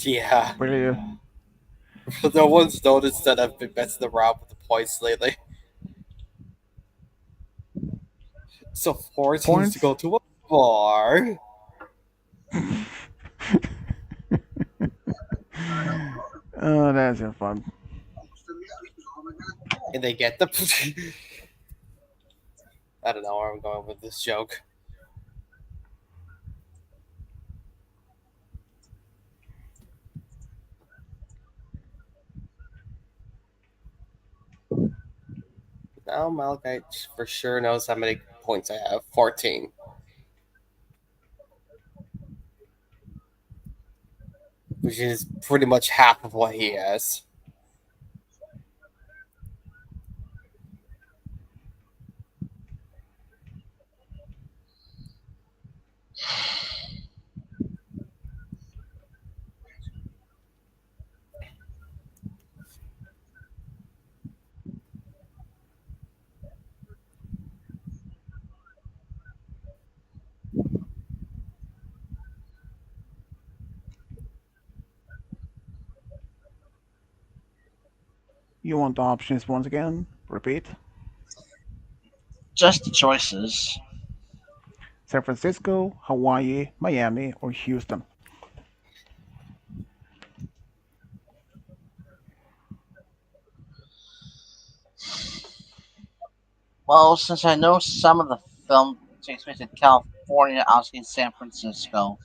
Yeah. Really? No one's noticed that I've been messing around with the points lately. So 14 to Points? go to a bar. Oh, that's so fun. And they get the. I don't know where I'm going with this joke. Now Malachite for sure knows how many points I have. 14. Which is pretty much half of what he has. You want the options once again? Repeat. Just the choices. San Francisco, Hawaii, Miami, or Houston. Well, since I know some of the film takes place in California, I'll say San Francisco.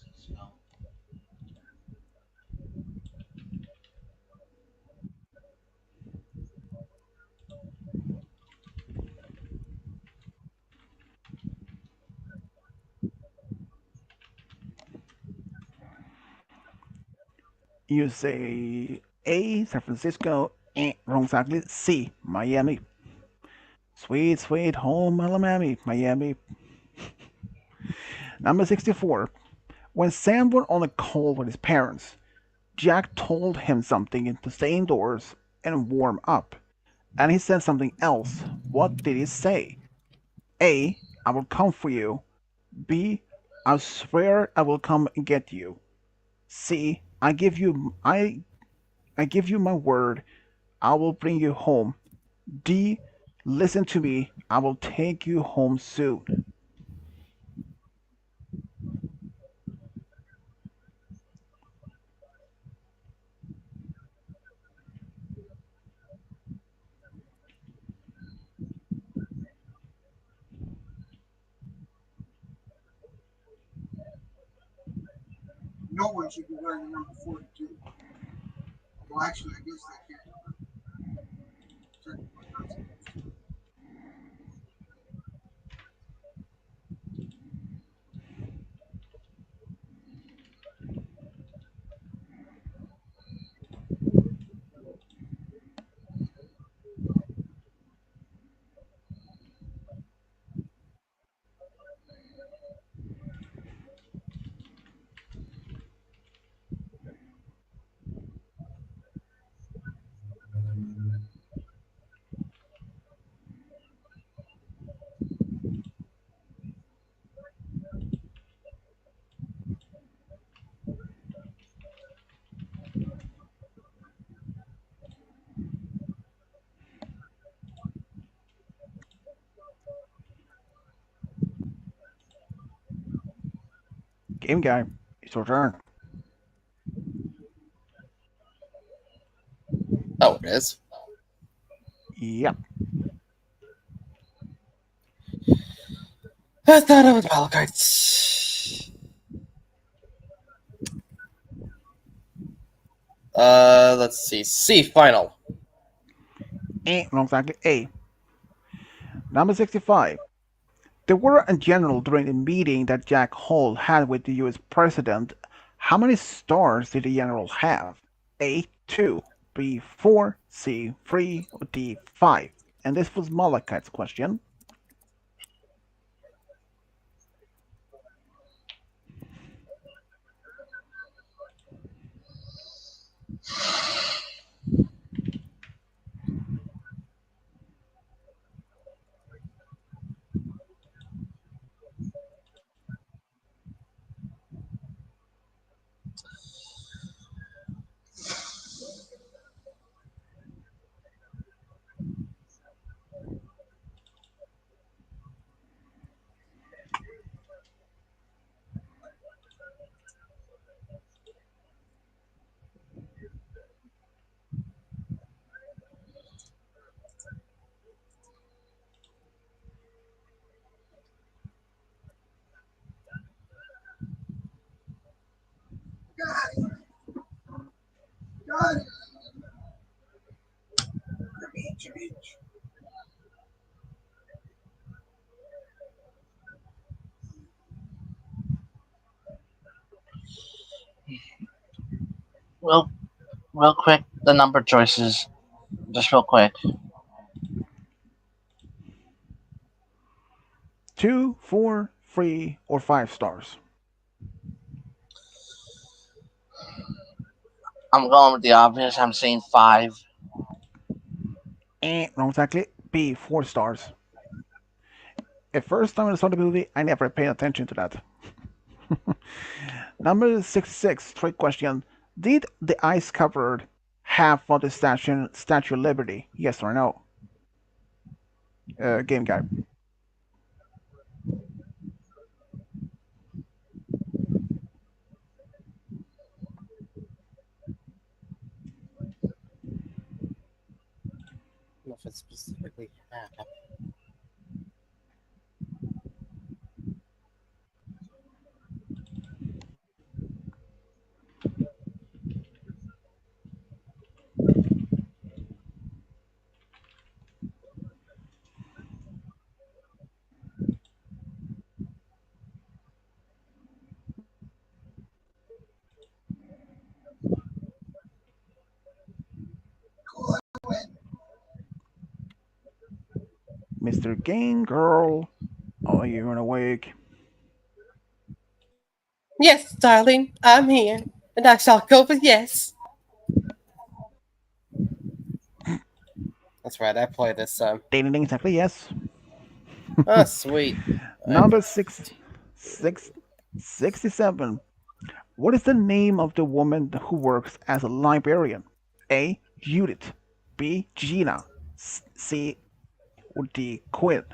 You say A, San Francisco, wrong exactly. C, Miami. Sweet, sweet home Alabama, Miami. Number 64. When Sam was on a call with his parents, Jack told him something to stay indoors and warm up. And he said something else. What did he say? A, I will come for you. B, I swear I will come and get you. C, I give you my word, I will bring you home. D, listen to me, I will take you home soon. Game guy, it's your turn. Oh, it is. Yep. I thought it was Malachites. Let's see. C, final. Wrong exactly. A. Number 65. There were in general during the meeting that Jack Hall had with the US President, how many stars did the general have? A. 2, B. 4, C. 3, or D. 5? And this was Malachite's question. Real, real quick, the number choices. Just real quick. 2, 4, 3, or 5 stars. I'm going with the obvious. I'm saying 5. Wrong exactly. B. 4 stars. At first time I saw the movie, I never paid attention to that. Number 66, trick question. Did the ice covered half of the Statue of Liberty? Yes or no? Game guy. I don't know if it's specifically half. Mr. Game Girl, are you awake? Yes, darling, I'm here, and I shall go with yes. That's right. I play this. Ding ding exactly yes. Oh, sweet. I Number could. 67. What is the name of the woman who works as a librarian? A. Judith. B. Gina. C. Or D. Quinn.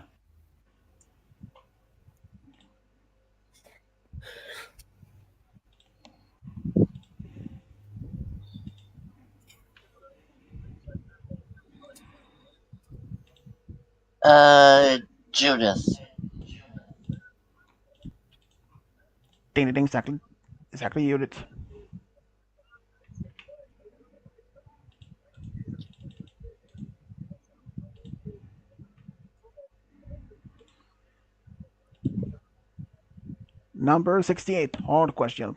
Uh, Judith. Ding ding exactly Judith. Number 68. Hard question.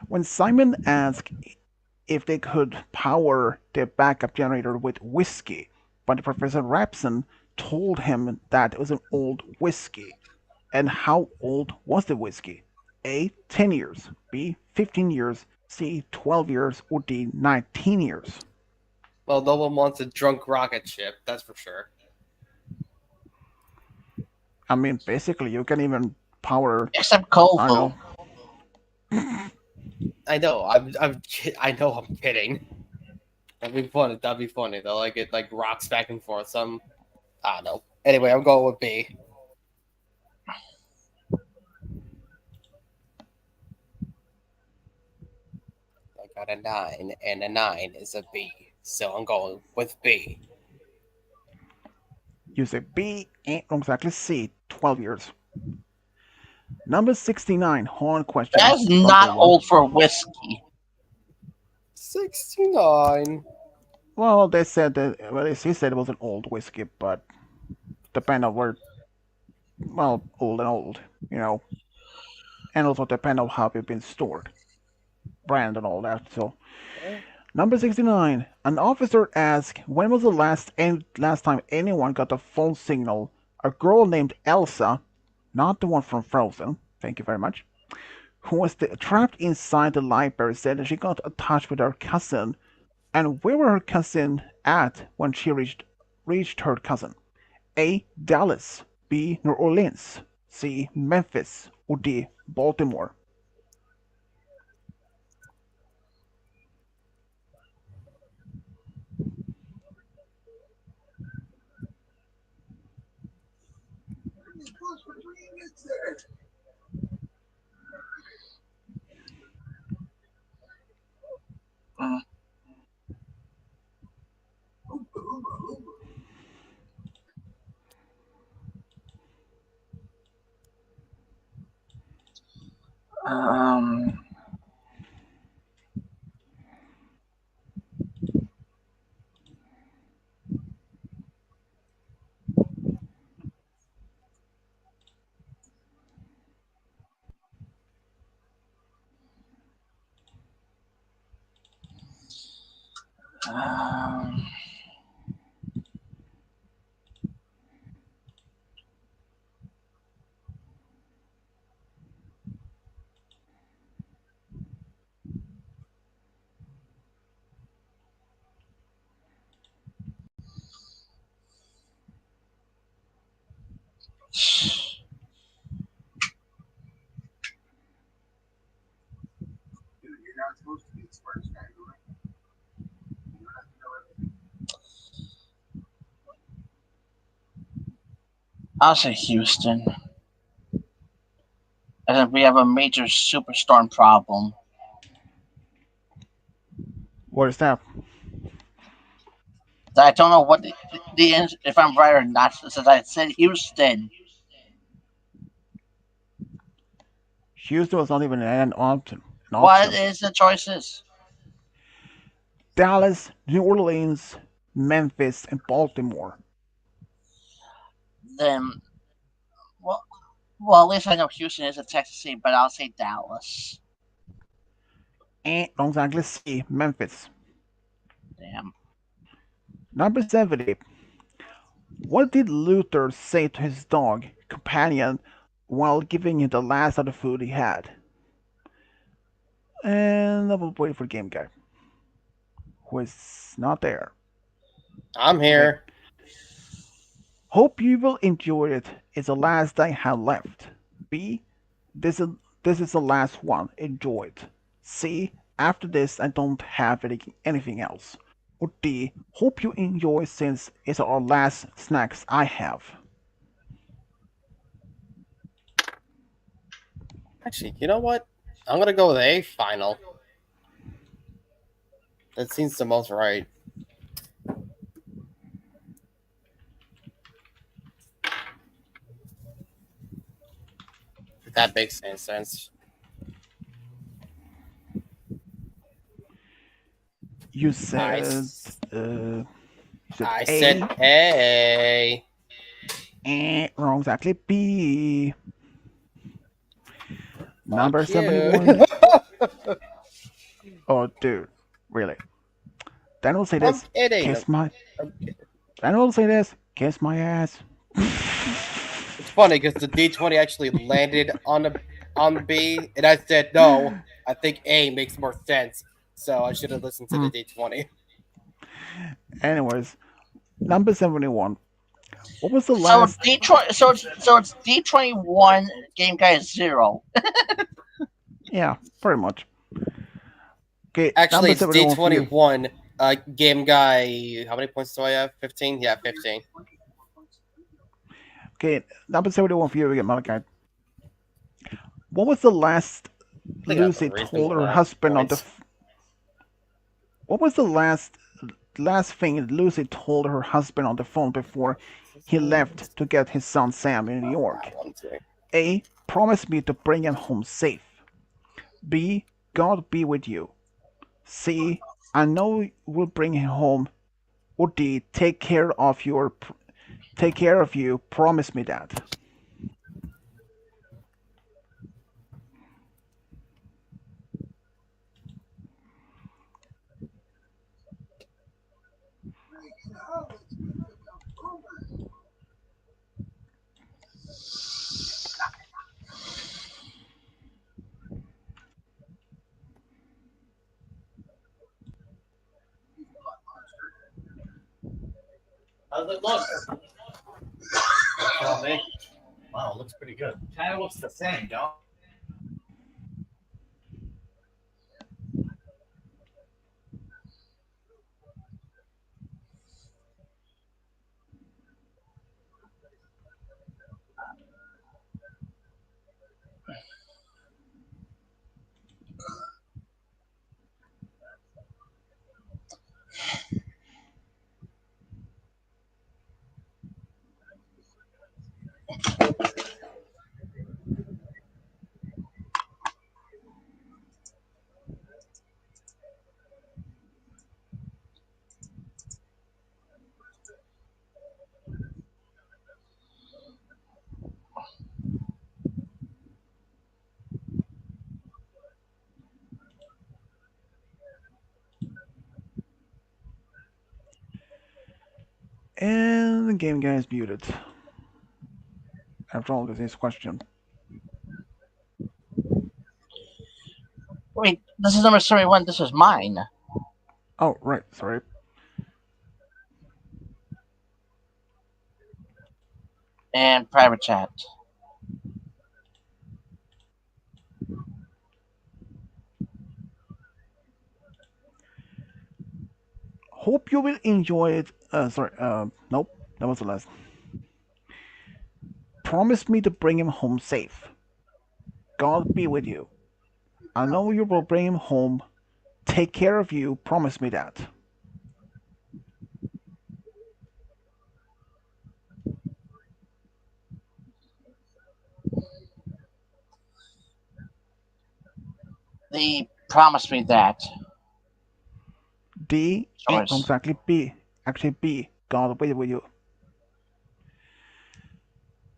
When Simon asked if they could power their backup generator with whiskey, but Professor Rapson told him that it was an old whiskey. And how old was the whiskey? A. 10 years. B. 15 years. C. 12 years. Or D. 19 years. Well, no one wants a drunk rocket ship. That's for sure. I mean, basically, you can even power, Except I don't Kofu. know. I know. I know. I'm kidding. That'd be funny. That'd be funny. Though, like it like rocks back and forth. Some. I don't know. Anyway, I'm going with B. got a 9, and a 9 is a B. So I'm going with B. You say B, ain't exactly C, 12 years. Number 69, horn question, That's Bunker not 1. old for whiskey. 69. Well, they said that, well, he said it was an old whiskey, but depend on where, well, old and old, you know, and also depend on how it's been stored, brand and all that. So, number 69, an officer asked when was the last time anyone got a phone signal. A girl named Elsa, not the one from Frozen, thank you very much, who was trapped inside the library, said that she got in touch with her cousin. And where were her cousin at when she reached her cousin? A. Dallas, B. New Orleans, C. Memphis, or D. Baltimore. Mm, Um, um, I'll say Houston. I think we have a major superstorm problem. What is that? I don't know what if I'm right or not. Since I said Houston, Houston was not even an option. An what option. is the choices? Dallas, New Orleans, Memphis, and Baltimore. Then, well, well, at least I know Houston is a Texas city, but I'll say Dallas. And don't exactly see Memphis. Damn. Number 70. What did Luther say to his dog companion while giving him the last of the food he had? And I will wait for Game Guy, who is not there. I'm Okay. here. Hope you will enjoy it. It's the last I have left. B. This is this is the last one. Enjoy it. C. After this, I don't have anything else. Or D. Hope you enjoy since it's our last snacks I have. Actually, you know what? I'm gonna go with A final. That seems the most right. If that makes any sense. You I, said s- you said I said A. A. Wrong, exactly. B. Number Fuck you. 71. Oh, dude, really? Then we'll say I'm this. kidding. Kiss my. I'm kidding. Then we'll say this. Kiss my ass. It's funny because the D20 actually landed on B, and I said no. I think A makes more sense, so I should have listened to the Hmm. D20. Anyways, number 71. What was the So last? Detroit. So it's D21 game guy is 0. Yeah, pretty much. Okay, Actually, number it's 71 for you. D21. Game guy. How many points do I have? 15. Yeah, 15. Okay, number 71 for you again, Malachi. What was the last I think I have a Lucy told reasonable her amount of husband on the points. What was the last thing Lucy told her husband on the phone before he left to get his son Sam in New York? That one too. A. Promise me to bring him home safe. B. God be with you. C. I know we'll bring him home. Or D. Take care of you. Promise me that. How's it look? Tell me. Wow, it looks pretty good. Kind of looks the same, don't? And the game guy is muted. After all, this is question. Wait, this is number 71. This is mine. Oh, right. Sorry. And private chat. Hope you will enjoy it. Sorry. Nope. That was the last. Promise me to bring him home safe. God be with you. I know you will bring him home. Take care of you. Promise me that. They promised me that D. choice. Exactly B. Actually B. God be with you.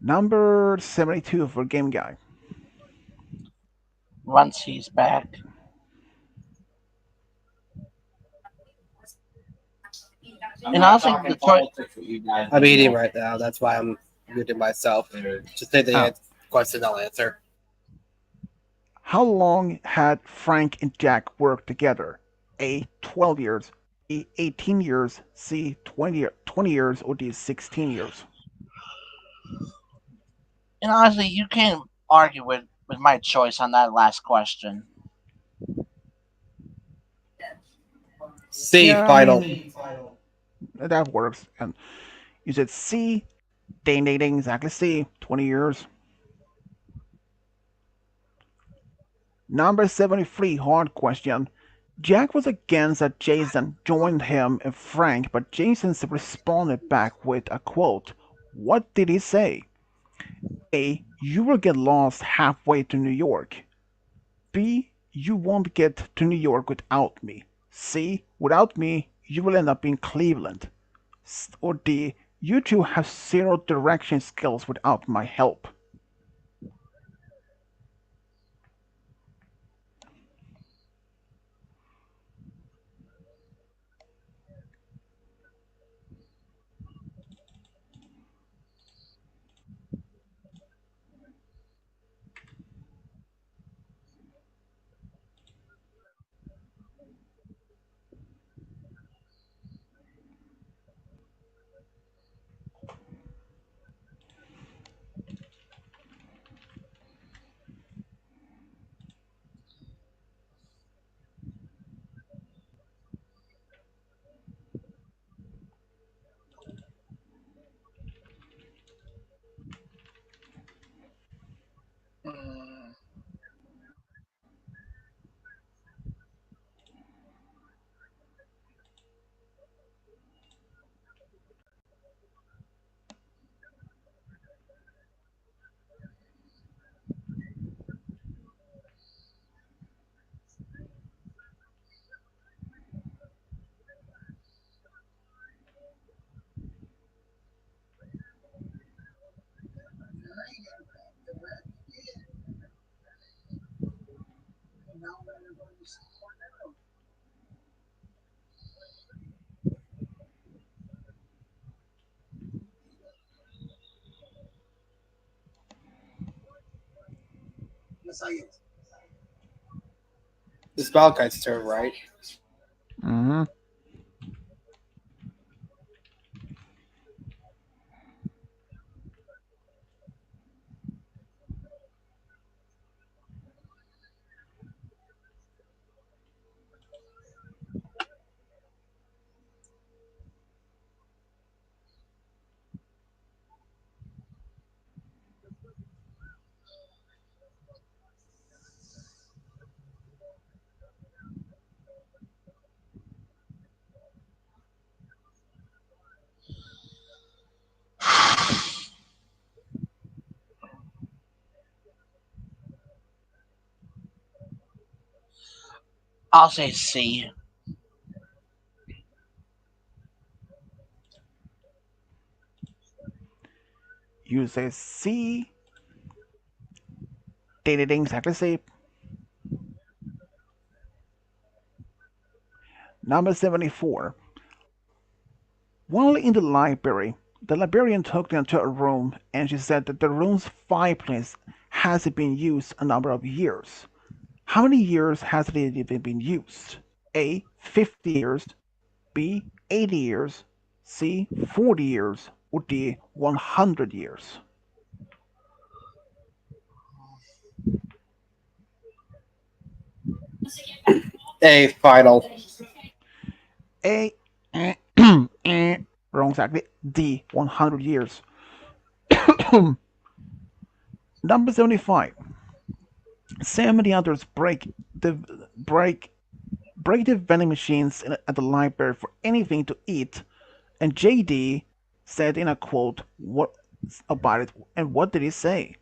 Number 72 for Game Guy. Once he's back. I'm And not honestly, talking the choice. politics with you guys. I'm eating right now. That's why I'm muting myself. Just say the Ah, question, I'll answer. how long had Frank and Jack worked together? A. 12 years. B. 18 years. C. 20 years. Or D. 16 years. And honestly, you can't argue with my choice on that last question. C, Yeah, I final. mean, that works. And you said C. Ding, ding, ding. Exactly C. 20 years. Number 73, hard question. Jack was against that Jason joined him and Frank, but Jason responded back with a quote. What did he say? A. You will get lost halfway to New York. B. You won't get to New York without me. C. Without me, you will end up in Cleveland. Or D. You two have zero direction skills without my help. It's Malachi's turn, right? Mm-hmm. I'll say C. You say C. They didn't exactly say. Number 74. While in the library, the librarian took them to a room and she said that the room's fireplace hasn't been used a number of years. How many years has it even been used? A. 50 years. B. 80 years. C. 40 years. Or D. 100 years. A final. A. Wrong exactly. D. 100 years. Number 75. Sam and the others break break the vending machines at the library for anything to eat, and JD said in a quote what about it, and what did he say?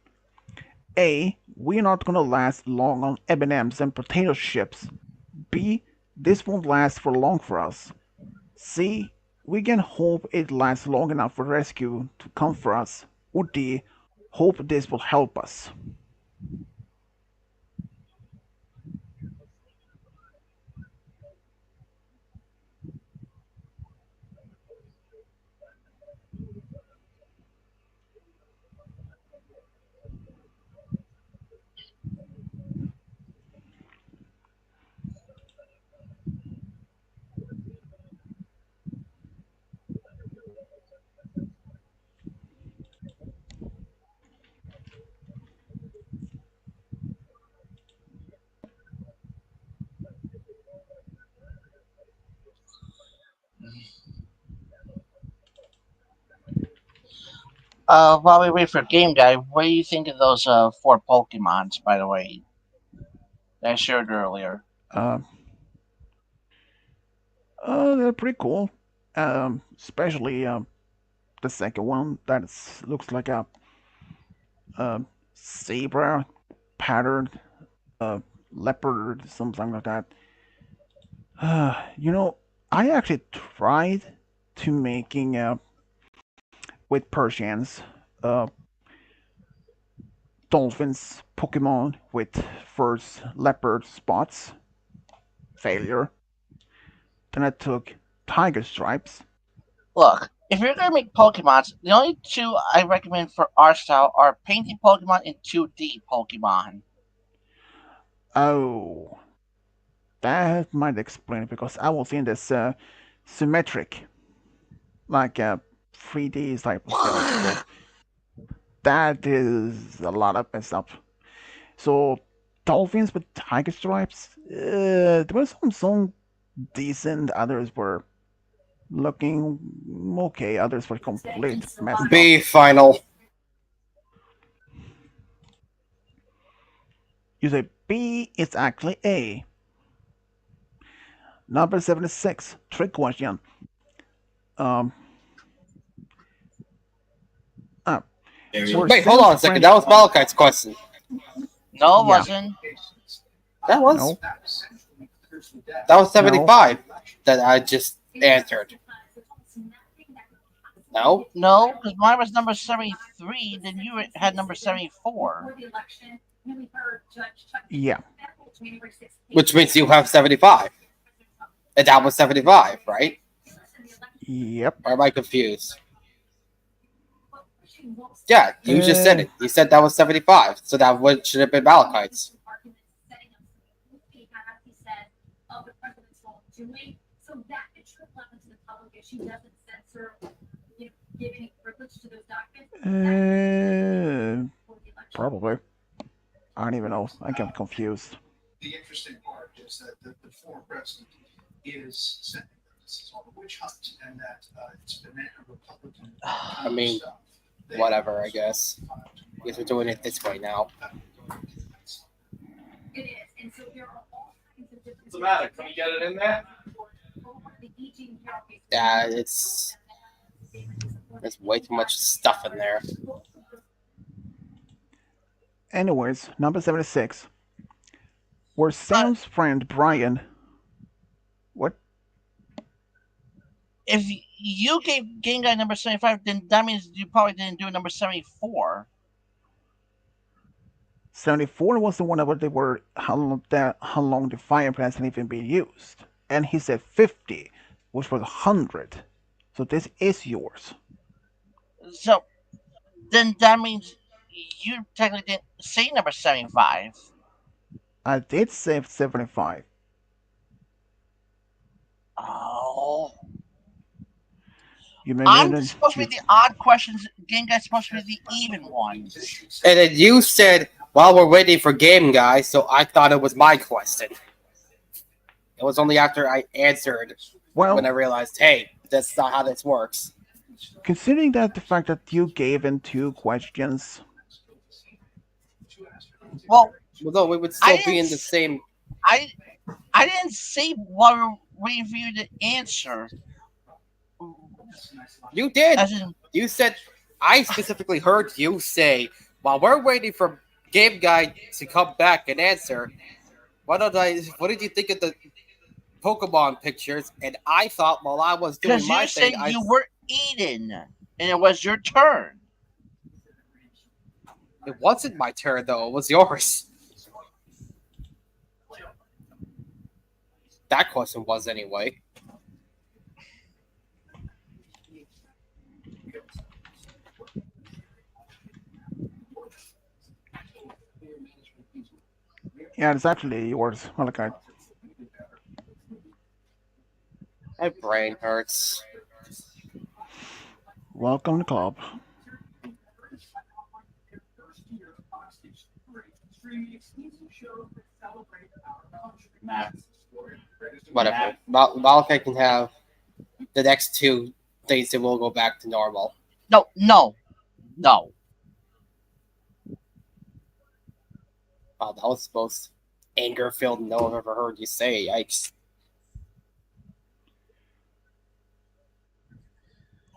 A. We're not gonna last long on M&Ms and potato chips. B. This won't last for long for us. C. We can hope it lasts long enough for rescue to come for us. Or D. Hope this will help us. While we wait for Game Guy, what do you think of those four Pokemons, by the way, that I shared earlier? Uh, they're pretty cool. Especially the second one that looks like a uh, zebra pattern, uh, leopard, something like that. You know, I actually tried to making with Persians uh, dolphins Pokemon with first leopard spots. Failure. Then I took tiger stripes. Look, if you're gonna make Pokemons, the only two I recommend for art style are painting Pokemon and 2D Pokemon. Oh, that might explain it because I was in this symmetric, like 3D type of style. So that is a lot of mess up. So dolphins with tiger stripes, there were some decent, others were looking okay, others were complete messed up. B final. You say B is actually A. Number 76, trick question. Um, uh, were Wait, hold Sam's on a second. French? That was Malachi's question. No, it Yeah, wasn't. That was no, that was no. 75 that I just answered. No? No, because mine was number 73, then you had number 74. Yeah, Which means you have 75. And that was 75, right? yep. Or am I confused? Yeah, you just said Uh, it. You said that was 75, so that would should have been Malachites. uh, Probably. I don't even know. I get confused. I mean, whatever. I guess. Guess we're doing it this way now. What's the matter? Can we get it in there? Yeah, it's there's way too much stuff in there. Anyways, number 76. Where Uh, Sam's friend Brian. What? if you gave Game Guy number 75, then that means you probably didn't do number 74. 74 was the one where they were how long the fire hasn't even been used. And he said 50, which was 100. So this is yours. So then that means you technically didn't say number 75. I did say 75. Oh. You may I'm know supposed to be you, the odd questions. Game Guy's supposed to be the even ones. And then you said while we're waiting for game guy, so I thought it was my question. It was only after I answered when well, I realized, hey, that's not how this works. considering that the fact that you gave in two questions, Well, Although we would I still be didn't. in the same. I I didn't say while we were waiting for you to answer. You did. As in, You said I specifically heard you say while we're waiting for game guy to come back and answer. What did you think of the Pokemon pictures? And I thought while I was doing because my you thing, said you were eating and it was your turn. it wasn't my turn though. It was yours. That question was anyway. yeah, it's actually yours, Malachi. My brain hurts. Welcome to the club. Matt. Whatever. Malachi can have the next two things and we'll go back to normal. No, no, no. Wow, that was the most anger filled no I've ever heard you say. Yikes.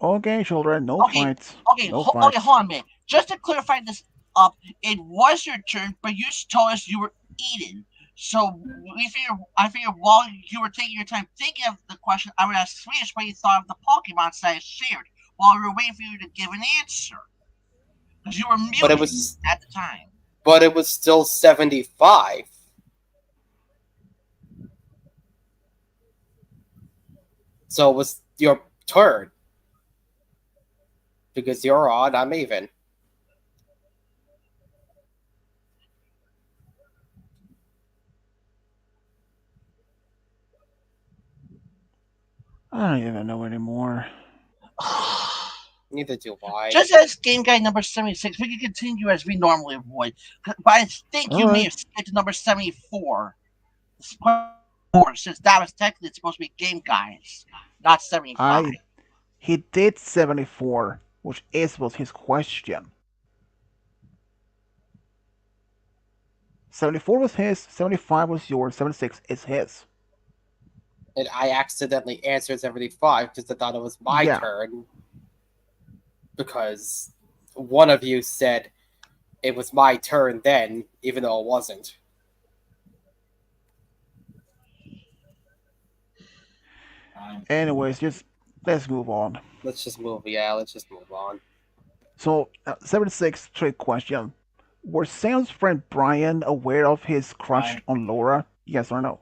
Okay, children, no Okay, fights. okay, No okay. fights. Hold on a minute. Just to clarify this up, it was your turn, but you told us you were eating. So we figured, I figured while you were taking your time thinking of the question, I would ask Swedish what you thought of the Pokemon that I shared while we were waiting for you to give an answer because you were But it muted was at the time. still 75. So it was your turn. Because you're odd, I'm even. I don't even know anymore. Neither do I. Just as game guide number 76, we can continue as we normally would. But I think you may Alright. have skipped to number 74. Since that was technically supposed to be game guides, not 75. I He did 74, which was his question. 74 was his, 75 was yours, 76 is his. And I accidentally answered 75 because I thought it was my Yeah, turn. Because one of you said it was my turn then, even though it wasn't. anyways, just let's move on. Let's just move on. So, 76 trick question. Were Sam's friend Brian aware of his crush on Laura? Yes or no?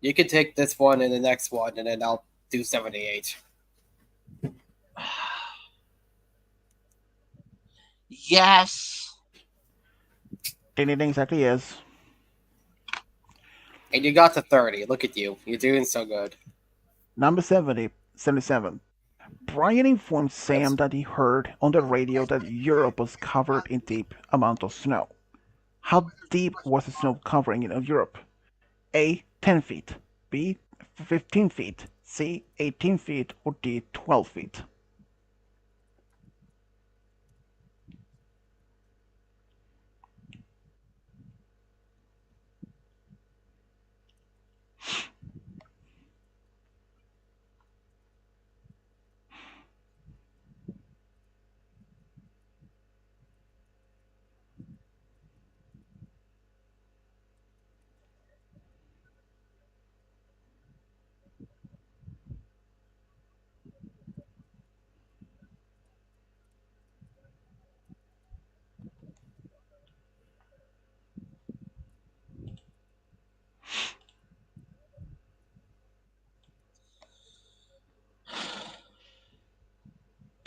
You can take this one and the next one, and then I'll do 78. Yes. Ding ding ding exactly is. And you got to 30. Look at you. You're doing so good. Number 77. Brian informed Sam That's that he heard on the radio that Europe was covered in deep amount of snow. How deep was the snow covering in Europe? A. 10 feet. B. 15 feet. C. 18 feet. Or D. 12 feet.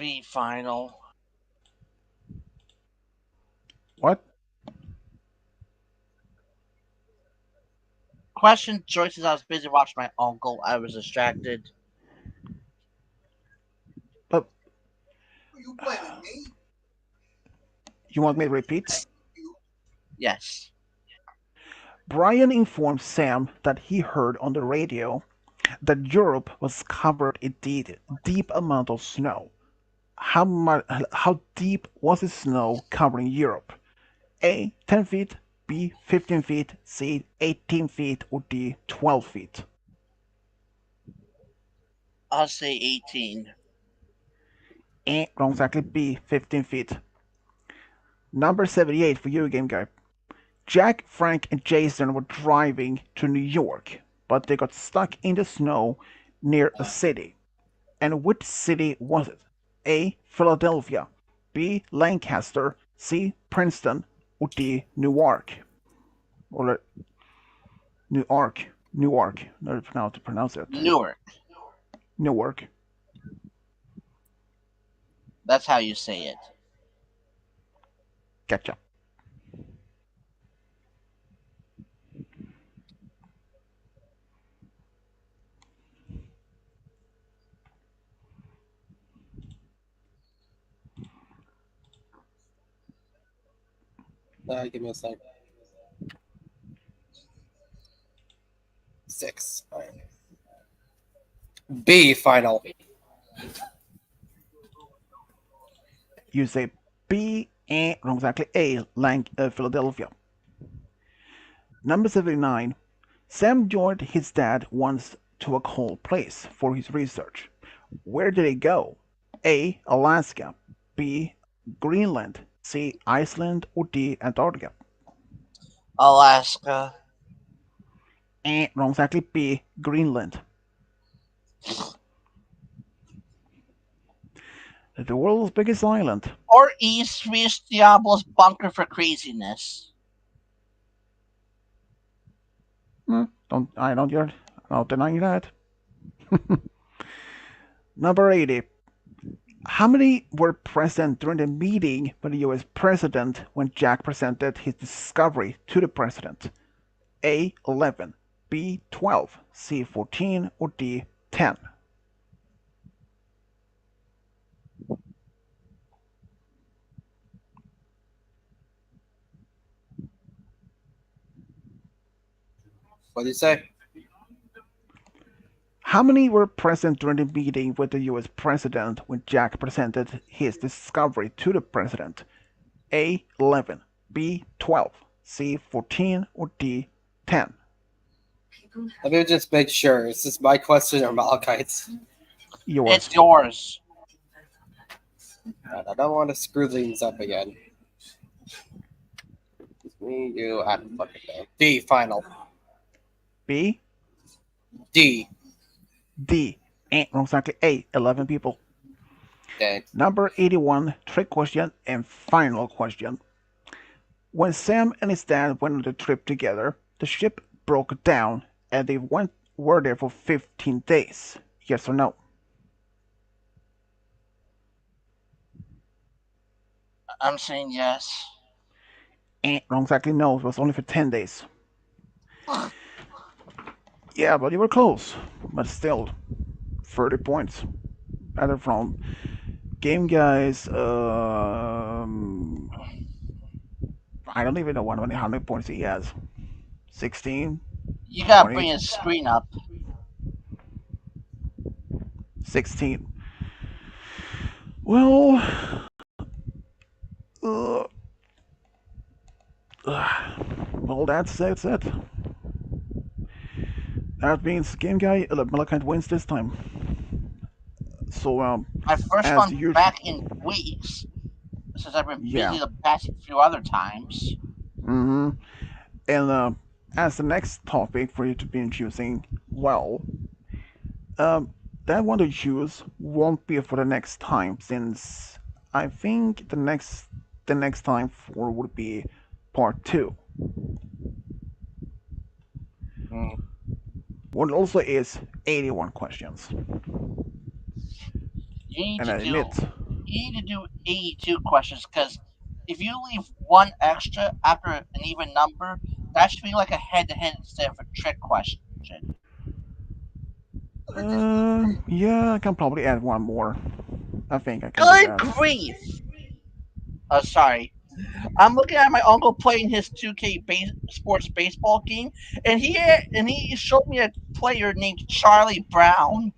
B final. What? Question choices. I was busy watching my uncle. I was distracted. But you want me to repeat? Yes. Brian informed Sam that he heard on the radio that Europe was covered in deep amount of snow. How deep was the snow covering Europe? A. 10 feet. B. 15 feet. C. 18 feet. Or D. 12 feet. I'll say 18. Wrong exactly. B. 15 feet. Number 78 for you, game guy. Jack, Frank, and Jason were driving to New York, but they got stuck in the snow near a city. And which city was it? A. Philadelphia. B. Lancaster. C. Princeton. Or D. Newark. Or Newark. Newark. Not how to pronounce it. Newark. Newark. That's how you say it. Gotcha. give me a sec. 6. All right. B final. You say B and wrong exactly A. Philadelphia. Number 79. Sam joined his dad once to a cold place for his research. Where did he go? A. Alaska. B. Greenland. C. Iceland. Or D. Antarctica. Alaska. Wrong exactly. B. Greenland. The world's biggest island. Or East Reach Diablo's bunker for craziness. I don't not denying that. Number 80. How many were present during the meeting with the US president when Jack presented his discovery to the president? A. 11. B. 12. C. 14. Or D. 10. What did you say? How many were present during the meeting with the US president when Jack presented his discovery to the president? A. 11. B. 12. C. 14. Or D. 10. Let me just make sure. Is this my question or Malachite's? Yours. It's yours. I don't want to screw things up again. Me, you, I don't fucking know. D final. B. D. D. Wrong exactly. A. 11 people. Dang. Number 81. Trick question and final question. When Sam and his dad went on the trip together, the ship broke down and they were there for 15 days. Yes or no? I'm saying yes. Wrong, exactly, no, it was only for 10 days. Yeah, but you were close. But still, 30 points. Better from Game Guys. I don't even know how many points he has. 16, You gotta 20, bring his screen up. 16. Well, uh, well, that's it. That means Game Guy Malachite wins this time. So, My first as one usual, back in weeks, since I've been yeah. busy the past few other times. Mm-hmm. And as the next topic for you to be choosing, well, um, that one to choose won't be for the next time, since I think the next time for would be part two. Mm. One also is 81 questions, You need and to I do admit, you need to do 82 questions because if you leave one extra after an even number, that should be like a head-to-head instead of a trick question. yeah, I can probably add one more. I think I can do Good that. grief! Oh, sorry. I'm looking at my uncle playing his 2K sports baseball game, and he showed me a player named Charlie Brown.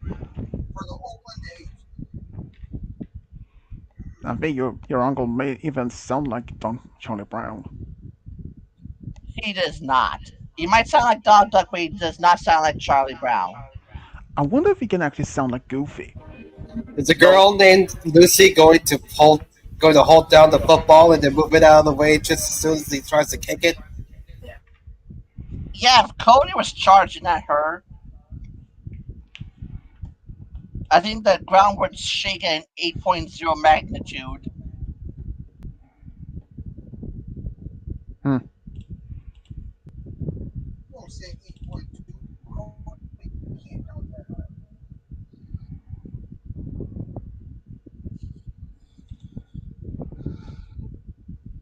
I think your uncle may even sound like Don Charlie Brown. He does not. He might sound like Donald Duck, but he does not sound like Charlie Brown. I wonder if he can actually sound like Goofy. Is a No, girl named Lucy going to hold down the football and then move it out of the way just as soon as he tries to kick it? yeah, if Cody was charging at her, I think the ground would shake at an 8.0 magnitude. Hmm.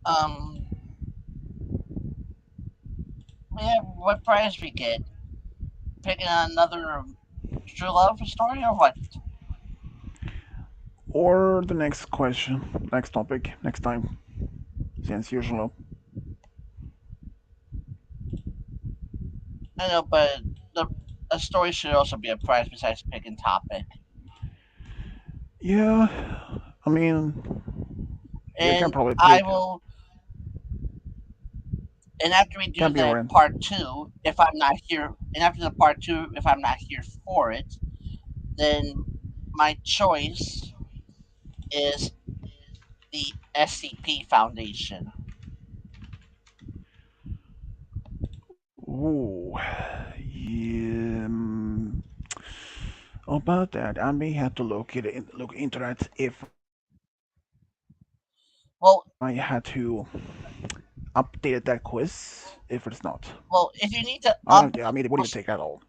Um, yeah, what prize we get? Picking another true love story or what? Or the next question, next topic, next time, since usual. I know, but the a story should also be a prize besides picking topic. Yeah, I mean, you can And probably I pick. will. And after we do Can be the Orion. part two, if I'm not here, and after the part two, if I'm not here for it, then my choice is the SCP Foundation. Ooh, yeah, about that, I may have to look into that if I had to Well, update that quiz. If it's not, if you need I to don't. Yeah, I up, mean, it wouldn't even take that long.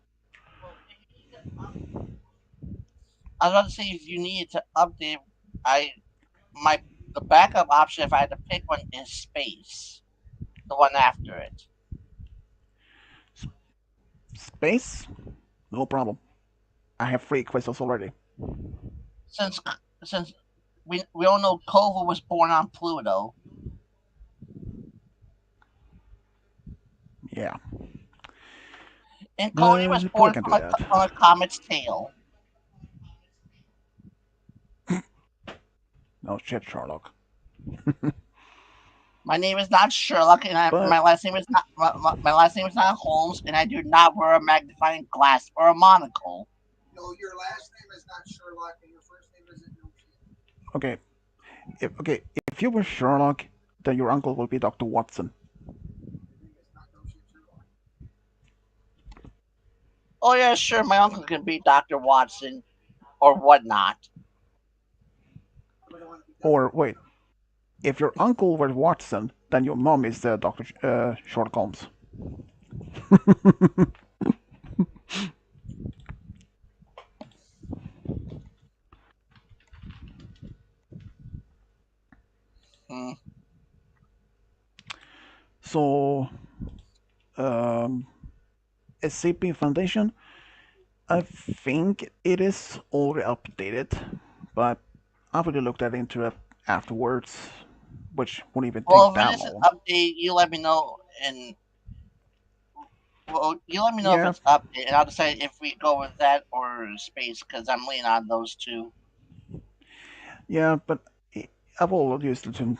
I was about to say if you needed to update, I my the backup option if I had to pick one is space, the one after it. Space, no problem. I have 3 questions already. Since since we all know Kova was born on Pluto, Yeah, and Cody was probably born can do from that. a comet's tail. No shit, Sherlock. My name is not Sherlock, and But my last name is not my last name is not Holmes, and I do not wear a magnifying glass or a monocle. okay, if you were Sherlock, then your uncle will be Dr. Watson. Oh yeah, sure, my uncle can be Doctor Watson or whatnot. Or wait, if your uncle were Watson, then your mom is Dr. Sherlock Holmes. Hmm. So, um, SCP Foundation, I think it is already updated, but I've already looked at into it afterwards, which won't even take Well, if it that is an long. update, you let me know, and well, you let me know if Yeah, it's update, and I'll decide if we go with that or space, because I'm leaning on those two. yeah, but I've always used it to.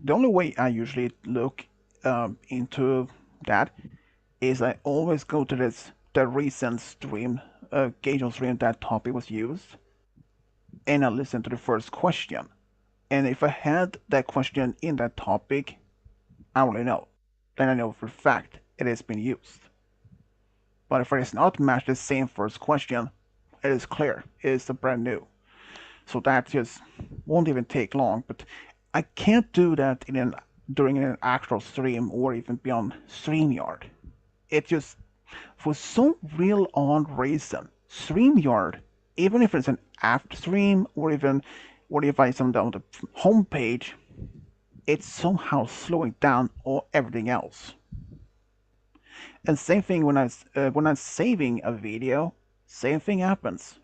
The only way I usually look into that is I always go to the recent stream, Gameshow stream that topic was used, and I listen to the first question. And if I had that question in that topic, I already know. Then I know for a fact it has been used. But if it is not matched the same first question, it is clear. It is a brand new. So that just won't even take long. But I can't do that during an actual stream or even beyond StreamYard. It just for some real odd reason, StreamYard, even if it's an app stream or even what if I send down the homepage, it's somehow slowing down all everything else. And same thing when I'm saving a video, same thing happens.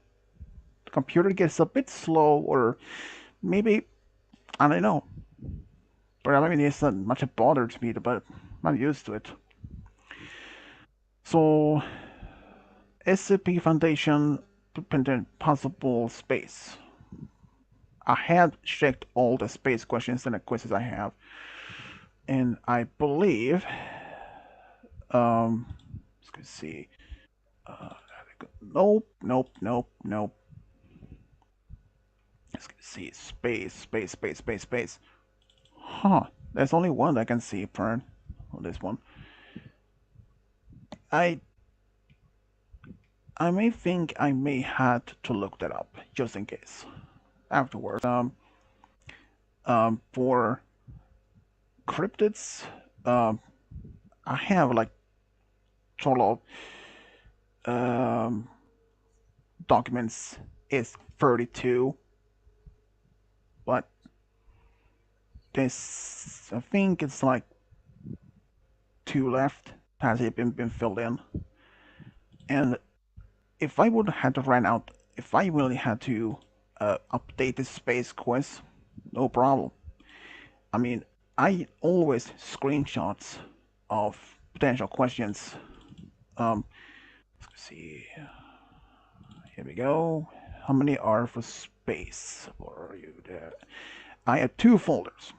The computer gets a bit slow, or maybe I don't know. But I mean, it's not much a bother to me, but I'm used to it. So SCP Foundation dependent possible space. I had checked all the space questions and the quizzes I have, and I believe, let's see, uh, nope, nope, nope, nope. Let's see, space. Huh? There's only one I can see, Pern. On this one, I I may think I may have to look that up just in case afterwards. For cryptids, um, I have like total um, documents is 32, but this I think it's like two left has it been filled in. And if I would have to run out, if I really had to update the space quiz, no problem. I mean, I always screenshots of potential questions. Let's see. Here we go. How many are for space? Or are you there? I have two folders.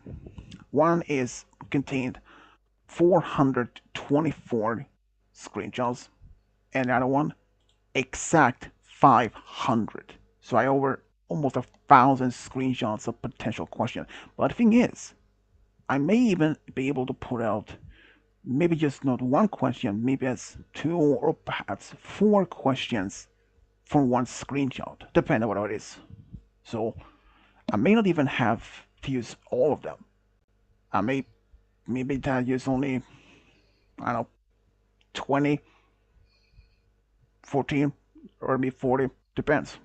One is contained 424 screenshots, and the other one exact 500. So I over almost 1,000 screenshots of potential questions. But the thing is, I may even be able to put out maybe just not one question, maybe as two or perhaps four questions from one screenshot, depending on what it is. So I may not even have to use all of them. I may maybe that use only I don't know 20, 14, or maybe 40, depends.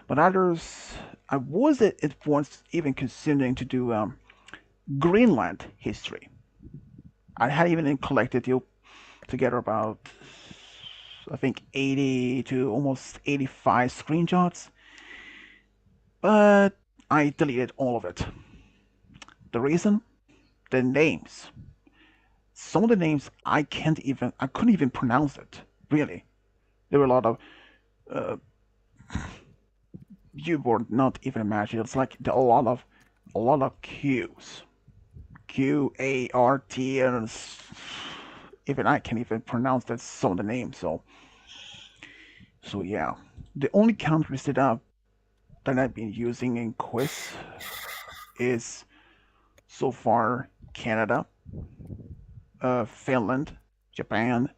But others, I was at once even considering to do Greenland history. I had even collected you together about I think 80 to almost 85 screenshots, but I deleted all of it. The reason? The names. Some of the names I couldn't even pronounce it. Really, there were a lot of uh, you would not even imagine. It's like a lot of Q's, QART, and even I can't even pronounce that some of the names. So yeah, the only countries that I've been using in quiz is so far Canada, Finland, Japan,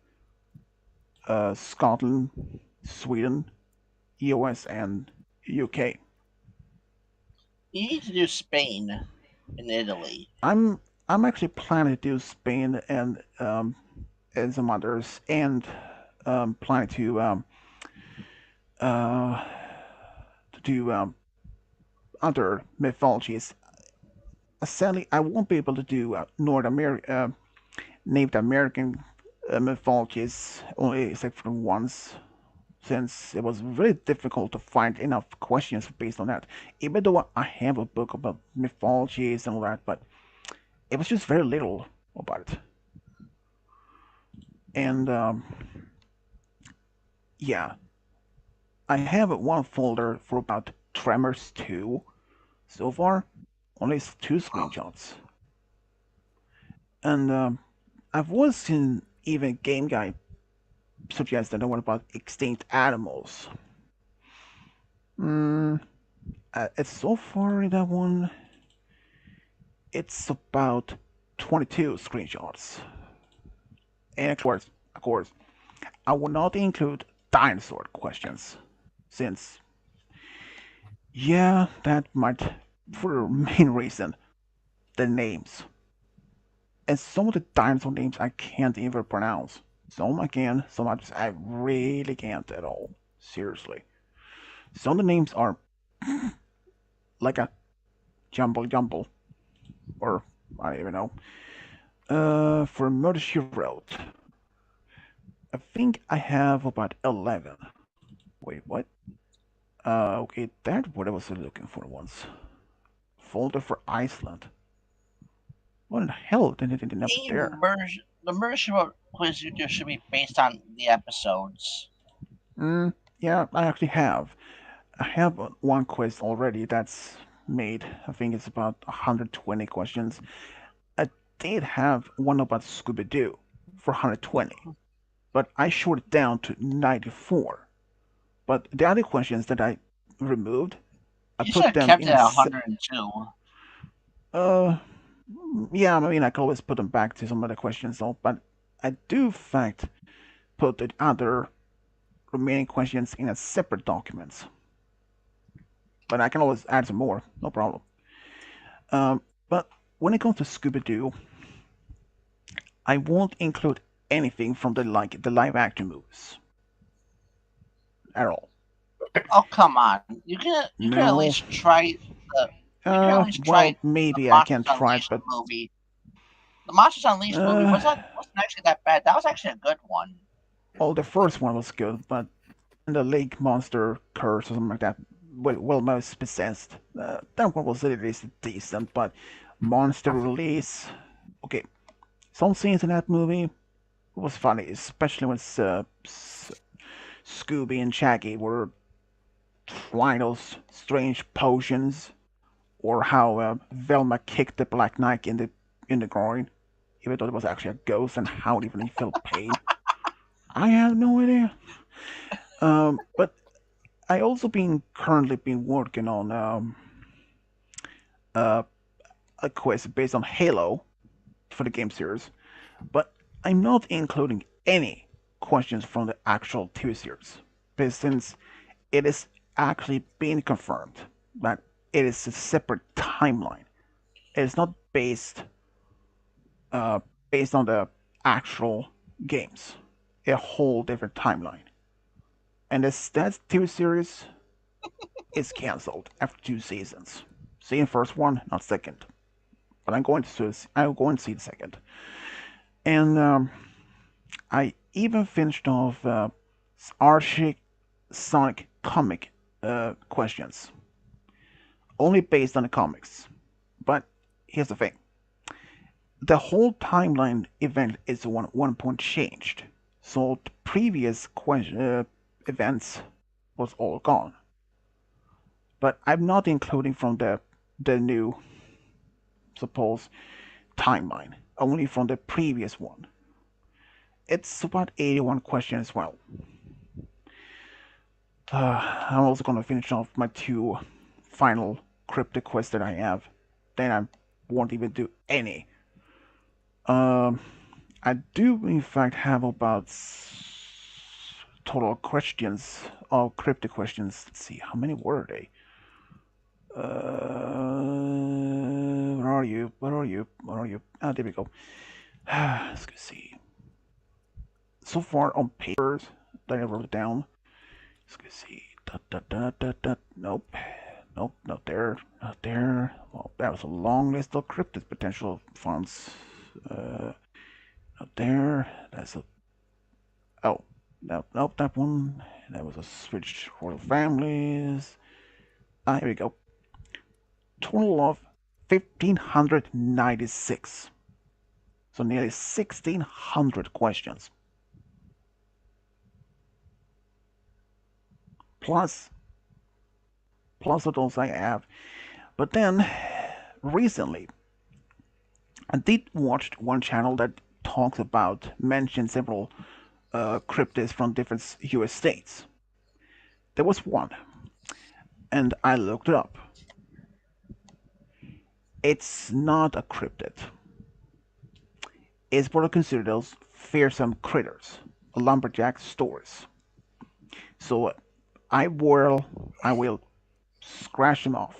Scotland, Sweden, US, and UK. You need to do Spain and Italy. I'm I'm actually planning to do Spain and some others, and planning uh, to do other mythologies. Sadly, I won't be able to do North America, Native American mythologies, only except for once, since it was really difficult to find enough questions based on that. Even though I have a book about mythologies and all that, but it was just very little about it. And yeah, I have one folder for about Tremors 2. So far, only two screenshots. And I've once seen even Game Guy suggest that I want about extinct animals. Mm, it's so far in that one, it's about 22 screenshots. And of course, I will not include dinosaur questions, since, yeah, that might, for the main reason, the names. And some of the dinosaur names I can't even pronounce. Some I can, some I really can't at all. Seriously. Some of the names are like a jumble, or I don't even know. For Murder She Wrote, I think I have about 11. Wait, what? Okay, that's what I was looking for once. Folder for Iceland. What in the hell did it end up there? The merge quiz you do should be based on the episodes. Yeah, I actually have. I have one quiz already that's made. I think it's about 120 questions. I did have one about Scooby Doo for 120, but I shorted it down to 94. But the other questions that I removed, I You should put have them kept it in a at 102. uh yeah, I mean I can always put them back to some other questions though, but I do in fact put the other remaining questions in a separate documents. But I can always add some more, no problem. But when it comes to Scooby Doo, I won't include anything from the live action movies at all. Oh come on! You can at No. least try the you can at least try Well, the maybe I can Monsters try it, Unleashed but movie. The Monsters Unleashed movie uh, wasn't actually that bad. That was actually a good one. well, the first one was good, but the Lake Monster Curse or something like that, well, most possessed. That one was at least decent, but Monster Release, okay, some scenes in that movie was funny, especially when Scooby and Shaggy were trying those strange potions, or how Velma kicked the Black Knight in the groin, even though it was actually a ghost, and how even he felt pain. I have no idea. But I also been currently been working on uh, a quiz based on Halo for the game series, but I'm not including any questions from the actual TV series, because since it is actually being confirmed that it is a separate timeline. It is not uh, based on the actual games. A whole different timeline. And this that TV series is cancelled after 2 seasons. Seeing first one, not second. But I'm going to see the second. And I even finished off Archie Sonic comic questions, only based on the comics. But here's the thing: the whole timeline event is one point changed, so the previous events was all gone. But I'm not including from the new suppose timeline, only from the previous one. It's about 81 questions as well. I'm also gonna finish off my two final cryptic quests that I have. Then I won't even do any. Um, I do in fact have about total questions, or cryptic questions. Let's see, how many were they? Where are you? Where are you? Where are you? Ah, there we go. Let's see. So far on papers that I wrote down. Let's see. Nope. Nope, not there, not there. Well, that was a long list of cryptid potential farms. Uh, Not there. That's a. Oh, nope, nope, that one. That was a switch royal families. Ah, here we go. Total of 1,596. So nearly 1,600 questions. Plus, plus of those I have. But then, recently, I did watch one channel that talks about, mentioned several cryptids from different US states. There was one, and I looked it up. It's not a cryptid. It's what I consider those fearsome critters, lumberjack stories. So I will scratch them off.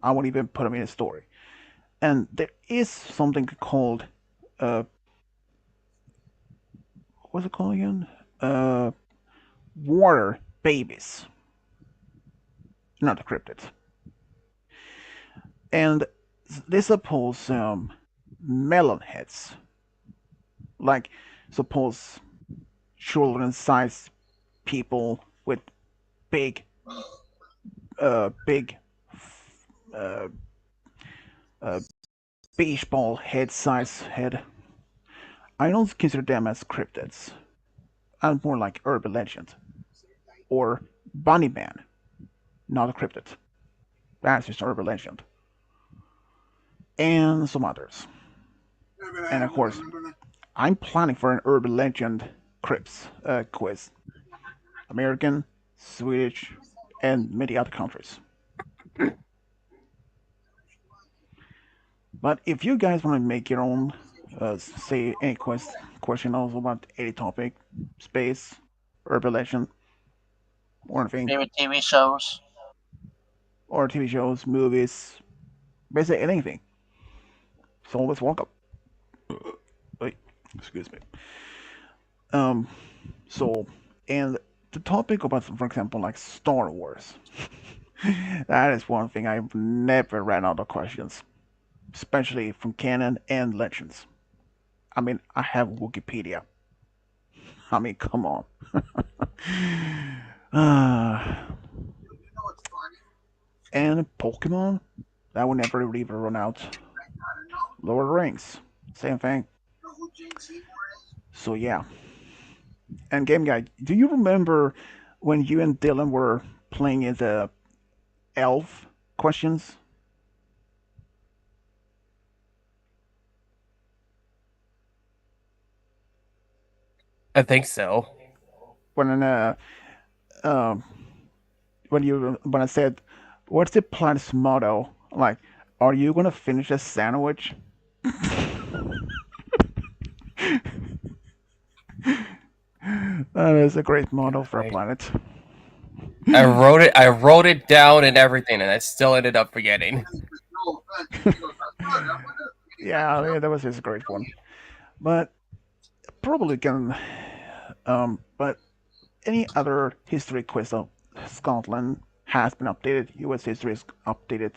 I won't even put them in a story. And there is something called uh, what's it called again? Uh, water babies, not a cryptid. And they suppose melon heads, like suppose children-sized people with big, big, uh, uh, baseball head size head. I don't consider them as cryptids. I'm more like urban legend or bunny man, not a cryptid. That's just urban legend, and some others. And of course, I'm planning for an urban legend crypts quiz. American, Swedish, and many other countries. But if you guys want to make your own, say any question also about any topic, space, urban legend, or anything, Favorite TV shows? or TV shows, movies, basically anything, it's always welcome. Wait, excuse me. Um, so, and the topic about, for example, like Star Wars, that is one thing I've never ran out of questions, especially from canon and legends. I mean, I have Wikipedia. I mean, come on. uh, and Pokemon, that will never really run out. Lord of the Rings, same thing. So yeah. And Game Guy, do you remember when you and Dylan were playing the elf questions? I think so. When um when I said, "What's the planet's motto?" Like, are you gonna finish a sandwich? That is a great motto for a I, planet. I wrote it. I wrote it down and everything, and I still ended up forgetting. Yeah, that was just a great one. But probably can. But any other history quiz of Scotland has been updated. U.S. history is updated.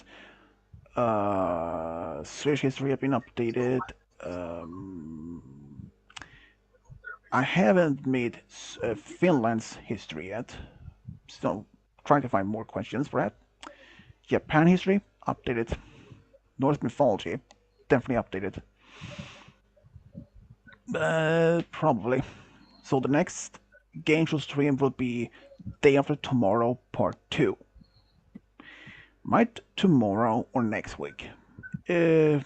Swedish history have been updated. Um, I haven't made Finland's history yet. Still trying to find more questions for that. Japan history updated. Norse mythology definitely updated. Probably. So the next Gameshow stream will be day after tomorrow, part 2. Might tomorrow or next week. Uh,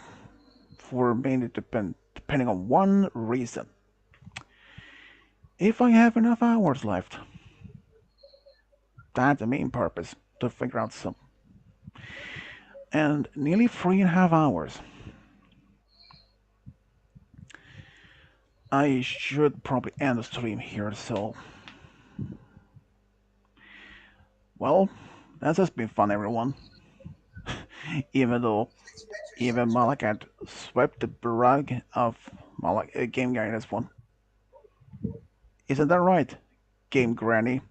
for mainly depending on one reason. If I have enough hours left. That's the main purpose, to figure out some. And nearly 3.5 hours. I should probably end the stream here, so. Well, that's just been fun, everyone. Even though even Malak had swept the rug of Malak, Game Guy in this one. Isn't that right, Game Granny?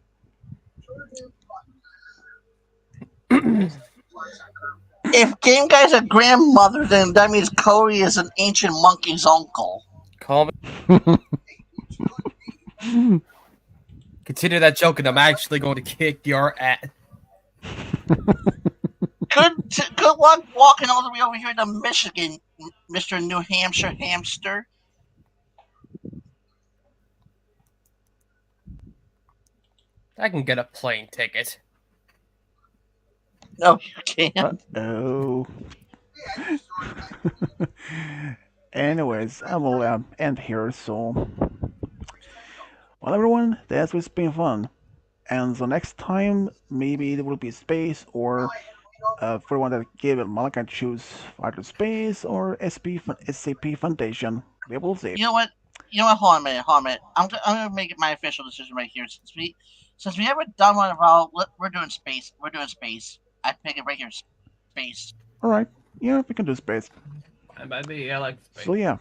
If Game Guy's a grandmother, then that means Cody is an ancient monkey's uncle. Call me. Continue that joke, and I'm actually going to kick your ass. Good luck walking all the way over here to Michigan, Mr. New Hampshire hamster. I can get a plane ticket. No, you can't. Oh. Anyways, I will end here. So, well, everyone, that's what's been fun. And the next time, maybe there will be space, or for the one that gave it, Malak, I choose either space or SCP Foundation. We will see. You know what? Hold on a minute. I'm gonna make it my official decision right here. Since we haven't done one about, we're doing space. We're doing space. I pick it right here. Space. All right. Yeah, we can do space. And by me, I like space. So yeah.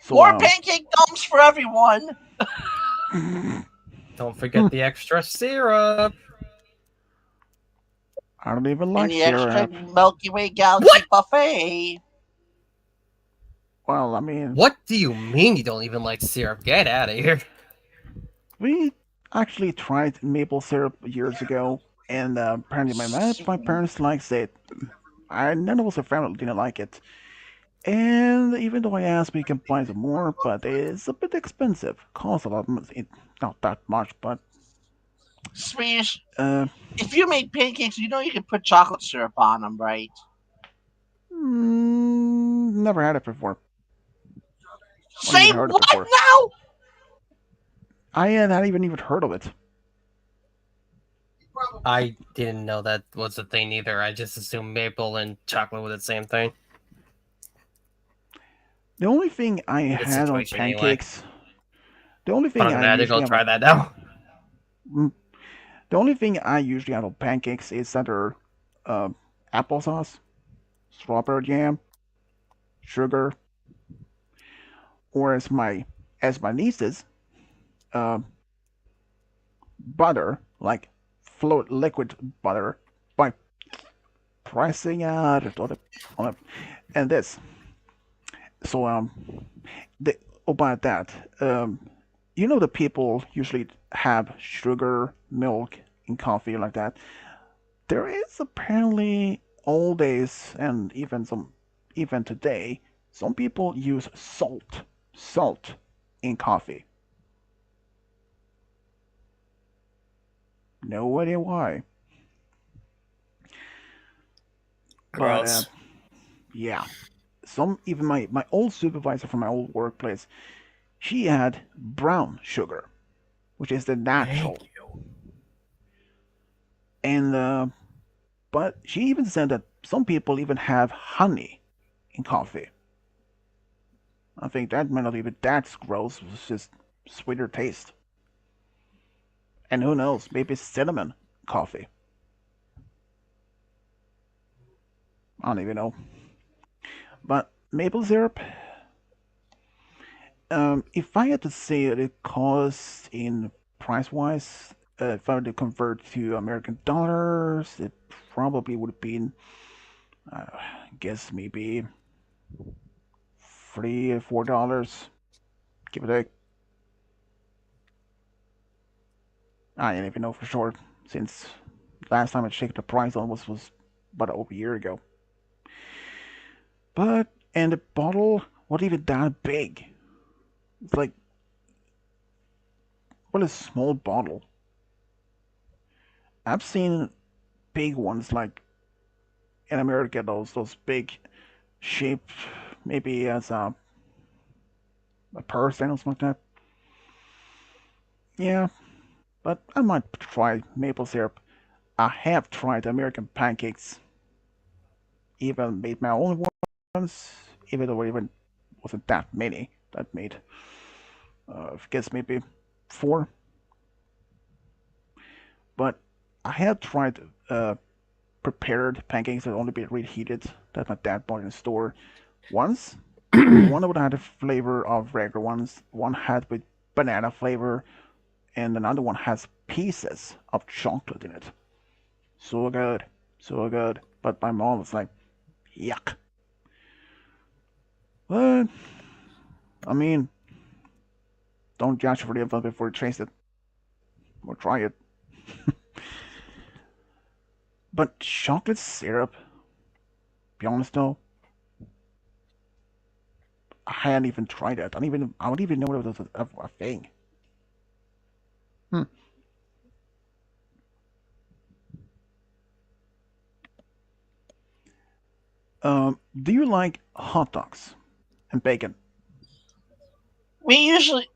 So, More pancake dumps for everyone. Don't forget the extra syrup. I don't even And like the extra syrup. Milky Way Galaxy buffet. Well, I mean, What do you mean you don't even like syrup? Get out of here. we actually tried maple syrup years ago, and apparently my parents liked it. None of us in family didn't like it. And even though I asked, we can buy some more, but it's a bit expensive. Costs a lot. Not that much, but Swedish. uh, If you make pancakes, you know you can put chocolate syrup on them, right? never had it before. Or Say even heard it what before. now? I had not even heard of it. I didn't know that was a thing either. I just assumed maple and chocolate were the same thing. The only thing I In this had on situation, anyway. pancakes, the only But thing I'm I glad to usually go have, try that now. the only thing I usually have on pancakes is either applesauce, strawberry jam, sugar, or as my nieces, uh, butter, like float liquid butter, by pressing out on it, and this. So about that, the people usually have sugar, milk in coffee like that. There is apparently old days and even today, some people use salt in coffee. No idea why, but Gross. yeah. Even my old supervisor from my old workplace, she had brown sugar, which is the natural. Thank you. And but she even said that some people even have honey in coffee. I think that might not even that's gross. It's just sweeter taste. And who knows? Maybe cinnamon coffee. I don't even know. But maple syrup. If I had to say that it costs in price wise, if I were to convert to American dollars, it probably would have been, I guess maybe $3 or $4, give or take. I don't even know for sure, since last time I checked the price on was about over a year ago. But and the bottle, what even that big? It's like what a small bottle. I've seen big ones like in America, those big shaped maybe as a person or something like that. Yeah, but I might try maple syrup. I have tried American pancakes, even made my own ones, even though it even wasn't that many that made. I guess maybe four. But I have tried prepared pancakes that only been reheated that my dad bought in the store once. One would have the flavor of regular ones. One had with banana flavor, and another one has pieces of chocolate in it. So good, so good. But my mom was like, yuck. But I mean, don't judge for the infant before you taste it or try it. But chocolate syrup, be honest though, I hadn't even tried it. I don't even know it was a thing. Hmm. Do you like hot dogs and bacon? We usually,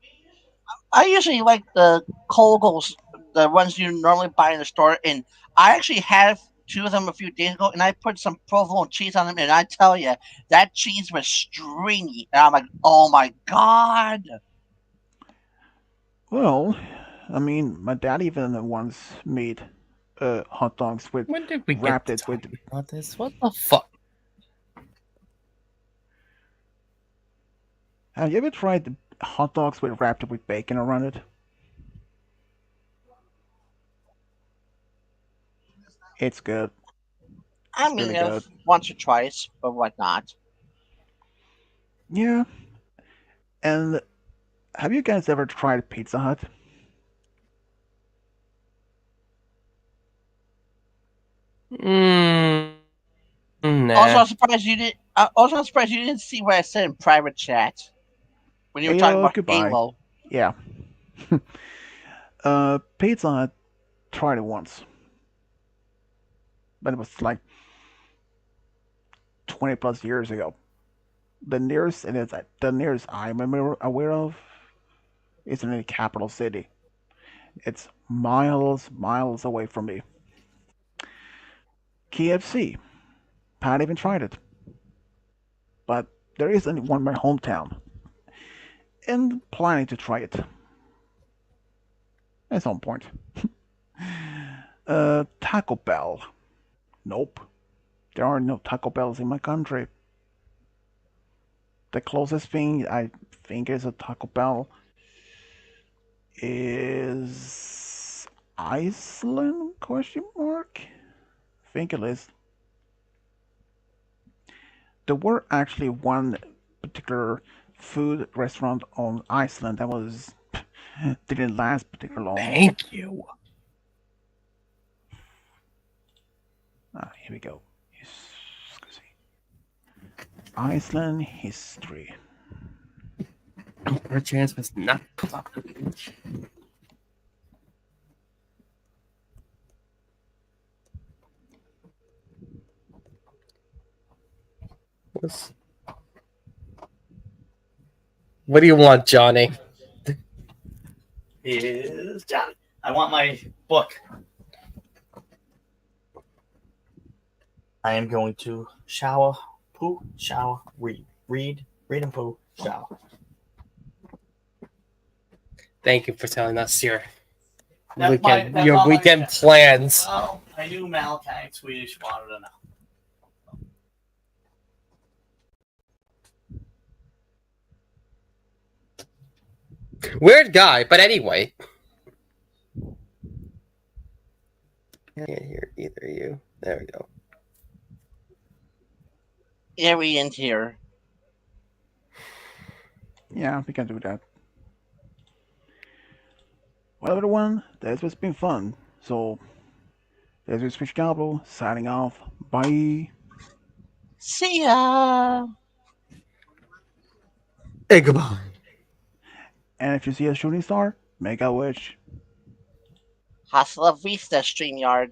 I usually like the Kogels, the ones you normally buy in the store, and I actually had two of them a few days ago, and I put some provolone cheese on them, and I tell you, that cheese was stringy, and I'm like, oh my god! Well, I mean, my dad even once made hot dogs with When did we get wrapped to it with. talking about this? What the fuck? Have you ever tried the hot dogs with wrapped it with bacon around it? It's good. I It's mean, really good. if once or twice, but whatnot. Yeah. And have you guys ever tried Pizza Hut? Nah. Also, I'm surprised you didn't. Also, I'm surprised you didn't see what I said in private chat when you were talking Halo, about goodbye. Halo. Yeah. Pizza Hut tried it once, but it was like 20 plus years ago. The nearest I'm aware of is in a capital city. It's miles away from me. KFC. Pat even tried it, but there isn't one in my hometown, and planning to try it at some point. Taco Bell. Nope. There are no Taco Bells in my country. The closest thing I think is a Taco Bell is Iceland? Question mark. I think it is. There were actually one particular food restaurant on Iceland that was didn't last particularly long. Thank you. Here we go. Iceland history. Perchance was not put up. What do you want, Johnny? Is John. I want my book. I am going to shower, poo, shower, read and poo, shower. Thank you for telling us your That's your all weekend plans. Well, I knew Malachi in Swedish wanted to know. Weird guy, but anyway. I can't hear either of you. There we go. Yeah, we end here. Yeah, we can do that. Well, everyone, this has been fun. So, this is Fish Gobble signing off. Bye. See ya. Hey, goodbye. And if you see a shooting star, make a wish. Hasta la vista, StreamYard.